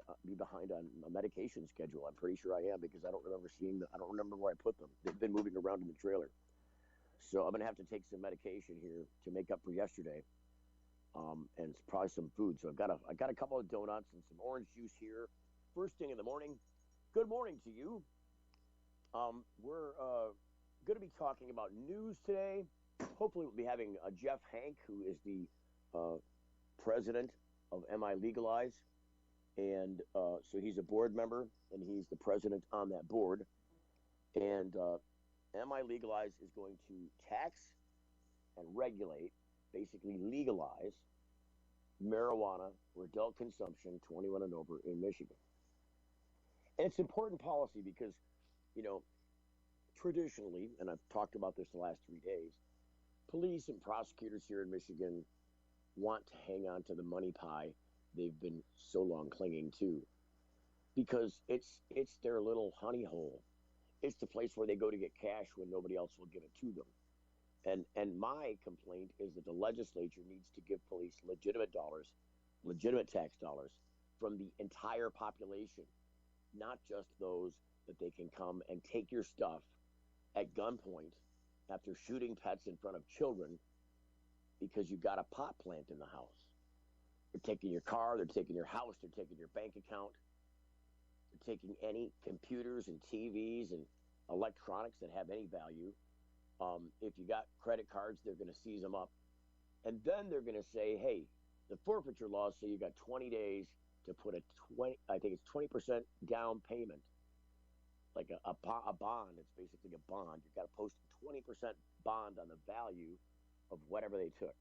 on a medication schedule. I'm pretty sure I am because I don't remember where I put them. They've been moving around in the trailer. So I'm going to have to take some medication here to make up for yesterday, and probably some food. So I got a couple of donuts and some orange juice here. First thing in the morning. Good morning to you. We're going to be talking about news today. Hopefully we'll be having Jeff Hank, who is the president of MiLegalize, and so he's a board member, and he's the president on that board. And MiLegalize is going to tax and regulate, basically legalize, marijuana for adult consumption, 21 and over, in Michigan. And it's important policy because, traditionally, and I've talked about this the last 3 days, police and prosecutors here in Michigan want to hang on to the money pie they've been so long clinging to, because it's their little honey hole. It's the place where they go to get cash when nobody else will give it to them. And my complaint is that the legislature needs to give police legitimate tax dollars from the entire population, not just those that they can come and take your stuff at gunpoint after shooting pets in front of children because you got a pot plant in the house. They're taking your car, they're taking your house, they're taking your bank account, they're taking any computers and TVs and electronics that have any value. If you got credit cards, they're going to seize them up. And then they're going to say, hey, the forfeiture laws say you got 20 days to put I think it's 20% down payment, like a bond. It's basically a bond. You've got to post a 20% bond on the value of whatever they took.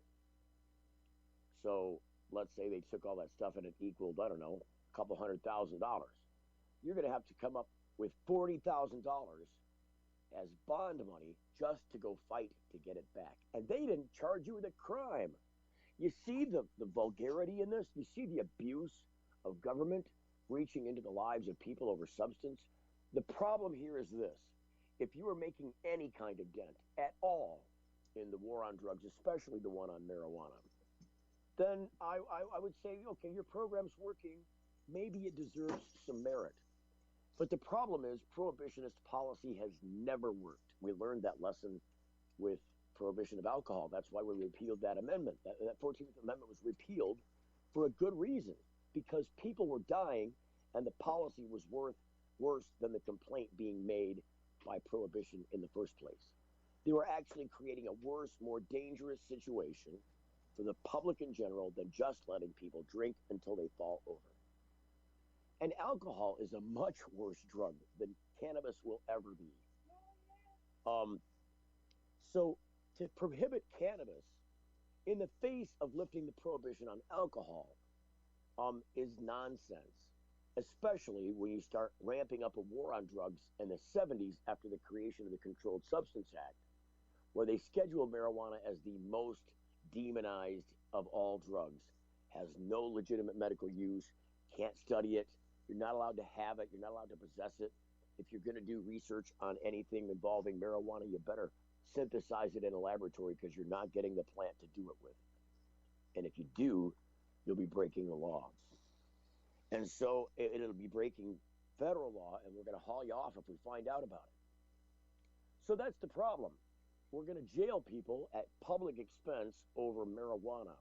So let's say they took all that stuff and it equaled, I don't know, a couple $100,000. You're going to have to come up with $40,000 as bond money just to go fight to get it back. And they didn't charge you with a crime. You see the vulgarity in this? You see the abuse of government reaching into the lives of people over substance? The problem here is this. If you are making any kind of dent at all in the war on drugs, especially the one on marijuana, then I would say, okay, your program's working. Maybe it deserves some merit. But the problem is prohibitionist policy has never worked. We learned that lesson with prohibition of alcohol. That's why we repealed that amendment. That 14th Amendment was repealed for a good reason, because people were dying and the policy was worse than the complaint being made by prohibition in the first place. They were actually creating a worse, more dangerous situation for the public in general than just letting people drink until they fall over. And alcohol is a much worse drug than cannabis will ever be. So to prohibit cannabis in the face of lifting the prohibition on alcohol is nonsense, especially when you start ramping up a war on drugs in the 70s after the creation of the Controlled Substance Act, where they schedule marijuana as the most demonized of all drugs, has no legitimate medical use, can't study it, you're not allowed to have it, you're not allowed to possess it. If you're going to do research on anything involving marijuana, you better synthesize it in a laboratory because you're not getting the plant to do it with. And if you do, you'll be breaking the law. And so it'll be breaking federal law, and we're going to haul you off if we find out about it. So that's the problem. We're going to jail people at public expense over marijuana.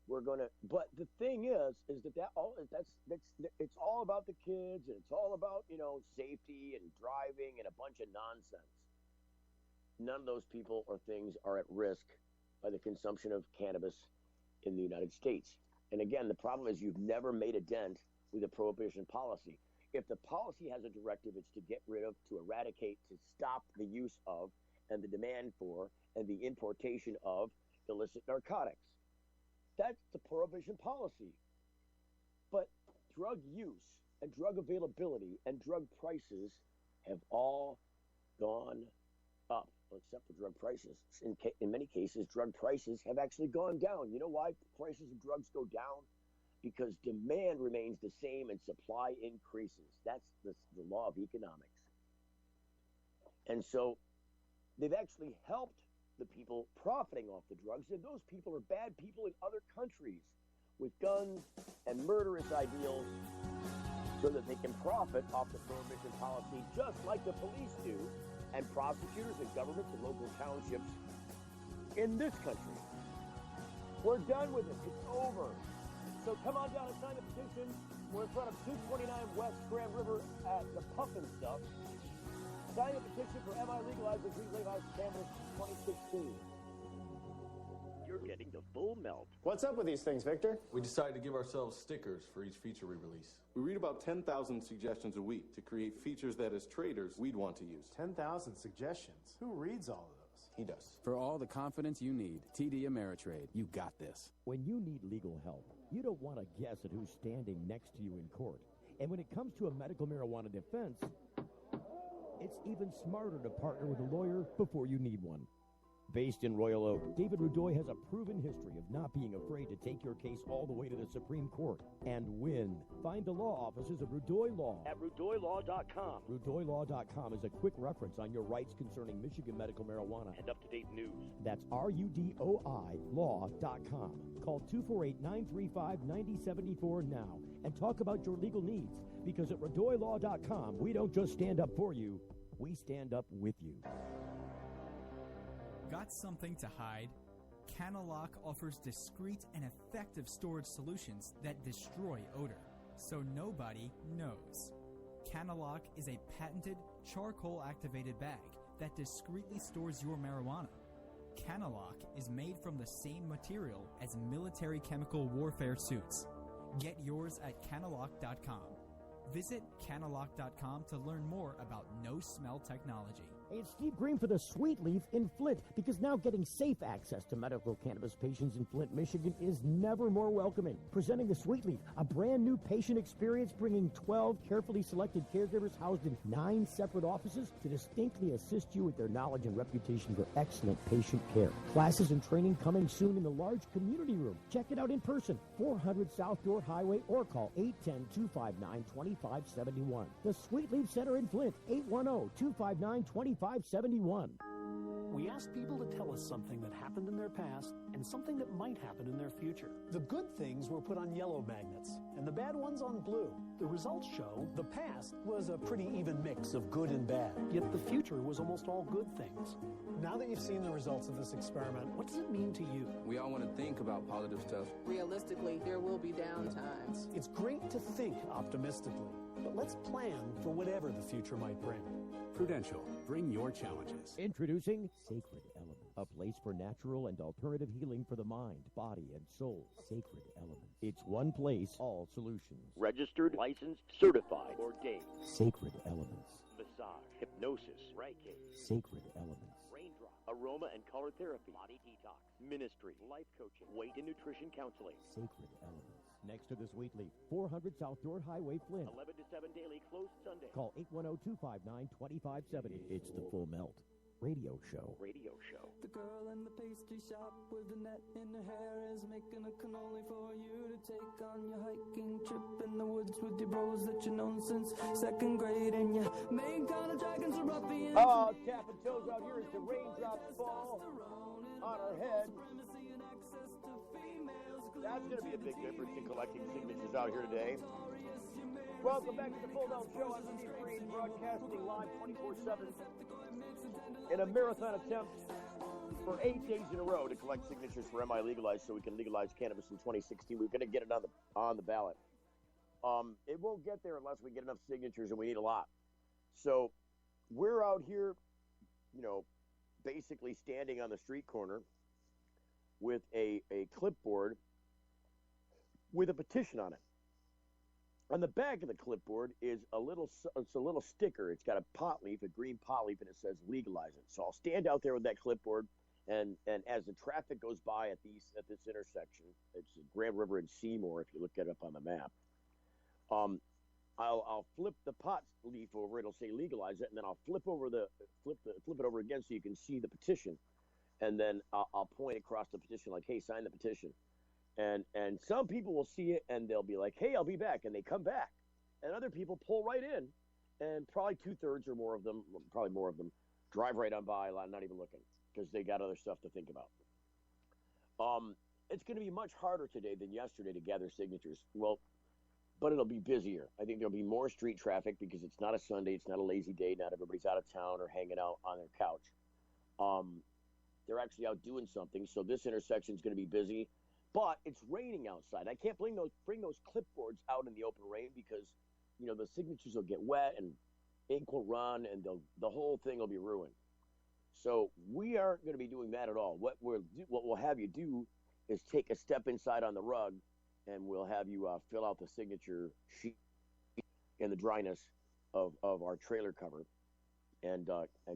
But the thing is that it's all about the kids, and it's all about, safety and driving and a bunch of nonsense. None of those people or things are at risk by the consumption of cannabis in the United States. And again, the problem is you've never made a dent with a prohibition policy. If the policy has a directive, it's to get rid of, to eradicate, to stop the use of, and the demand for, and the importation of illicit narcotics. That's the prohibition policy. But drug use and drug availability and drug prices have all gone up, except for drug prices. In many cases, drug prices have actually gone down. You know why prices of drugs go down? Because demand remains the same and supply increases. That's the law of economics. And so they've actually helped the people profiting off the drugs, and those people are bad people in other countries with guns and murderous ideals so that they can profit off the prohibition policy just like the police do, and prosecutors and governments and local townships in this country. We're done with it. It's over. So come on down and sign the petition. We're in front of 229 West Grand River at the Puffin Stuff. Sign the petition for MiLegalize as we legalize cannabis 2016. You're getting the full melt. What's up with these things, Victor? We decided to give ourselves stickers for each feature we release. We read about 10,000 suggestions a week to create features that as traders we'd want to use. 10,000 suggestions? Who reads all of those? He does. For all the confidence you need, TD Ameritrade, you got this. When you need legal help, you don't want to guess at who's standing next to you in court. And when it comes to a medical marijuana defense, it's even smarter to partner with a lawyer before you need one. Based in Royal Oak, David Rudoy has a proven history of not being afraid to take your case all the way to the Supreme Court and win. Find the law offices of Rudoy Law at RudoyLaw.com. RudoyLaw.com is a quick reference on your rights concerning Michigan medical marijuana and up-to-date news. That's RUDOI Law.com. Call 248-935-9074 now and talk about your legal needs, because at RudoyLaw.com, we don't just stand up for you, we stand up with you. Got something to hide? Canalock offers discreet and effective storage solutions that destroy odor, so nobody knows. Canalock is a patented charcoal-activated bag that discreetly stores your marijuana. Canalock is made from the same material as military chemical warfare suits. Get yours at canalock.com. Visit canalock.com to learn more about no-smell technology. Hey, it's Steve Green for the Sweet Leaf in Flint, because now getting safe access to medical cannabis patients in Flint, Michigan is never more welcoming. Presenting the Sweet Leaf, a brand new patient experience bringing 12 carefully selected caregivers housed in 9 separate offices to distinctly assist you with their knowledge and reputation for excellent patient care. Classes and training coming soon in the large community room. Check it out in person, 400 South Door Highway, or call 810-259-2571. The Sweet Leaf Center in Flint, 810-259-2571. We asked people to tell us something that happened in their past and something that might happen in their future. The good things were put on yellow magnets and the bad ones on blue. The results show the past was a pretty even mix of good and bad, yet the future was almost all good things. Now that you've seen the results of this experiment, what does it mean to you? We all want to think about positive stuff. Realistically, there will be down times. It's great to think optimistically, but let's plan for whatever the future might bring. Prudential, bring your challenges. Introducing Sacred Elements, a place for natural and alternative healing for the mind, body, and soul. Sacred Elements. It's one place, all solutions. Registered, licensed, certified, ordained. Sacred Elements. Massage, hypnosis, Reiki. Sacred Elements. Raindrop, aroma and color therapy, body detox, ministry, life coaching, weight and nutrition counseling. Sacred Elements. Next to the Sweet Leaf, 400 South Door Highway, Flint. 11 to 7 daily, closed Sunday. Call 810-259-2570. It's the Full Melt Radio Show. Radio show. The girl in the pastry shop with the net in her hair is making a cannoli for you to take on your hiking trip in the woods with your bros that you've known since second grade, and you main kind of dragons are ruffians. Oh, tapping toes out here as the raindrops fall on our head. That's going to be a big difference in collecting signatures out here today. Welcome back to the Full Melt Show. I'm Steve Green, broadcasting live 24/7 in a marathon attempt for 8 days in a row to collect signatures for MiLegalize so we can legalize cannabis in 2016. We're going to get it on the ballot. It won't get there unless we get enough signatures, and we need a lot. So we're out here, basically standing on the street corner with a clipboard with a petition on it. On the back of the clipboard is it's a little sticker. It's got a pot leaf, a green pot leaf, and it says legalize it. So I'll stand out there with that clipboard, and as the traffic goes by at this intersection, it's Grand River and Seymour if you look it up on the map. I'll flip the pot leaf over. It'll say legalize it, and then I'll flip it over again so you can see the petition, and then I'll point across the petition like, hey, sign the petition. And some people will see it and they'll be like, hey, I'll be back, and they come back. And other people pull right in, and probably 2/3 or more of them, probably more of them, drive right on by, not even looking, because they got other stuff to think about. It's going to be much harder today than yesterday to gather signatures. Well, but it'll be busier. I think there'll be more street traffic because it's not a Sunday, it's not a lazy day, not everybody's out of town or hanging out on their couch. They're actually out doing something, so this intersection is going to be busy. But it's raining outside. I can't bring those clipboards out in the open rain because, the signatures will get wet and ink will run and the whole thing will be ruined. So we aren't going to be doing that at all. What we'll have you do is take a step inside on the rug, and we'll have you fill out the signature sheet in the dryness of our trailer cover, and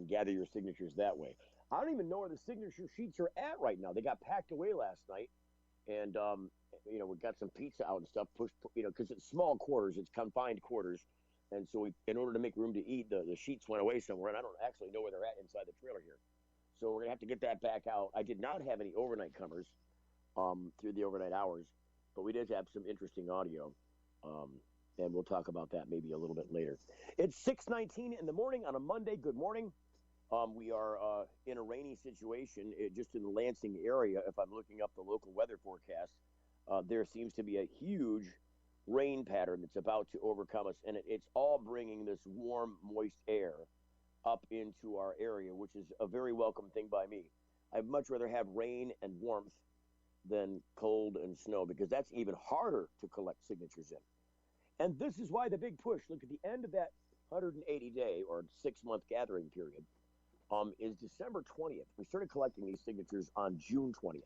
gather your signatures that way. I don't even know where the signature sheets are at right now. They got packed away last night. And, we got some pizza out and stuff, because it's small quarters, it's confined quarters. And so in order to make room to eat, the sheets went away somewhere, and I don't actually know where they're at inside the trailer here. So we're going to have to get that back out. I did not have any overnight comers through the overnight hours, but we did have some interesting audio. And we'll talk about that maybe a little bit later. It's 6:19 in the morning on a Monday. Good morning. We are in a rainy situation just in the Lansing area. If I'm looking up the local weather forecast, there seems to be a huge rain pattern that's about to overcome us, and it's all bringing this warm, moist air up into our area, which is a very welcome thing by me. I'd much rather have rain and warmth than cold and snow, because that's even harder to collect signatures in. And this is why the big push, look at the end of that 180-day or 6-month gathering period, is December 20th. We started collecting these signatures on June 20th.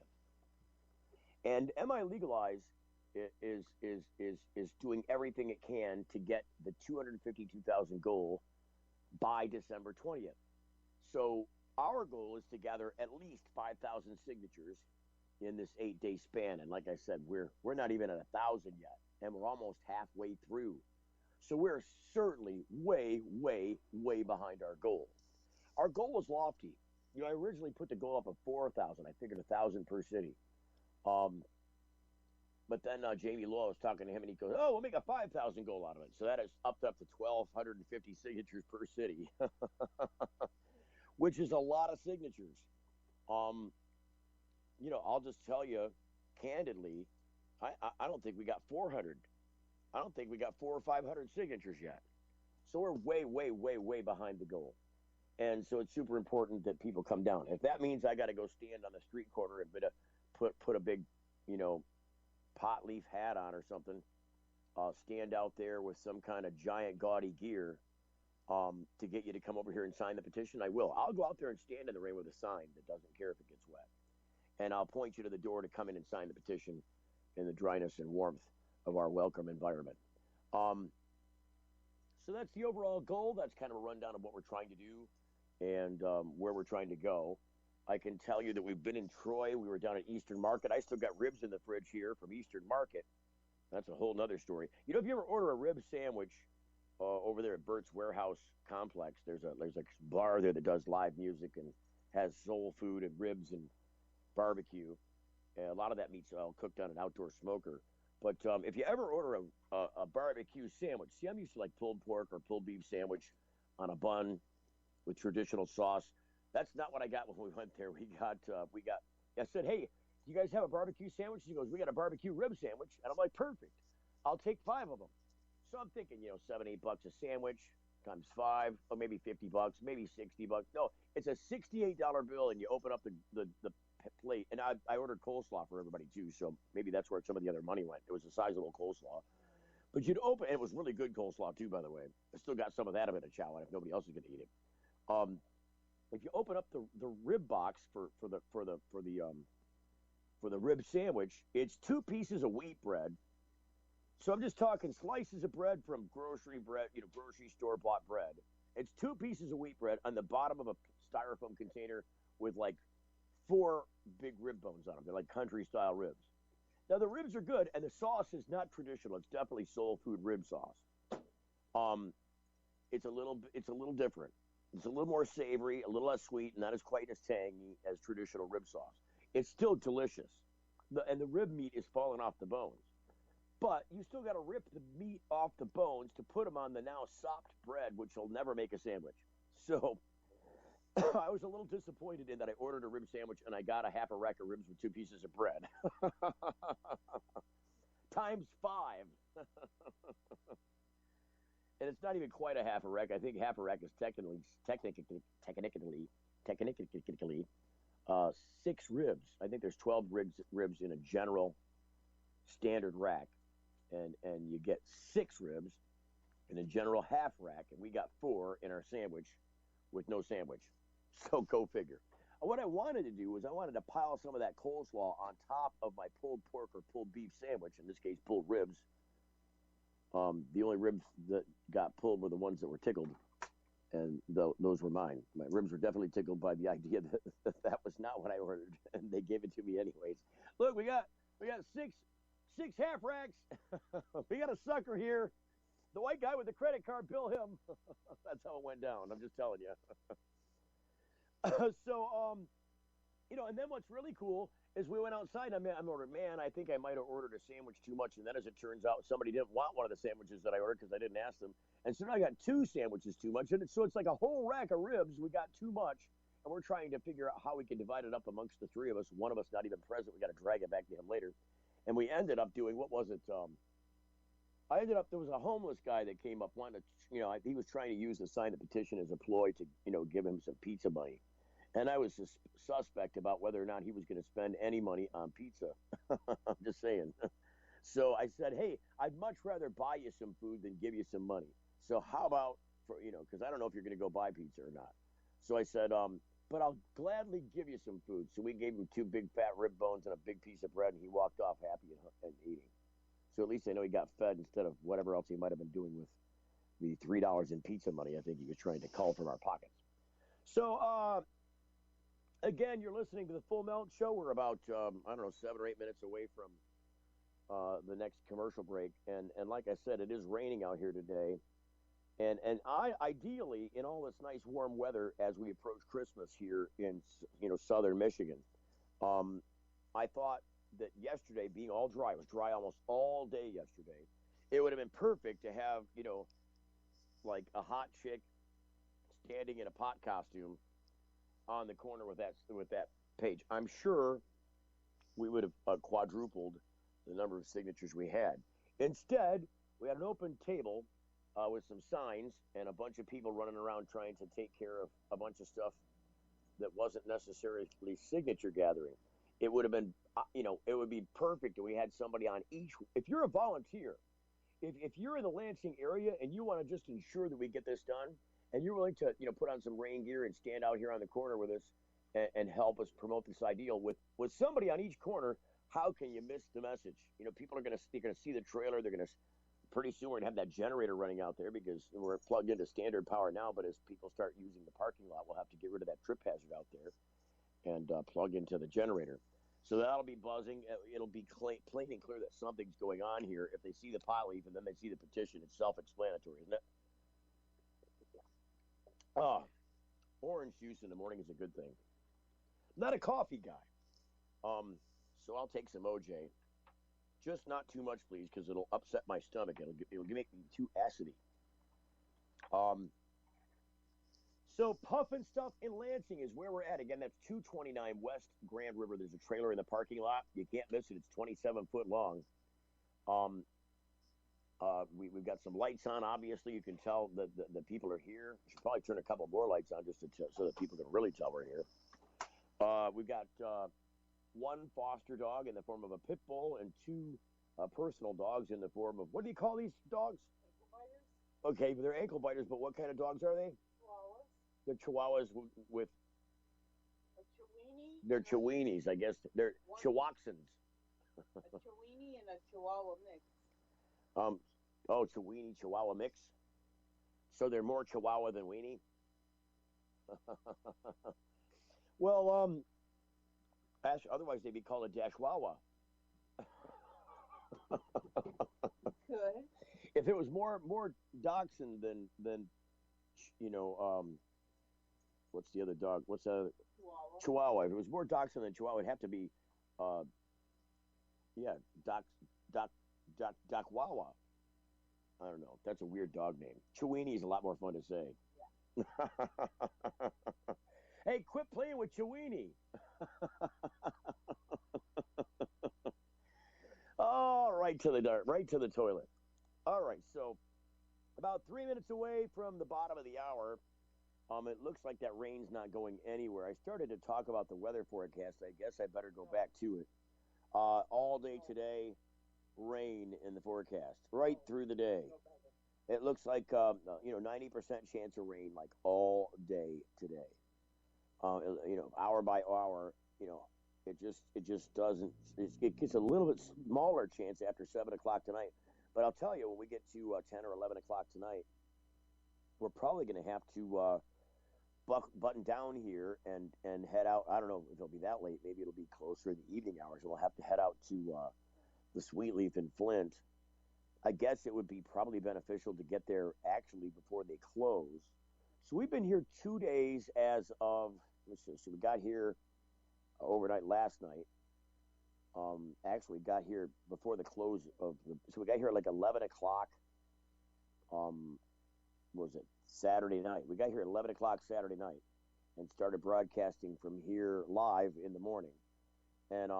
And MiLegalize is doing everything it can to get the 252,000 goal by December 20th. So our goal is to gather at least 5,000 signatures in this 8-day span. And like I said, we're not even at 1,000 yet, and we're almost halfway through. So we're certainly way, way, way behind our goal. Our goal was lofty. I originally put the goal up of 4,000. I figured 1,000 per city. But then Jamie Law was talking to him, and he goes, "Oh, we'll make a 5,000 goal out of it." So that is up to 1,250 signatures per city, which is a lot of signatures. I'll just tell you candidly, I don't think we got 400. I don't think we got 400 or 500 signatures yet. So we're way, way, way, way behind the goal. And so it's super important that people come down. If that means I got to go stand on the street corner and put a big, pot leaf hat on or something, stand out there with some kind of giant gaudy gear to get you to come over here and sign the petition, I will. I'll go out there and stand in the rain with a sign that doesn't care if it gets wet. And I'll point you to the door to come in and sign the petition in the dryness and warmth of our welcome environment. So that's the overall goal. That's kind of a rundown of what we're trying to do and where we're trying to go. I can tell you that we've been in Troy. We were down at Eastern Market. I still got ribs in the fridge here from Eastern Market. That's a whole nother story. If you ever order a rib sandwich over there at Burt's Warehouse Complex, there's a bar there that does live music and has soul food and ribs and barbecue. A lot of that meat's cooked on an outdoor smoker. But if you ever order a barbecue sandwich, see, I'm used to like pulled pork or pulled beef sandwich on a bun with traditional sauce. That's not what I got when we went there. I said, "Hey, do you guys have a barbecue sandwich?" He goes, "We got a barbecue rib sandwich." And I'm like, "Perfect. I'll take 5 of them." So I'm thinking, $7-8 a sandwich times 5, or maybe $50, maybe $60. No, it's a $68 bill, and you open up the plate. And I ordered coleslaw for everybody too, so maybe that's where some of the other money went. It was a sizable coleslaw. But you'd open, and it was really good coleslaw too, by the way. I still got some of that in a chow if nobody else is going to eat it. If you open up the rib box for the rib sandwich, it's 2 pieces of wheat bread So I'm just talking slices of bread from grocery bread, grocery store bought bread. It's 2 pieces of wheat bread on the bottom of a styrofoam container with like 4 big rib bones on them. They're like country style ribs. Now the ribs are good, and the sauce is not traditional. It's definitely soul food rib sauce. It's a little different. It's a little more savory, a little less sweet, not as quite as tangy as traditional rib sauce. It's still delicious, and the rib meat is falling off the bones. But you still got to rip the meat off the bones to put them on the now sopped bread, which will never make a sandwich. So I was a little disappointed in that I ordered a rib sandwich and I got a half a rack of ribs with 2 pieces of bread. Times 5. And it's not even quite a half a rack. I think half a rack is technically 6 ribs. I think there's 12 ribs in a general standard rack. And you get 6 ribs in a general half rack, and we got 4 in our sandwich with no sandwich. So go figure. What I wanted to do was I wanted to pile some of that coleslaw on top of my pulled pork or pulled beef sandwich, in this case pulled ribs. The only ribs that got pulled were the ones that were tickled, and those were mine. My ribs were definitely tickled by the idea that was not what I ordered, and they gave it to me anyways. Look, we got 6 half racks. We got a sucker here. The white guy with the credit card, bill him. That's how it went down. I'm just telling you. So, and then what's really cool is we went outside. I'm ordered, man, I think I might have ordered a sandwich too much. And then as it turns out, somebody didn't want one of the sandwiches that I ordered because I didn't ask them. And so now I got 2 sandwiches too much. And so it's like a whole rack of ribs. We got too much. And we're trying to figure out how we can divide it up amongst the 3 of us. One of us not even present. We got to drag it back to him later. And we ended up doing, what was it? There was a homeless guy that came up, wanted to, he was trying to use the sign the petition as a ploy to, give him some pizza money. And I was suspect about whether or not he was going to spend any money on pizza. I'm just saying. So I said, hey, I'd much rather buy you some food than give you some money. So how about, because I don't know if you're going to go buy pizza or not. So I said, but I'll gladly give you some food. So we gave him 2 big fat rib bones and a big piece of bread, and he walked off happy and eating. So at least I know he got fed instead of whatever else he might have been doing with the $3 in pizza money I think he was trying to cull from our pockets. So, again, you're listening to the Full Melt Show. We're about, 7 or 8 minutes away from the next commercial break. And like I said, it is raining out here today. And I ideally, in all this nice warm weather as we approach Christmas here in southern Michigan, I thought that yesterday being all dry, it was dry almost all day yesterday. It would have been perfect to have like a hot chick standing in a pot costume on the corner with that page. I'm sure we would have quadrupled the number of signatures we had. Instead, we had an open table with some signs and a bunch of people running around trying to take care of a bunch of stuff that wasn't necessarily signature gathering. It would have been, it would be perfect if we had somebody on each. If you're a volunteer, if you're in the Lansing area and you want to just ensure that we get this done, and you're willing to, put on some rain gear and stand out here on the corner with us and help us promote this ideal with somebody on each corner, how can you miss the message? People are going to see the trailer. They're going to. Pretty soon we're going to have that generator running out there because we're plugged into standard power now, but as people start using the parking lot, we'll have to get rid of that trip hazard out there and plug into the generator. So that'll be buzzing. It'll be plain and clear that something's going on here. If they see the pot leaf and then they see the petition, it's self-explanatory, isn't it? Orange juice in the morning is a good thing. Not a coffee guy. So I'll take some OJ. Just not too much, please, because it'll upset my stomach. It'll make me too acidy. So Puffin Stuff in Lansing is where we're at. Again, that's 229 West Grand River. There's a trailer in the parking lot. You can't miss it. It's 27 foot long. We've got some lights on. Obviously, you can tell that the people are here. Should probably turn a couple more lights on just so that people can really tell we're here. We've got 1 foster dog in the form of a pit bull and 2 personal dogs in the form of, what do you call these dogs? Ankle biters. Okay, they're ankle biters, but what kind of dogs are they? Chihuahuas. They're Chihuahuas with a Chiweenie. They're Chiweenies, I guess. They're Chihuahuasans. A Chiweenie and a Chihuahua mix. Um, oh, it's a weenie Chihuahua mix. So they're more Chihuahua than weenie. Well, otherwise they'd be called a Dashwawa. Good. If it was more dachshund than what's the other dog? What's the Chihuahua? If it was more dachshund than Chihuahua, it'd have to be, yeah, Dakwawa. I don't know. That's a weird dog name. Chewini is a lot more fun to say. Yeah. Hey, quit playing with Chewini. Oh, right to the toilet. All right, so about 3 minutes away from the bottom of the hour. It looks like that rain's not going anywhere. I started to talk about the weather forecast. I guess I better go back to it. All day today, rain in the forecast, right through the day. It looks like 90% chance of rain, like all day today. Hour by hour, it just doesn't. It gets a little bit smaller chance after 7 o'clock tonight. But I'll tell you, when we get to 10 or 11 o'clock tonight, we're probably going to have to button down here and head out. I don't know if it'll be that late. Maybe it'll be closer in the evening hours. We'll have to head out to the Sweetleaf in Flint. I guess it would be probably beneficial to get there actually before they close. So we've been here 2 days as of, let's see, so we got here overnight last night. Actually got here before the close of so we got here at like 11 o'clock. Was it Saturday night? We got here at 11 o'clock Saturday night and started broadcasting from here live in the morning. And,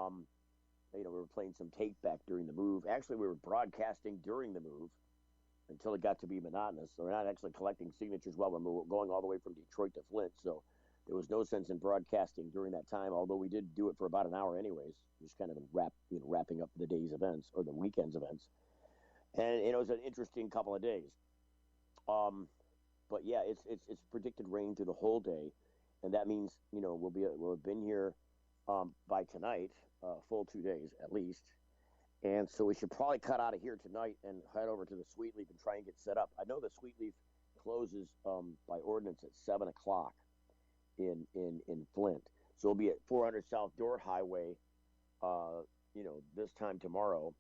we were playing some tape back during the move. Actually, we were broadcasting during the move until it got to be monotonous. So we're not actually collecting signatures while we're going all the way from Detroit to Flint. So there was no sense in broadcasting during that time, although we did do it for about an hour anyways, just kind of wrapping up the day's events or the weekend's events. And it was an interesting couple of days. But yeah, it's predicted rain through the whole day, and that means we'll have been here by tonight, full 2 days at least, and so we should probably cut out of here tonight and head over to the Sweetleaf and try and get set up. I know the Sweetleaf closes by ordinance at 7 o'clock in Flint, so we'll be at 400 South Dorr Highway, this time tomorrow,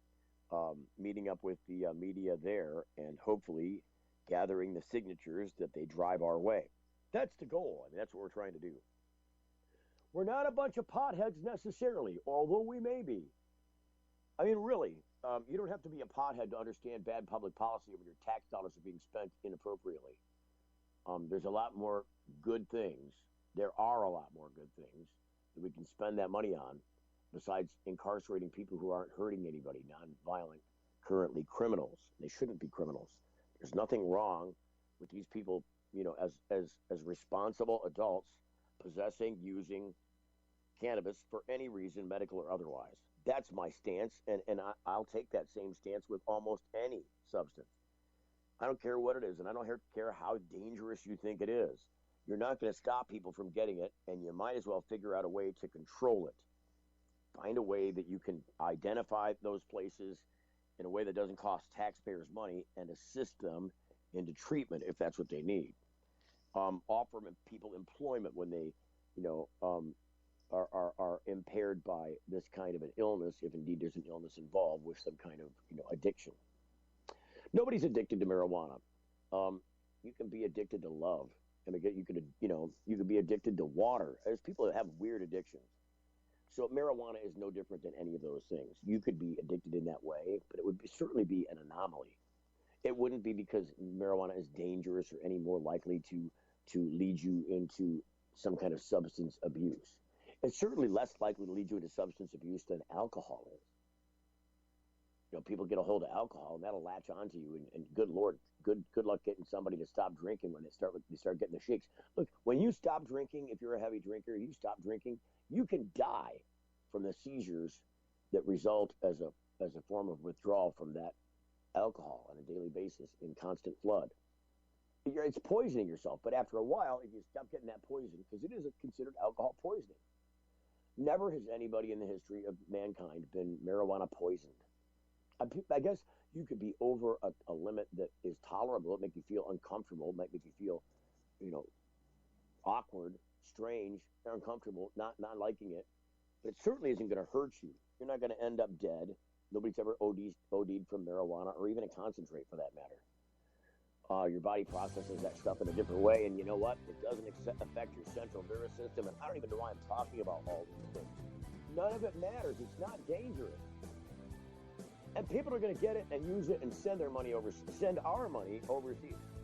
meeting up with the media there and hopefully gathering the signatures that they drive our way. That's the goal. I mean, that's what we're trying to do. We're not a bunch of potheads necessarily, although we may be. I mean, really, you don't have to be a pothead to understand bad public policy when your tax dollars are being spent inappropriately. There's a lot more good things. There are a lot more good things that we can spend that money on besides incarcerating people who aren't hurting anybody, non-violent, currently criminals. They shouldn't be criminals. There's nothing wrong with these people, as responsible adults possessing, using cannabis for any reason, medical or otherwise. That's my stance, and I'll take that same stance with almost any substance. I don't care what it is, and I don't care how dangerous you think it is. You're not going to stop people from getting it, and you might as well figure out a way to control it. Find a way that you can identify those places in a way that doesn't cost taxpayers money and assist them into treatment if that's what they need. Offer people employment when they, are impaired by this kind of an illness, if indeed there's an illness involved with some kind of, addiction. Nobody's addicted to marijuana. You can be addicted to love. I mean, you could be addicted to water. There's people that have weird addictions. So marijuana is no different than any of those things. You could be addicted in that way, but it would certainly be an anomaly. It wouldn't be because marijuana is dangerous or any more likely to lead you into some kind of substance abuse. It's certainly less likely to lead you into substance abuse than alcohol is. People get a hold of alcohol and that'll latch onto you. And good Lord, good luck getting somebody to stop drinking when they start getting the shakes. Look, when you stop drinking, if you're a heavy drinker, you stop drinking, you can die from the seizures that result as a form of withdrawal from that alcohol on a daily basis in constant flood. It's poisoning yourself, but after a while, if you stop getting that poison, because it is considered alcohol poisoning. Never has anybody in the history of mankind been marijuana poisoned. I guess you could be over a limit that is tolerable. It make you feel uncomfortable. It might make you feel, awkward, strange, uncomfortable, not liking it. But it certainly isn't going to hurt you. You're not going to end up dead. Nobody's ever OD'd from marijuana or even a concentrate for that matter. Your body processes that stuff in a different way, and you know what? It doesn't affect your central nervous system, and I don't even know why I'm talking about all these things. None of it matters. It's not dangerous. And people are going to get it and use it and send our money overseas.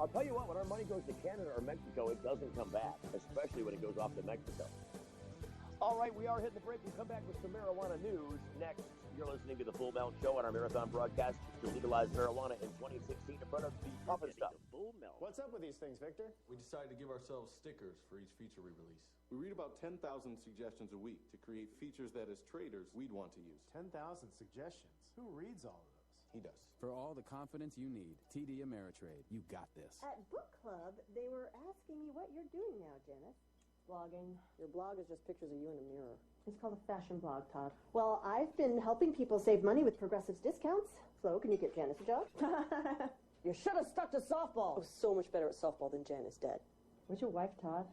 I'll tell you what, when our money goes to Canada or Mexico, it doesn't come back, especially when it goes off to Mexico. All right, we are hitting the break. We'll come back with some marijuana news next. You're listening to the Full Melt Show on our marathon broadcast to legalize marijuana in 2016 in front of the Puffin Stuff. What's up with these things, Victor? We decided to give ourselves stickers for each feature we release. We read about 10,000 suggestions a week to create features that, as traders, we'd want to use. 10,000 suggestions? Who reads all of those? He does. For all the confidence you need, TD Ameritrade. You got this. At book club, they were asking me what you're doing now, Janice. Blogging. Your blog is just pictures of you in a mirror. It's called a fashion blog, Todd. Well, I've been helping people save money with Progressive's discounts. Flo, can you get Janice a job? You should have stuck to softball. I was so much better at softball than Janice did. Where's your wife, Todd?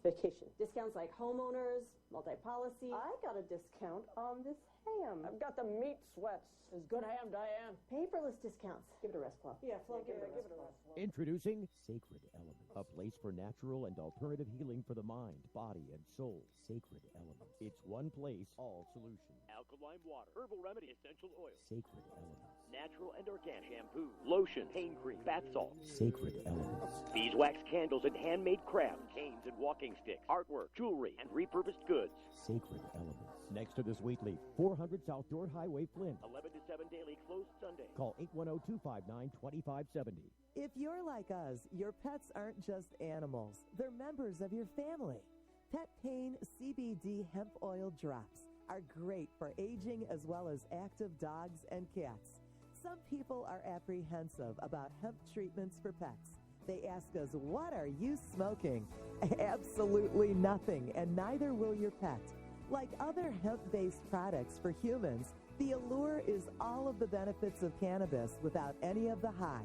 Vacation. Discounts like homeowners, multi-policy. I got a discount on this ham. I've got the meat sweats. It's good ham, Diane. Paperless discounts. Give it a rest, Flo. Yeah, Flo, give it a rest. Introducing Sacred Elements, a place for natural and alternative healing for the mind, body, and soul. Sacred Elements. It's one place, all solutions. Alkaline water, herbal remedy, essential oil, Sacred Elements. natural and organic shampoo, lotion, pain cream, bath salt, Sacred Elements. beeswax candles and handmade crafts, canes and walking sticks, artwork, jewelry, and repurposed goods. Sacred Elements. Next to the Sweet Leaf, 400 South Door Highway, Flint. 11 to 7 daily, closed Sunday. Call 810-259-2570. If you're like us, your pets aren't just animals. They're members of your family. Pet Pain CBD hemp oil drops are great for aging as well as active dogs and cats. Some people are apprehensive about hemp treatments for pets. They ask us, what are you smoking? Absolutely nothing, and neither will your pet. Like other hemp-based products for humans, the allure is all of the benefits of cannabis without any of the high.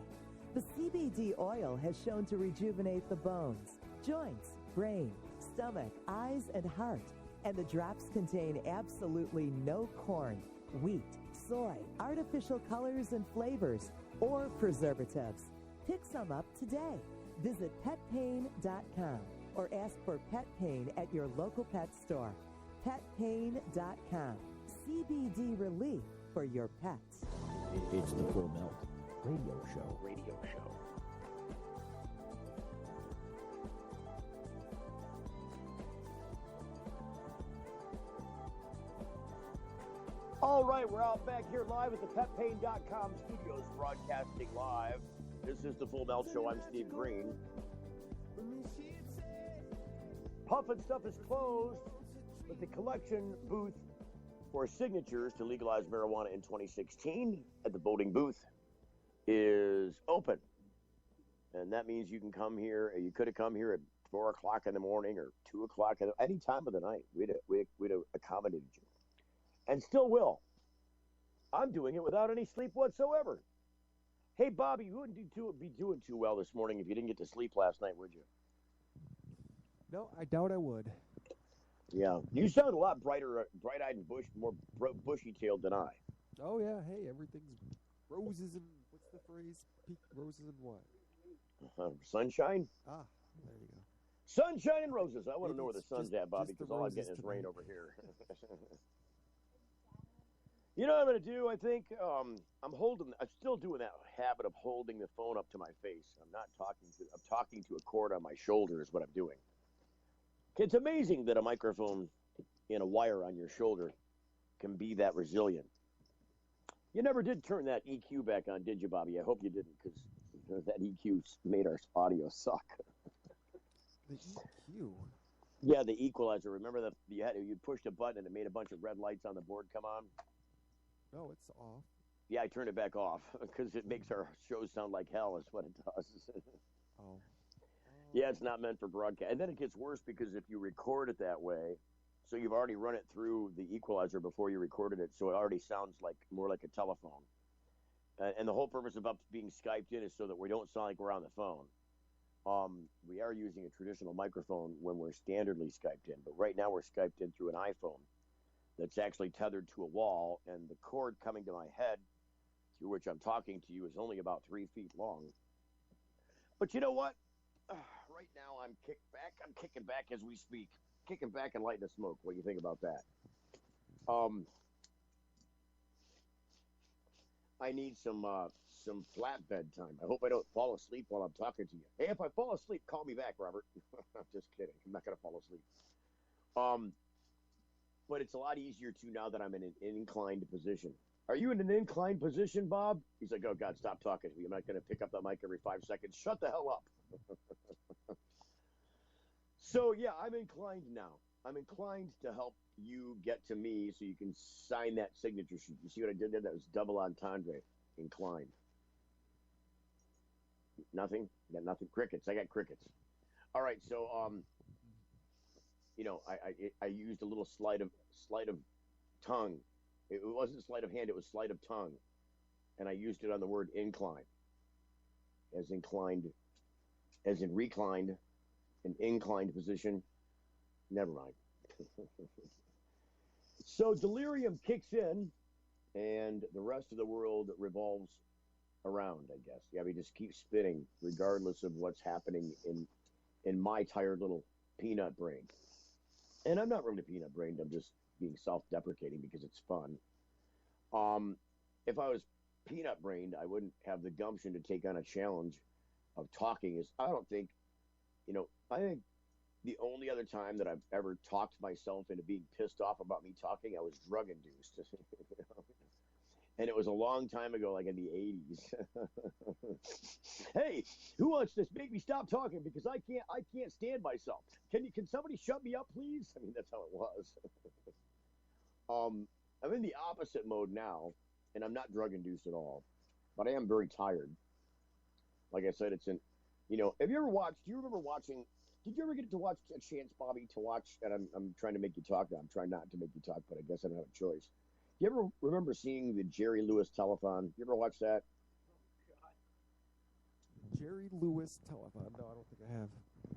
The CBD oil has shown to rejuvenate the bones, joints, brain, stomach, eyes, and heart. And the drops contain absolutely no corn, wheat, soy, artificial colors and flavors, or preservatives. Pick some up today. Visit petpain.com or ask for Pet Pain at your local pet store. Petpain.com. CBD relief for your pets. It's the Full Melt Radio Show. All right, we're out back here live at the petpain.com studios broadcasting live. This is the Full Melt Show. I'm Steve Green. Puffin Stuff is closed, but the collection booth for signatures to legalize marijuana in 2016 at the voting booth is open. And that means you can come here, you could have come here at 4 o'clock in the morning or 2 o'clock, any time of the night. We'd have accommodated you. And still will. I'm doing it without any sleep whatsoever. Hey, Bobby, you wouldn't be doing too well this morning if you didn't get to sleep last night, would you? No, I doubt I would. Yeah. You sound a lot bright-eyed and more bushy-tailed than I. Oh, yeah. Hey, everything's roses and, what's the phrase? Peak roses and what? Sunshine? Ah, there you go. Sunshine and roses. I want to know where the It's sun's just- at, Bobby, just the because all I'm roses getting is rain tonight. over here. You know what I'm going to do? I think I'm still doing that habit of holding the phone up to my face. I'm talking to a cord on my shoulder is what I'm doing. It's amazing that a microphone and a wire on your shoulder can be that resilient. You never did turn that EQ back on, did you, Bobby? I hope you didn't, because that EQ made our audio suck. The EQ? Yeah, the equalizer. Remember that you pushed a button and it made a bunch of red lights on the board come on? No, it's off. Yeah, I turned it back off because it makes our shows sound like hell is what it does. Oh. Yeah, it's not meant for broadcast. And then it gets worse because if you record it that way, so you've already run it through the equalizer before you recorded it, so it already sounds more like a telephone. And the whole purpose of being Skyped in is so that we don't sound like we're on the phone. We are using a traditional microphone when we're standardly Skyped in, but right now we're Skyped in through an iPhone that's actually tethered to a wall, and the cord coming to my head, through which I'm talking to you, is only about 3 feet long. But you know what? Right now I'm kicked back. I'm kicking back as we speak. Kicking back and lighting a smoke. What do you think about that? I need some flatbed time. I hope I don't fall asleep while I'm talking to you. Hey, if I fall asleep, call me back, Robert. I'm just kidding. I'm not going to fall asleep. But it's a lot easier, too, now that I'm in an inclined position. Are you in an inclined position, Bob? He's like, oh, God, stop talking to me. I'm not going to pick up the mic every 5 seconds. Shut the hell up. So, yeah, I'm inclined now. I'm inclined to help you get to me so you can sign that signature sheet. You see what I did there? That was double entendre. Inclined. Nothing? You got nothing? Crickets. I got crickets. All right, so, I used a little sleight of tongue. It wasn't sleight of hand, it was sleight of tongue. And I used it on the word incline. As inclined, as in reclined, an inclined position. Never mind. So delirium kicks in, and the rest of the world revolves around, I guess. Yeah, we just keep spinning, regardless of what's happening in my tired little peanut brain. And I'm not really peanut brained, I'm just being self-deprecating because it's fun. If I was peanut brained, I wouldn't have the gumption to take on a challenge of talking. I think the only other time that I've ever talked myself into being pissed off about me talking, I was drug induced. And it was a long time ago, like in the 80s. Hey, who wants this? Make me stop talking because I can't stand myself. Can somebody shut me up, please? I mean, that's how it was. I'm in the opposite mode now, and I'm not drug induced at all, but I am very tired. Like I said, have you ever watched? Do you remember watching? Did you ever get to watch a chance, Bobby, to watch? And I'm trying to make you talk now. I'm trying not to make you talk, but I guess I don't have a choice. You ever remember seeing the Jerry Lewis telethon? You ever watch that? Jerry Lewis telethon? No, I don't think I have.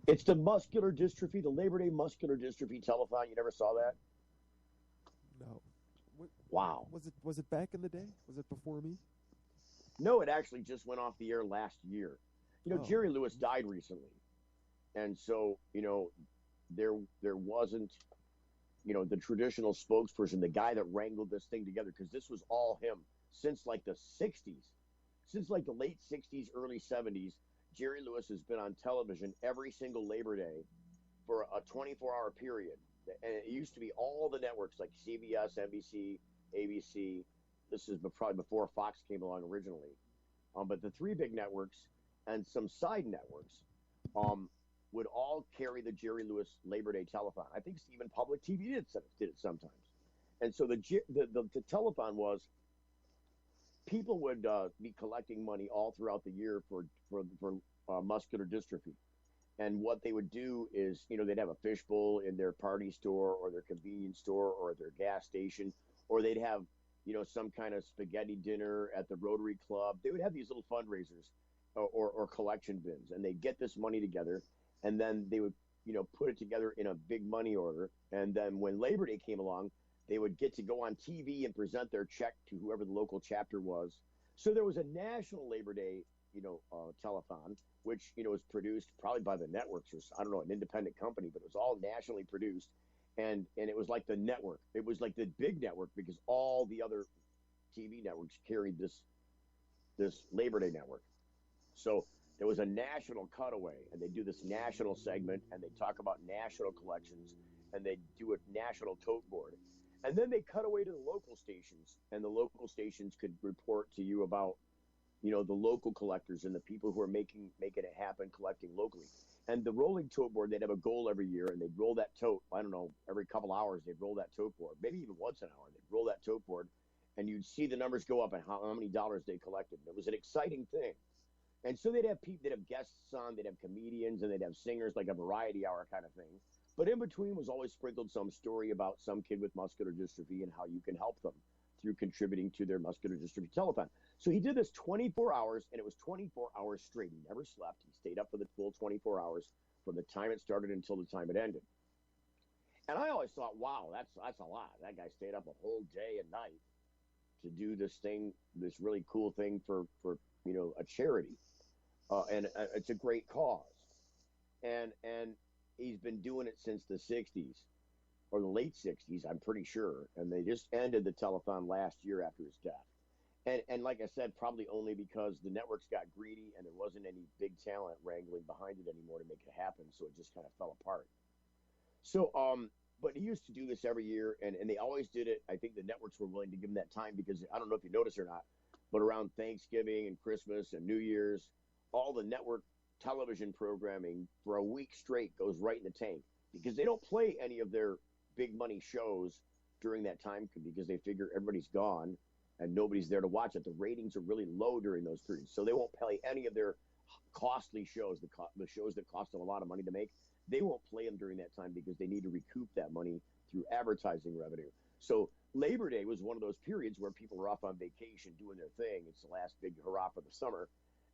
It's the muscular dystrophy, the Labor Day muscular dystrophy telethon. You never saw that? No. Wow. Was it back in the day? Was it before me? No, it actually just went off the air last year. Jerry Lewis died recently. And so, there wasn't, the traditional spokesperson, the guy that wrangled this thing together, because this was all him since like the 60s. Since like the late 60s, early 70s, Jerry Lewis has been on television every single Labor Day for a 24-hour period. And it used to be all the networks like CBS, NBC, ABC. This is probably before Fox came along originally. But the three big networks and some side networks would all carry the Jerry Lewis Labor Day telethon. I think even public TV did it sometimes. And so the telethon was people would be collecting money all throughout the year for muscular dystrophy. And what they would do is, they'd have a fishbowl in their party store or their convenience store or their gas station, or they'd have, some kind of spaghetti dinner at the Rotary Club. They would have these little fundraisers or collection bins, and they'd get this money together, and then they would, put it together in a big money order. And then when Labor Day came along, they would get to go on TV and present their check to whoever the local chapter was. So there was a national Labor Day, telethon, which, was produced probably by the networks or, I don't know, an independent company, but it was all nationally produced. And it was like the network. It was like the big network because all the other TV networks carried this Labor Day network. So there was a national cutaway, and they do this national segment, and they talk about national collections, and they do a national tote board. And then they cut away to the local stations, and the local stations could report to you about, the local collectors and the people who are making it happen, collecting locally. And the rolling tote board, they'd have a goal every year, and they'd roll that tote, I don't know, every couple hours, they'd roll that tote board, maybe even once an hour, they'd roll that tote board, and you'd see the numbers go up and how many dollars they collected. It was an exciting thing. And so they'd have guests on, they'd have comedians, and they'd have singers, like a variety hour kind of thing. But in between was always sprinkled some story about some kid with muscular dystrophy and how you can help them through contributing to their muscular dystrophy telethon. So he did this 24 hours, and it was 24 hours straight. He never slept. He stayed up for the full 24 hours from the time it started until the time it ended. And I always thought, wow, that's a lot. That guy stayed up a whole day and night to do this thing, this really cool thing for a charity, and it's a great cause. And he's been doing it since the 60s or the late 60s, I'm pretty sure. And they just ended the telethon last year after his death. And like I said, probably only because the networks got greedy and there wasn't any big talent wrangling behind it anymore to make it happen. So it just kind of fell apart. So, but he used to do this every year, and they always did it. I think the networks were willing to give him that time because I don't know if you noticed or not, but around Thanksgiving and Christmas and New Year's, all the network television programming for a week straight goes right in the tank because they don't play any of their big money shows during that time because they figure everybody's gone and nobody's there to watch it. The ratings are really low during those periods, so they won't play any of their costly shows, the shows that cost them a lot of money to make. They won't play them during that time because they need to recoup that money through advertising revenue. So Labor Day was one of those periods where people were off on vacation doing their thing. It's the last big hurrah for the summer.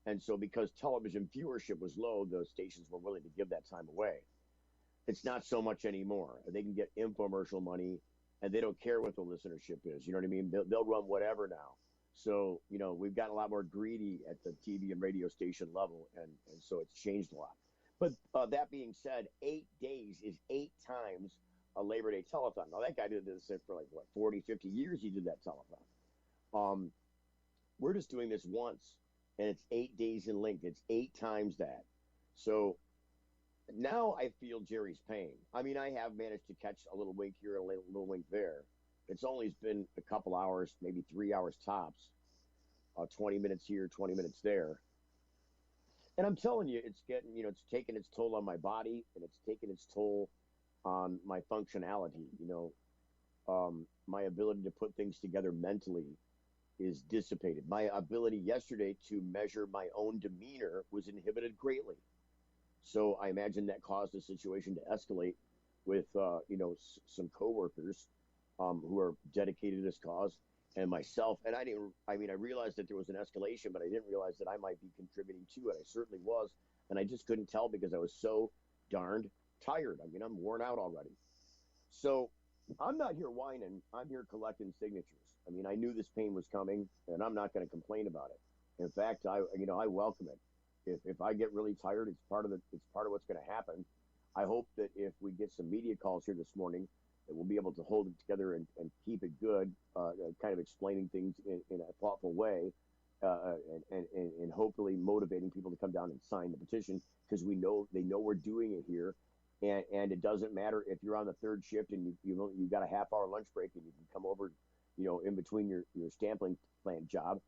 And so because television viewership was low, those stations were willing to give that time away. It's not so much anymore. They can get infomercial money, and they don't care what the listenership is. You know what I mean? They'll run whatever now. So, we've gotten a lot more greedy at the TV and radio station level, and so it's changed a lot. But that being said, 8 days is 8 times a Labor Day telethon. Now, that guy did this for 40, 50 years he did that telethon. We're just doing this once, and it's 8 days in length. It's 8 times that. So now I feel Jerry's pain. I mean, I have managed to catch a little wink here, a little wink there. It's only been a couple hours, maybe 3 hours tops, 20 minutes here, 20 minutes there. And I'm telling you, it's getting, it's taking its toll on my body, and it's taking its toll on my functionality. My ability to put things together mentally is dissipated. My ability yesterday to measure my own demeanor was inhibited greatly. So I imagine that caused the situation to escalate with, some coworkers who are dedicated to this cause, and myself. And I realized that there was an escalation, but I didn't realize that I might be contributing to it. I certainly was. And I just couldn't tell because I was so darned tired. I mean, I'm worn out already. So I'm not here whining. I'm here collecting signatures. I mean, I knew this pain was coming, and I'm not going to complain about it. In fact, I welcome it. If I get really tired, it's part of what's going to happen. I hope that if we get some media calls here this morning, that we'll be able to hold it together and keep it good, kind of explaining things in a thoughtful way, and hopefully motivating people to come down and sign the petition, because they know we're doing it here, and it doesn't matter if you're on the third shift and you've got a half-hour lunch break and you can come over, in between your stamping plant job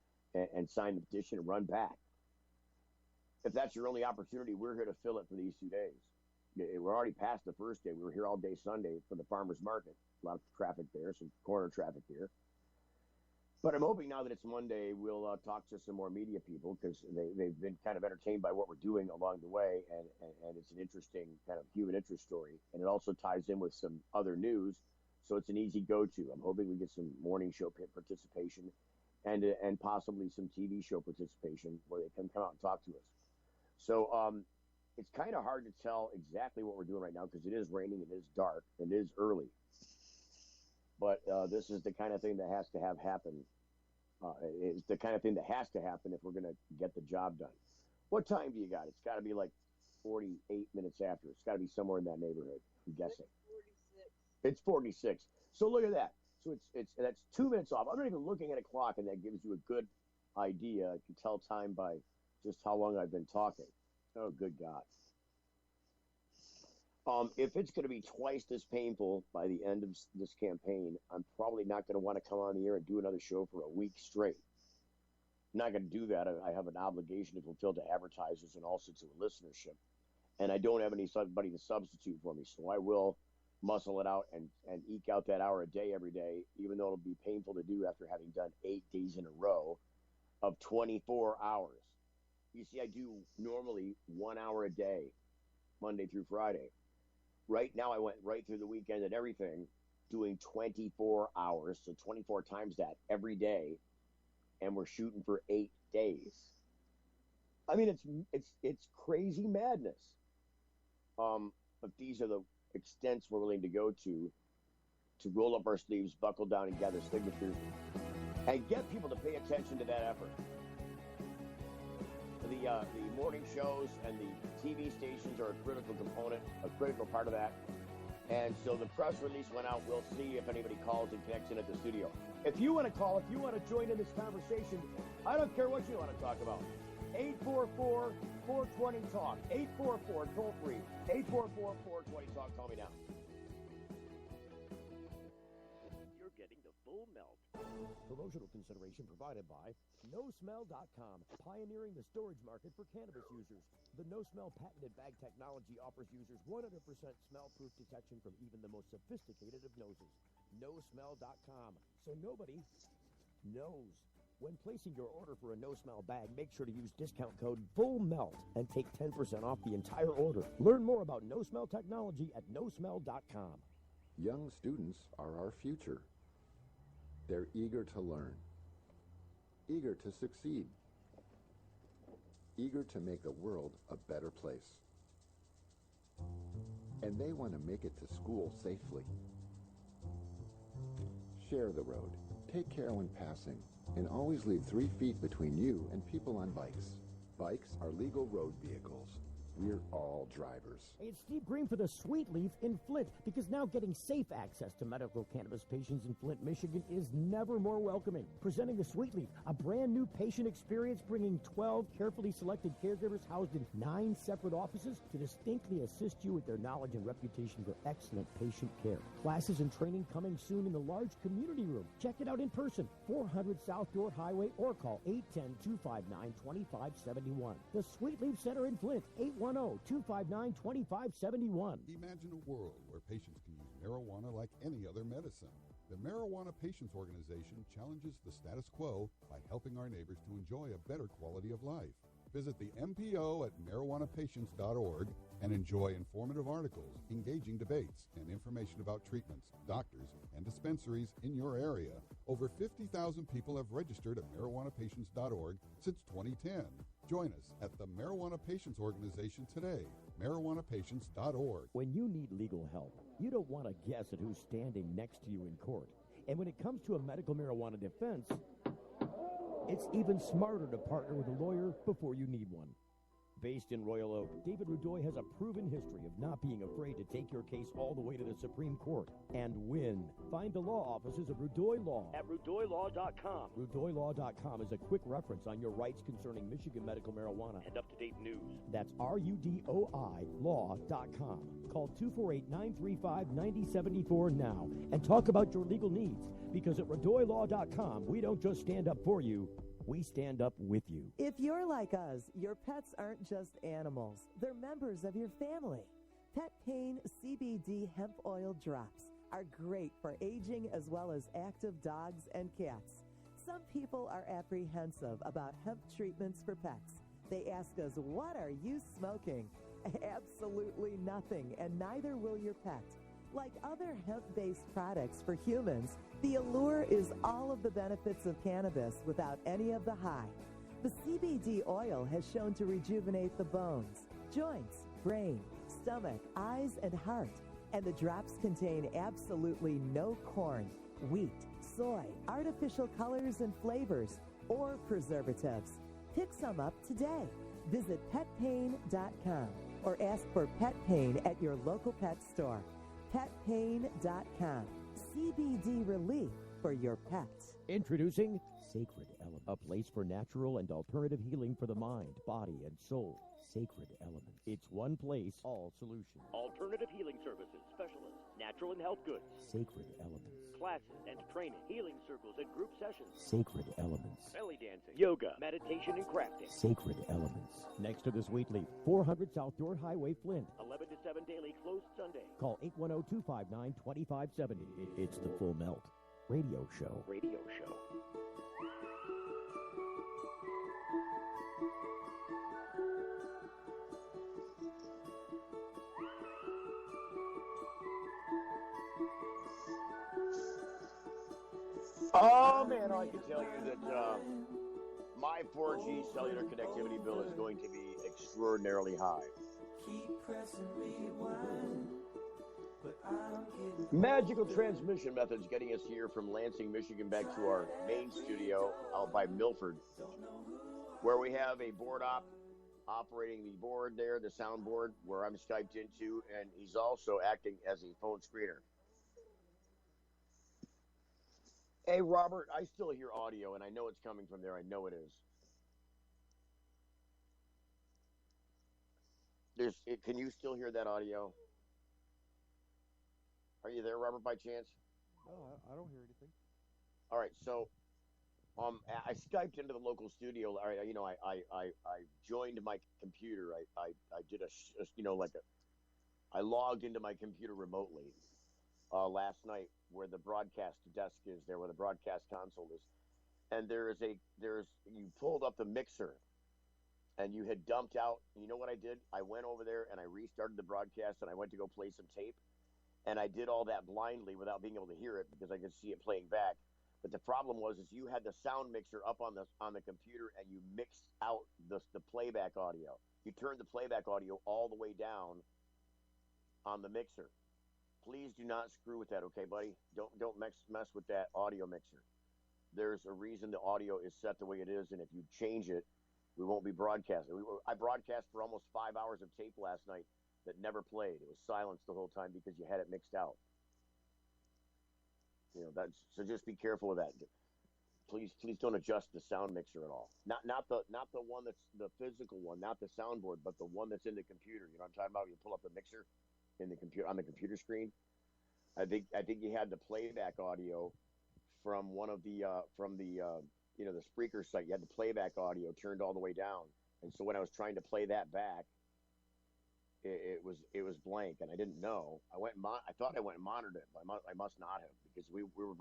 and sign the petition and run back. If that's your only opportunity, we're here to fill it for these 2 days. We're already past the first day. We were here all day Sunday for the farmers market. A lot of traffic there, some corner traffic here. But I'm hoping now that it's Monday, we'll talk to some more media people, because they've been kind of entertained by what we're doing along the way, and it's an interesting kind of human interest story. And it also ties in with some other news, so it's an easy go-to. I'm hoping we get some morning show participation and possibly some TV show participation where they can come out and talk to us. So it's kind of hard to tell exactly what we're doing right now because it is raining, it is dark, it is early. But this is the kind of thing that has to happen. It's the kind of thing that has to happen if we're going to get the job done. What time do you got? It's got to be like 48 minutes after. It's got to be somewhere in that neighborhood, I'm guessing. It's 46. So look at that. So that's 2 minutes off. I'm not even looking at a clock, and that gives you a good idea. You can tell time by just how long I've been talking. Oh, good God. If it's going to be twice this painful by the end of this campaign, I'm probably not going to want to come on the air and do another show for a week straight. I'm not going to do that. I have an obligation to fulfill to advertisers and also to a listenership. And I don't have anybody to substitute for me, so I will muscle it out and eke out that hour a day every day, even though it'll be painful to do after having done 8 days in a row of 24 hours. You see, I do normally 1 hour a day, Monday through Friday. Right now, I went right through the weekend and everything, doing 24 hours, so 24 times that every day. and we're shooting for 8 days. I mean, it's crazy madness. But these are the extents we're willing to go to roll up our sleeves, buckle down, and gather signatures, and get people to pay attention to that effort. The morning shows and the TV stations are a critical component, a critical part of that. And so the press release went out. We'll see if anybody calls and connects in at the studio. If you want to call, if you want to join in this conversation, I don't care what you want to talk about. 844-420-TALK. 844 toll free. 844-420-TALK. Call me now. You're getting the full melt. Promotional consideration provided by NoSmell.com, pioneering the storage market for cannabis users. The NoSmell patented bag technology offers users 100% smell-proof detection from even the most sophisticated of noses. NoSmell.com, so nobody knows. When placing your order for a NoSmell bag, make sure to use discount code FULLMELT and take 10% off the entire order. Learn more about NoSmell technology at NoSmell.com. Young students are our future. They're eager to learn, eager to succeed, eager to make the world a better place. And they want to make it to school safely. Share the road, take care when passing, and always leave 3 feet between you and people on bikes. Bikes are legal road vehicles. We're all drivers. Hey, it's Steve Green for the Sweet Leaf in Flint, because now getting safe access to medical cannabis patients in Flint, Michigan is never more welcoming. Presenting the Sweet Leaf, a brand new patient experience bringing 12 carefully selected caregivers housed in 9 separate offices to distinctly assist you with their knowledge and reputation for excellent patient care. Classes and training coming soon in the large community room. Check it out in person, 400 South Dorr Highway, or call 810-259-2571. The Sweet Leaf Center in Flint, 810-259-2571. Imagine a world where patients can use marijuana like any other medicine. The Marijuana Patients Organization challenges the status quo by helping our neighbors to enjoy a better quality of life. Visit the MPO at marijuanapatients.org and enjoy informative articles, engaging debates, and information about treatments, doctors, and dispensaries in your area. Over 50,000 people have registered at marijuanapatients.org since 2010. Join us at the Marijuana Patients Organization today, marijuanapatients.org. When you need legal help, you don't want to guess at who's standing next to you in court. And when it comes to a medical marijuana defense, it's even smarter to partner with a lawyer before you need one. Based in Royal Oak, David Rudoy has a proven history of not being afraid to take your case all the way to the Supreme Court and win. Find the law offices of Rudoy Law at RudoyLaw.com. RudoyLaw.com is a quick reference on your rights concerning Michigan medical marijuana and up-to-date news. That's RUDOI Law.com. Call 248-935-9074 now and talk about your legal needs, because at RudoyLaw.com, we don't just stand up for you, we stand up with you. If you're like us, your pets aren't just animals. They're members of your family. Pet Pain CBD hemp oil drops are great for aging as well as active dogs and cats. Some people are apprehensive about hemp treatments for pets. They ask us, what are you smoking? Absolutely nothing, and neither will your pet. Like other hemp-based products for humans, the allure is all of the benefits of cannabis without any of the high. The CBD oil has shown to rejuvenate the bones, joints, brain, stomach, eyes, and heart. And the drops contain absolutely no corn, wheat, soy, artificial colors and flavors, or preservatives. Pick some up today. Visit petpain.com or ask for Pet Pain at your local pet store. petpain.com. CBD relief for your pets. Introducing Sacred Element, a place for natural and alternative healing for the mind, body, and soul. Sacred Element. It's one place, all solutions. Alternative healing services, specialists, natural and health goods. Sacred Elements. Classes and training, healing circles and group sessions. Sacred Elements. Belly dancing, yoga, meditation, and crafting. Sacred Elements. Next to the Sweet Leaf, 400 South Dorr Highway, Flint. 11 to 7 daily, closed Sunday. Call 810-259-2570. It's the Full Melt Radio Show. Radio show. Oh man, I can tell you that my 4G cellular connectivity bill is going to be extraordinarily high. Magical transmission methods getting us here from Lansing, Michigan, back to our main studio out by Milford, where we have a board op operating the board there, the soundboard, where I'm Skyped into, and he's also acting as a phone screener. Hey, Robert, I still hear audio, and I know it's coming from there. I know it is. Can you still hear that audio? Are you there, Robert, by chance? No, I don't hear anything. All right, so I Skyped into the local studio. All right, I joined my computer. I did I logged into my computer remotely last night, where the broadcast desk is there, where the broadcast console is, and you pulled up the mixer, and you had dumped out. You know what I did? I went over there and I restarted the broadcast, and I went to go play some tape, and I did all that blindly without being able to hear it because I could see it playing back. But the problem was you had the sound mixer up on the computer, and you mixed out the playback audio. You turned the playback audio all the way down on the mixer. Please do not screw with that, okay, buddy? Don't mess with that audio mixer. There's a reason the audio is set the way it is, and if you change it, we won't be broadcasting. I broadcast for almost 5 hours of tape last night that never played. It was silenced the whole time because you had it mixed out. So just be careful of that. Please don't adjust the sound mixer at all. Not the one that's the physical one, not the soundboard, but the one that's in the computer. You know what I'm talking about? You pull up the mixer in the computer on the computer screen. I think you had the playback audio from one of the the Spreaker site. You had the playback audio turned all the way down, and so when I was trying to play that back, it was blank, and I didn't know. I thought I went and monitored it, but I must not have, because we were.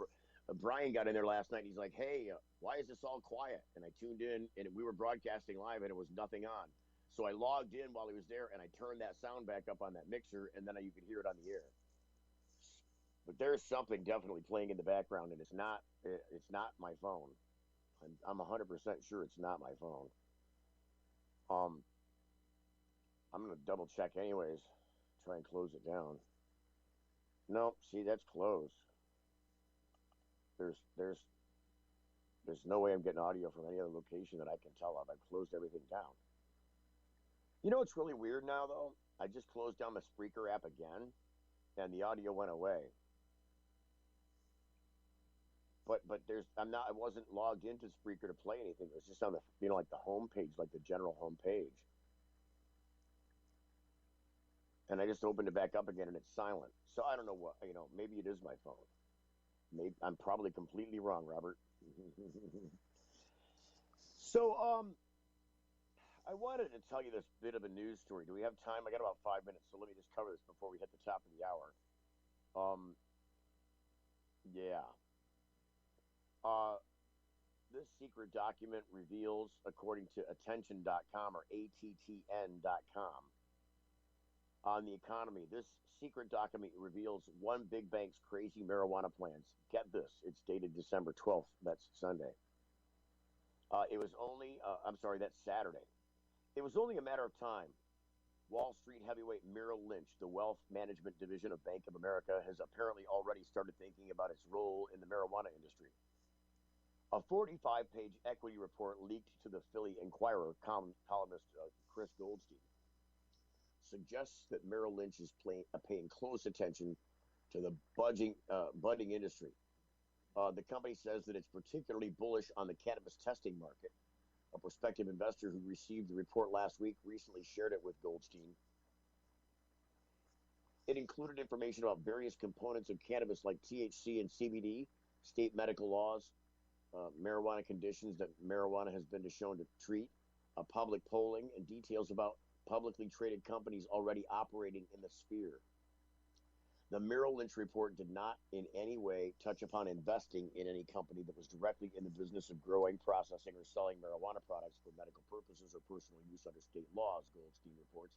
Brian got in there last night, and he's like, "Hey, why is this all quiet?" And I tuned in, and we were broadcasting live, and it was nothing on. So I logged in while he was there, and I turned that sound back up on that mixer, and then you could hear it on the air. But there's something definitely playing in the background, and it's not my phone. I'm 100% sure it's not my phone. I'm gonna double check anyways. Try and close it down. No, see, that's closed. There's no way I'm getting audio from any other location that I can tell of. I've closed everything down. You know what's really weird now, though? I just closed down the Spreaker app again, and the audio went away. But I wasn't logged into Spreaker to play anything. It was just on the like the home page, like the general home page. And I just opened it back up again, and it's silent. So I don't know what, maybe it is my phone. Maybe I'm probably completely wrong, Robert. So I wanted to tell you this bit of a news story. Do we have time? I got about 5 minutes, so let me just cover this before we hit the top of the hour. Yeah. This secret document reveals, according to attention.com or ATTN.com, on the economy, this secret document reveals one big bank's crazy marijuana plans. Get this, it's dated December 12th. That's Sunday. That's Saturday. It was only a matter of time. Wall Street heavyweight Merrill Lynch, the wealth management division of Bank of America, has apparently already started thinking about its role in the marijuana industry. A 45-page equity report leaked to the Philly Inquirer columnist Chris Goldstein suggests that Merrill Lynch is paying close attention to the budding industry. The company says that it's particularly bullish on the cannabis testing market. A prospective investor who received the report last week recently shared it with Goldstein. It included information about various components of cannabis like THC and CBD, state medical laws, marijuana conditions that marijuana has been shown to treat, public polling, and details about publicly traded companies already operating in the sphere. The Merrill Lynch report did not in any way touch upon investing in any company that was directly in the business of growing, processing, or selling marijuana products for medical purposes or personal use under state laws, Goldstein reports.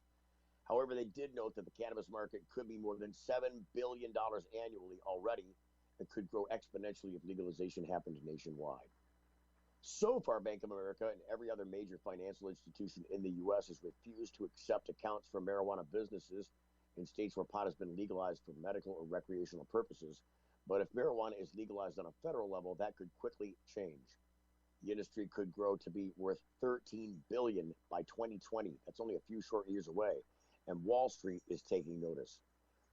However, they did note that the cannabis market could be more than $7 billion annually already and could grow exponentially if legalization happened nationwide. So far, Bank of America and every other major financial institution in the U.S. has refused to accept accounts for marijuana businesses in states where pot has been legalized for medical or recreational purposes. But if marijuana is legalized on a federal level, that could quickly change. The industry could grow to be worth $13 billion by 2020. That's only a few short years away. And Wall Street is taking notice.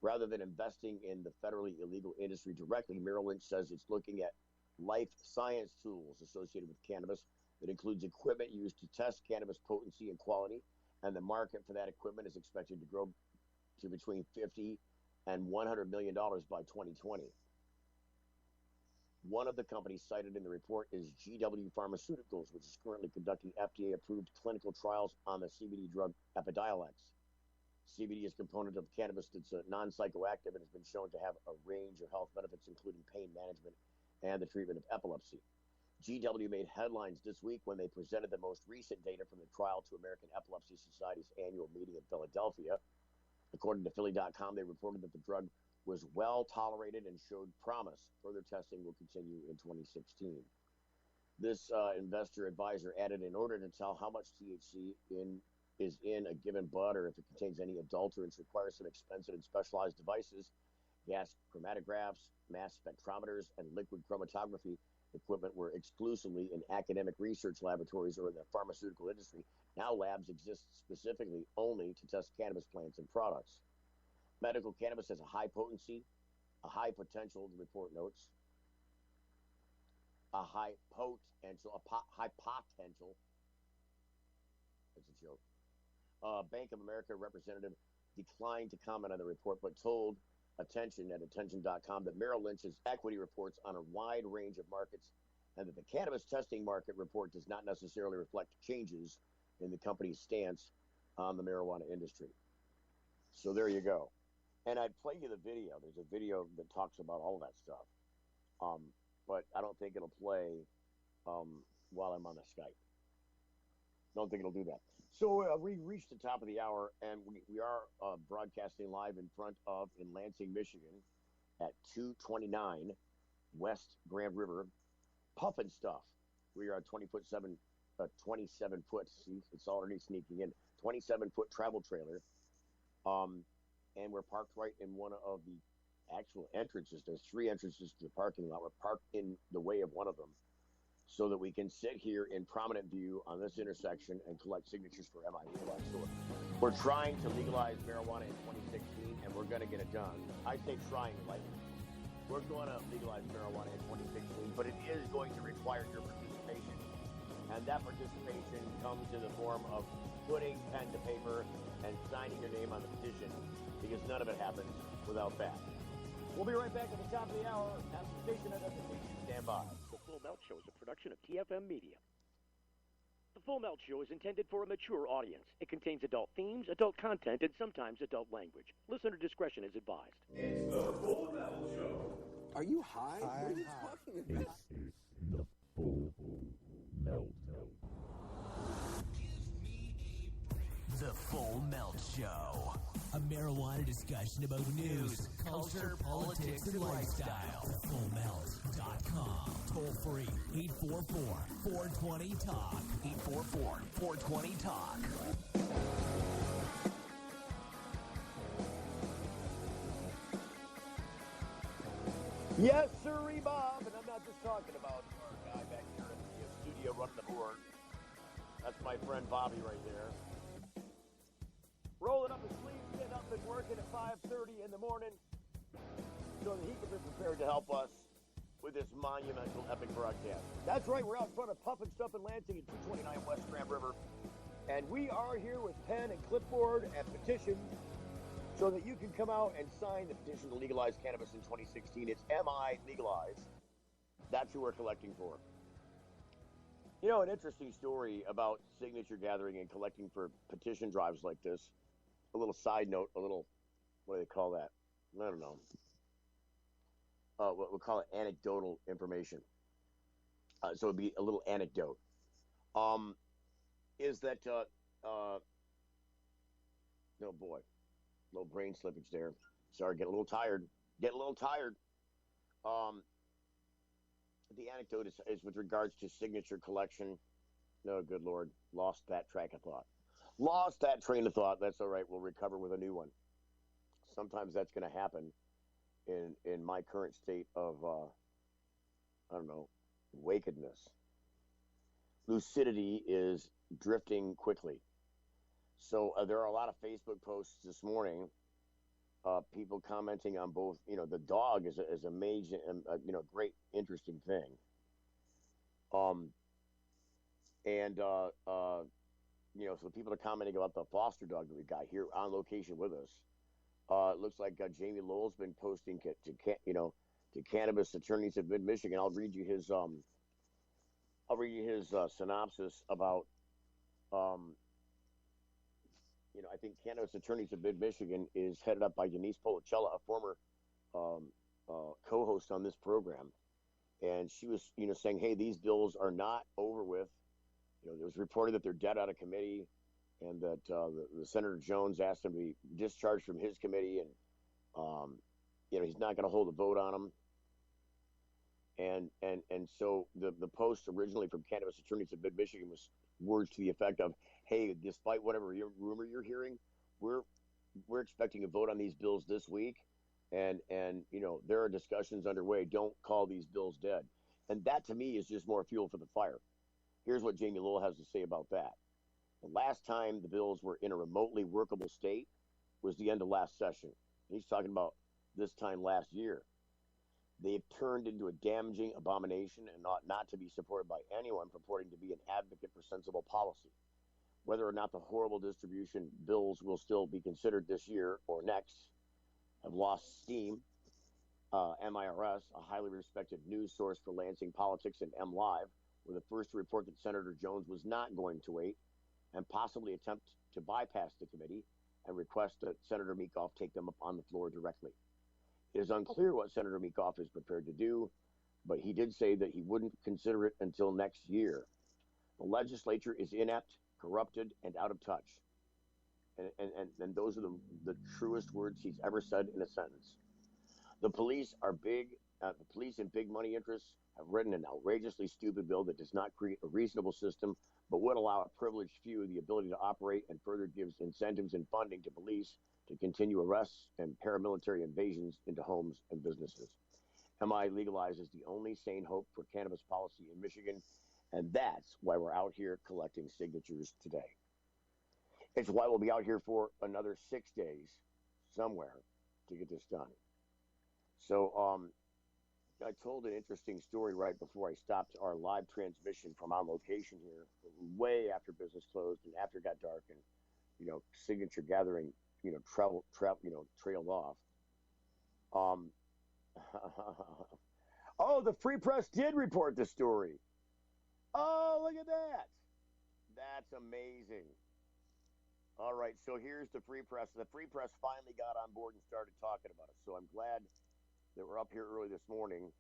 Rather than investing in the federally illegal industry directly, Merrill Lynch says it's looking at life science tools associated with cannabis that includes equipment used to test cannabis potency and quality, and the market for that equipment is expected to grow to between $50 and $100 million by 2020. One of the companies cited in the report is GW Pharmaceuticals, which is currently conducting FDA-approved clinical trials on the CBD drug Epidiolex. CBD is a component of cannabis that's non-psychoactive and has been shown to have a range of health benefits, including pain management and the treatment of epilepsy. GW made headlines this week when they presented the most recent data from the trial to American Epilepsy Society's annual meeting in Philadelphia. According to Philly.com, they reported that the drug was well tolerated and showed promise. Further testing will continue in 2016. This investor advisor added, in order to tell how much THC is in a given bud or if it contains any adulterants, requires some expensive and specialized devices. Gas chromatographs, mass spectrometers, and liquid chromatography equipment were exclusively in academic research laboratories or in the pharmaceutical industry. Now labs exist specifically only to test cannabis plants and products. Medical cannabis has a high potency, a high potential, the report notes, a high potential, high potential. That's a joke. Bank of America representative declined to comment on the report, but told Attention at attention.com that Merrill Lynch's equity reports on a wide range of markets and that the cannabis testing market report does not necessarily reflect changes in the company's stance on the marijuana industry. So there you go. And I'd play you the video. There's a video that talks about all that stuff. But I don't think it'll play while I'm on the Skype. Don't think it'll do that. So we reached the top of the hour, and we are broadcasting live in Lansing, Michigan, at 229 West Grand River. Puffin Stuff. We are a 27 foot. See, it's already sneaking in. 27-foot travel trailer. And we're parked right in one of the actual entrances. There's 3 entrances to the parking lot. We're parked in the way of one of them, so that we can sit here in prominent view on this intersection and collect signatures for MiLegalize. So we're trying to legalize marijuana in 2016, and we're going to get it done. I say trying lightly. We're going to legalize marijuana in 2016, but it is going to require your participation. And that participation comes in the form of putting pen to paper and signing your name on the petition, because none of it happens without that. We'll be right back at the top of the hour. At the station at the station. Stand by. The Full Melt Show is a production of TFM Media. The Full Melt Show is intended for a mature audience. It contains adult themes, adult content, and sometimes adult language. Listener discretion is advised. It's the Full Melt Show. Are you high? What are you talking about? It's the Full Melt. The Full Melt Show. A marijuana discussion about news, culture, politics, and lifestyle. FullMelt.com. Toll free. 844-420-TALK. 844-420-TALK. Yes, sirree, Bob. And I'm not just talking about our guy back here in the studio running the board. That's my friend Bobby right there. Rolling up his sleeves, getting up and working at 5:30 in the morning so that he can be prepared to help us with this monumental epic broadcast. That's right, we're out in front of Puffin Stuff in Lansing at 229 West Grand River. And we are here with pen and clipboard and petition so that you can come out and sign the petition to legalize cannabis in 2016. It's MiLegalize. That's who we're collecting for. You know, an interesting story about signature gathering and collecting for petition drives like this. A little side note, what do they call that? I don't know. We'll call it anecdotal information. So it'd be a little anecdote. Is that, oh boy, little brain slippage there. Sorry, getting a little tired. The anecdote is with regards to signature collection. No, good Lord. Lost that track of thought. Lost that train of thought. That's all right. We'll recover with a new one. Sometimes that's going to happen in my current state of, I don't know, wakedness. Lucidity is drifting quickly. So there are a lot of Facebook posts this morning, people commenting on both. The dog is a major, great, interesting thing. And so people are commenting about the foster dog that we got here on location with us. It looks like Jamie Lowell's been posting to cannabis attorneys of Mid Michigan. I'll read you his synopsis about I think Cannabis Attorneys of Mid Michigan is headed up by Denise Policella, a former co-host on this program, and she was saying, hey, these bills are not over with. It was reported that they're dead out of committee, and that the Senator Jones asked him to be discharged from his committee, and he's not going to hold a vote on them. And so the post originally from Cannabis Attorneys of Mid Michigan was words to the effect of, hey, despite whatever rumor you're hearing, we're expecting a vote on these bills this week, and there are discussions underway. Don't call these bills dead. And that to me is just more fuel for the fire. Here's what Jamie Lowell has to say about that. The last time the bills were in a remotely workable state was the end of last session. He's talking about this time last year. They've turned into a damaging abomination and ought not to be supported by anyone purporting to be an advocate for sensible policy. Whether or not the horrible distribution bills will still be considered this year or next have lost steam. MIRS, a highly respected news source for Lansing politics, and MLive were the first to report that Senator Jones was not going to wait and possibly attempt to bypass the committee and request that Senator Meekhoff take them up on the floor directly. It is unclear what Senator Meekhoff is prepared to do, but he did say that he wouldn't consider it until next year. The legislature is inept, corrupted, and out of touch. And those are the truest words he's ever said in a sentence. The police are big. The police and big money interests have written an outrageously stupid bill that does not create a reasonable system, but would allow a privileged few the ability to operate, and further gives incentives and funding to police to continue arrests and paramilitary invasions into homes and businesses. MiLegalize is the only sane hope for cannabis policy in Michigan, and that's why we're out here collecting signatures today. It's why we'll be out here for another 6 days somewhere to get this done. So I told an interesting story right before I stopped our live transmission from on location here, way after business closed and after it got dark, and signature gathering trailed off. Oh, the Free Press did report the story. Oh, look at that. That's amazing. All right, so here's the Free Press. The Free Press finally got on board and started talking about it. So I'm glad that we're up here early this morning.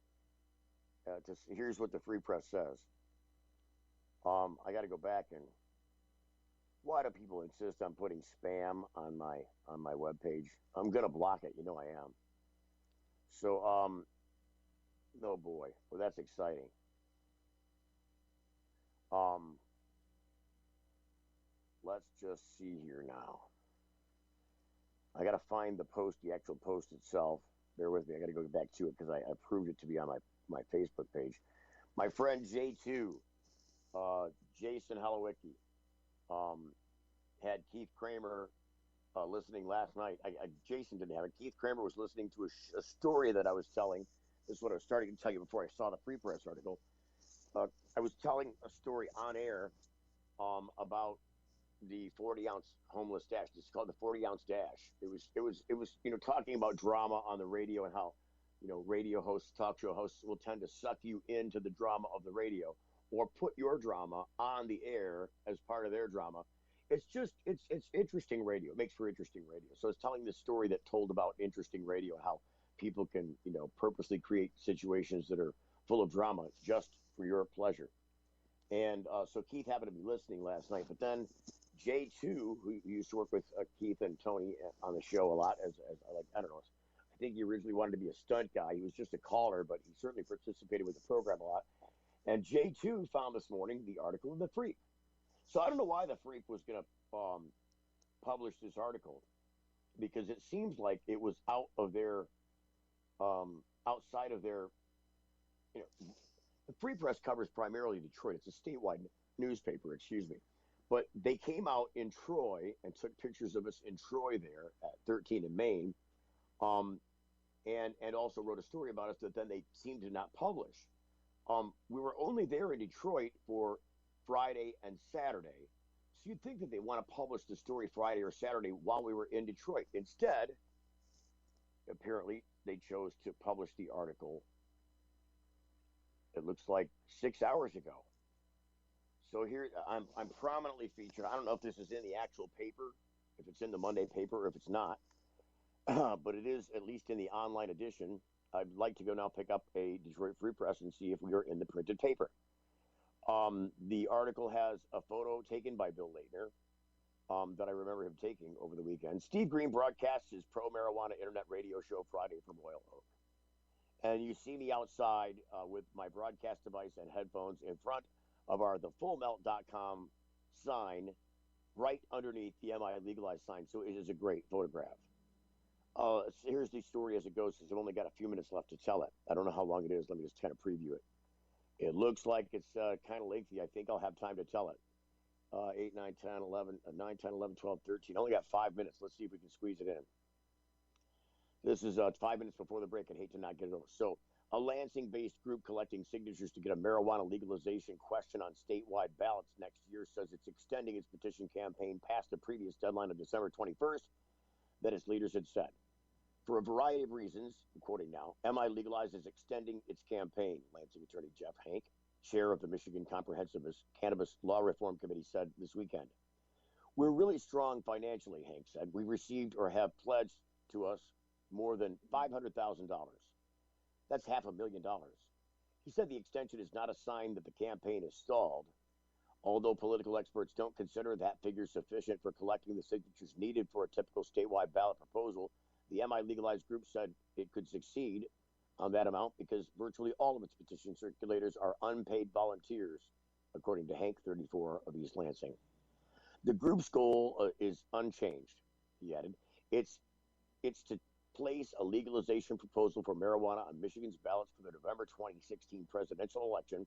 Here's what the Free Press says. I got to go back and. Why do people insist on putting spam on my webpage? I'm gonna block it. I am. So oh boy, well that's exciting. Let's just see here now. I gotta find the post, the actual post itself. Bear with me. I gotta go back to it because I approved it to be on my Facebook page. My friend J2, Jason Halowicki, had Keith Kramer listening last night. Jason didn't have it. Keith Kramer was listening to a story that I was telling. This is what I was starting to tell you before I saw the Free Press article. I was telling a story on air about the 40-ounce homeless dash. It's called the 40-ounce dash. It was talking about drama on the radio and how radio hosts, talk show hosts will tend to suck you into the drama of the radio or put your drama on the air as part of their drama. It's interesting radio. It makes for interesting radio. So it's telling this story that told about interesting radio, how people can, purposely create situations that are full of drama just for your pleasure. And so Keith happened to be listening last night. But then J2, who used to work with Keith and Tony on the show a lot, as like, I don't know, I think he originally wanted to be a stunt guy. He was just a caller, but he certainly participated with the program a lot. And J2 found this morning the article in the Freak. So I don't know why the Freak was going to publish this article, because it seems like it was outside of their, the Free Press covers primarily Detroit. It's a statewide newspaper, excuse me. But they came out in Troy and took pictures of us in Troy there at 13 in Maine, and also wrote a story about us that then they seemed to not publish. We were only there in Detroit for Friday and Saturday. So you'd think that they want to publish the story Friday or Saturday while we were in Detroit. Instead, apparently, they chose to publish the article, it looks like 6 hours ago. So here, I'm prominently featured. I don't know if this is in the actual paper, if it's in the Monday paper, or if it's not. But it is at least in the online edition. I'd like to go now pick up a Detroit Free Press and see if we are in the printed paper. The article has a photo taken by Bill Leitner that I remember him taking over the weekend. Steve Green broadcasts his pro-marijuana internet radio show Friday from Royal Oak. And you see me outside with my broadcast device and headphones in front of our thefullmelt.com sign right underneath the MiLegalize sign. So it is a great photograph. So here's the story as it goes, since I've only got a few minutes left to tell it. I don't know how long it is. Let me just kind of preview it. It looks like it's kind of lengthy. I think I'll have time to tell it. 8, 9, 10, 11, 9, 10, 11, 12, 13. I only got 5 minutes. Let's see if we can squeeze it in. This is 5 minutes before the break. I'd hate to not get it over. So, a Lansing-based group collecting signatures to get a marijuana legalization question on statewide ballots next year says it's extending its petition campaign past the previous deadline of December 21st that its leaders had set. For a variety of reasons, I'm quoting now, MiLegalize is extending its campaign, Lansing attorney Jeff Hank, chair of the Michigan Comprehensive Cannabis Law Reform Committee, said this weekend. We're really strong financially, Hank said. We received or have pledged to us more than $500,000. That's $500,000. He said the extension is not a sign that the campaign is stalled. Although political experts don't consider that figure sufficient for collecting the signatures needed for a typical statewide ballot proposal, the MiLegalize group said it could succeed on that amount because virtually all of its petition circulators are unpaid volunteers, according to Hank, 34 of East Lansing. The group's goal is unchanged, he added. It's to place a legalization proposal for marijuana on Michigan's ballots for the November 2016 presidential election,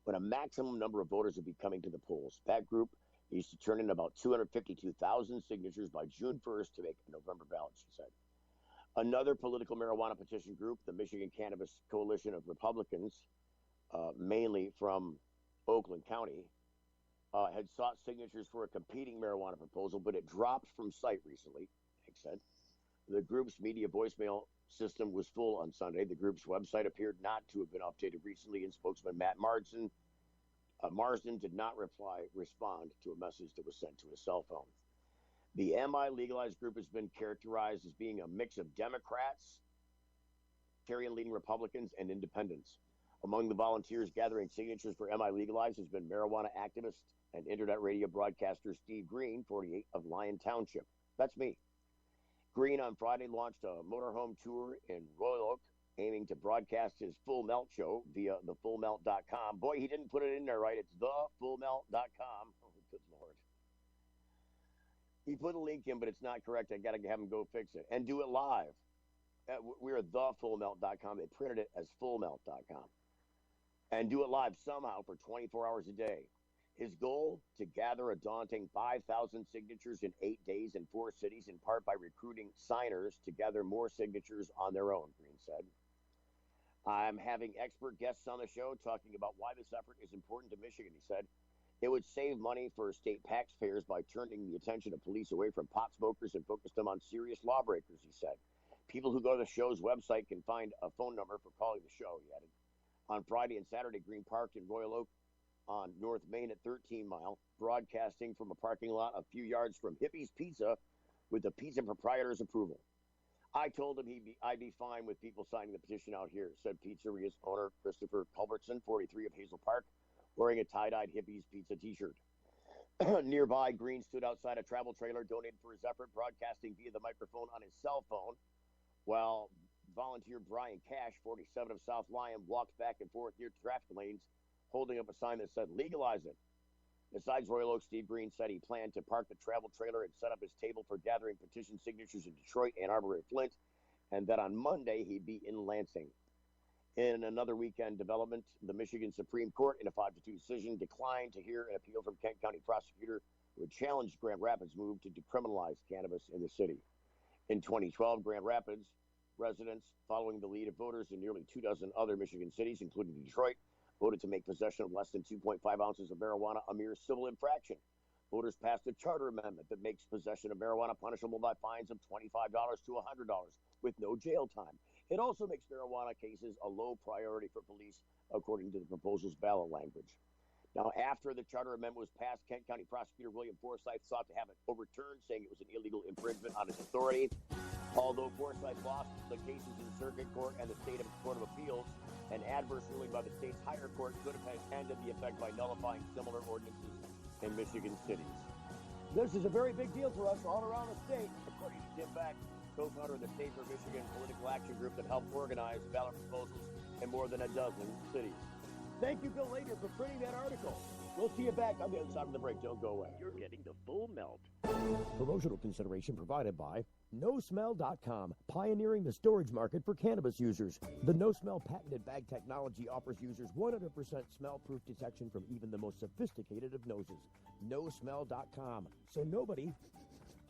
when a maximum number of voters will be coming to the polls. That group needs to turn in about 252,000 signatures by June 1st to make a November ballot, she said. Another political marijuana petition group, the Michigan Cannabis Coalition of Republicans, mainly from Oakland County, had sought signatures for a competing marijuana proposal, but it dropped from sight recently, Hank said. The group's media voicemail system was full on Sunday. The group's website appeared not to have been updated recently, and spokesman Matt Marsden did not respond to a message that was sent to his cell phone. The MiLegalize group has been characterized as being a mix of Democrats, Libertarian-leaning Republicans, and independents. Among the volunteers gathering signatures for MiLegalize has been marijuana activist and internet radio broadcaster Steve Green, 48, of Lyon Township. That's me. Green on Friday launched a motorhome tour in Royal Oak, aiming to broadcast his Full Melt show via thefullmelt.com. Boy, he didn't put it in there right. It's thefullmelt.com. Oh, good Lord. He put a link in, but it's not correct. I got to have him go fix it. And do it live. We're at thefullmelt.com. They printed it as fullmelt.com. And do it live somehow for 24 hours a day. His goal, to gather a daunting 5,000 signatures in 8 days in 4 cities, in part by recruiting signers to gather more signatures on their own, Green said. I'm having expert guests on the show talking about why this effort is important to Michigan, he said. It would save money for state taxpayers by turning the attention of police away from pot smokers and focus them on serious lawbreakers, he said. People who go to the show's website can find a phone number for calling the show, he added. On Friday and Saturday, Green parked in Royal Oak on North Main at 13 Mile, broadcasting from a parking lot a few yards from Hippie's Pizza with the pizza proprietor's approval. I told him I'd be fine with people signing the petition out here, said Pizzeria's owner Christopher Culbertson, 43, of Hazel Park, wearing a tie-dyed Hippie's Pizza t-shirt. Nearby, Green stood outside a travel trailer donated for his effort, broadcasting via the microphone on his cell phone, while volunteer Brian Cash, 47 of South Lyon, walked back and forth near traffic lanes, holding up a sign that said, "Legalize it." Besides Royal Oak, Steve Green said he planned to park the travel trailer and set up his table for gathering petition signatures in Detroit, Ann Arbor, and Flint, and that on Monday he'd be in Lansing. In another weekend development, the Michigan Supreme Court, in a 5-2 decision, declined to hear an appeal from Kent County prosecutor who had challenged Grand Rapids' move to decriminalize cannabis in the city. In 2012, Grand Rapids residents, following the lead of voters in nearly 24 other Michigan cities, including Detroit, voted to make possession of less than 2.5 ounces of marijuana a mere civil infraction. Voters passed a charter amendment that makes possession of marijuana punishable by fines of $25 to $100 with no jail time. It also makes marijuana cases a low priority for police, according to the proposal's ballot language. Now, after the charter amendment was passed, Kent County prosecutor William Forsythe sought to have it overturned, saying it was an illegal infringement on his authority. Although Forsythe lost the cases in circuit court and the state court of appeals, an adverse ruling by the state's higher court could have ended the effect by nullifying similar ordinances in Michigan cities. This is a very big deal for us all around the state, according to Tim Beck, co-founder of the State for Michigan political action group that helped organize ballot proposals in more than a dozen cities. Thank you, Bill Lader, for printing that article. We'll see you back on the other side of the break. Don't go away. You're getting the full melt. Promotional consideration provided by NoSmell.com, pioneering the storage market for cannabis users. The NoSmell patented bag technology offers users 100% smell-proof detection from even the most sophisticated of noses. NoSmell.com, so nobody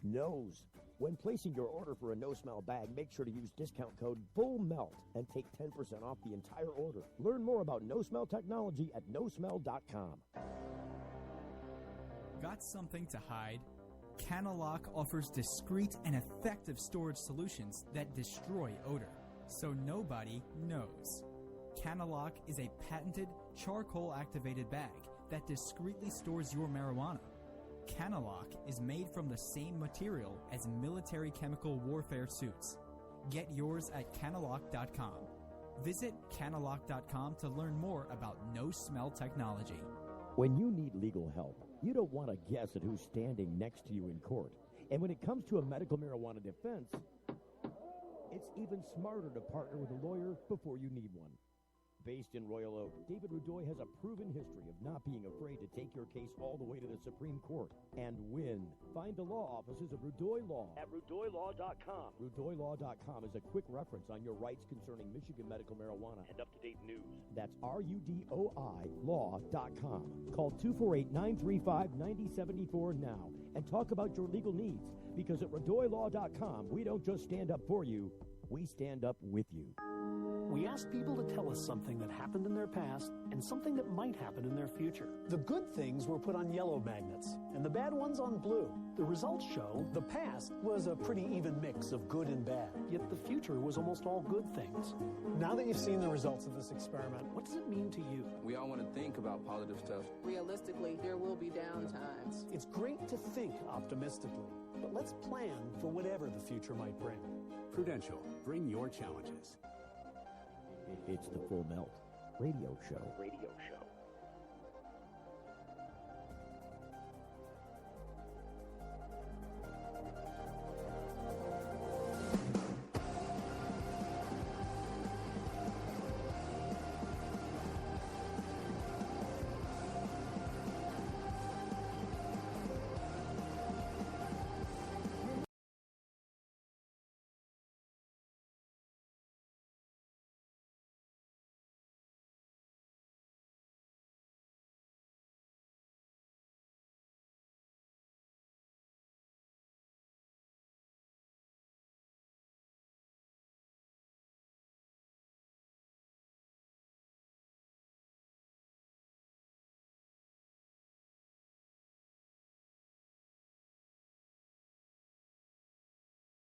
knows. When placing your order for a no-smell bag, make sure to use discount code FULLMELT and take 10% off the entire order. Learn more about no-smell technology at NoSmell.com. Got something to hide? Canalock offers discreet and effective storage solutions that destroy odor, so nobody knows. Canalock is a patented charcoal-activated bag that discreetly stores your marijuana. Canalock is made from the same material as military chemical warfare suits. Get yours at Canalock.com. Visit Canalock.com to learn more about no-smell technology. When you need legal help, you don't want to guess at who's standing next to you in court. And when it comes to a medical marijuana defense, it's even smarter to partner with a lawyer before you need one. Based in Royal Oak, David Rudoy has a proven history of not being afraid to take your case all the way to the Supreme Court and win. Find the law offices of Rudoy Law at RudoyLaw.com. RudoyLaw.com is a quick reference on your rights concerning Michigan medical marijuana and up-to-date news. That's RUDOI Law.com. Call 248-935-9074 now and talk about your legal needs, because at RudoyLaw.com, we don't just stand up for you, we stand up with you. We asked people to tell us something that happened in their past and something that might happen in their future. The good things were put on yellow magnets and the bad ones on blue. The results show the past was a pretty even mix of good and bad, yet the future was almost all good things. Now that you've seen the results of this experiment, what does it mean to you? We all want to think about positive stuff. Realistically, there will be down times. It's great to think optimistically, but let's plan for whatever the future might bring. Prudential, bring your challenges. It's the Full Melt Radio Show. Radio show.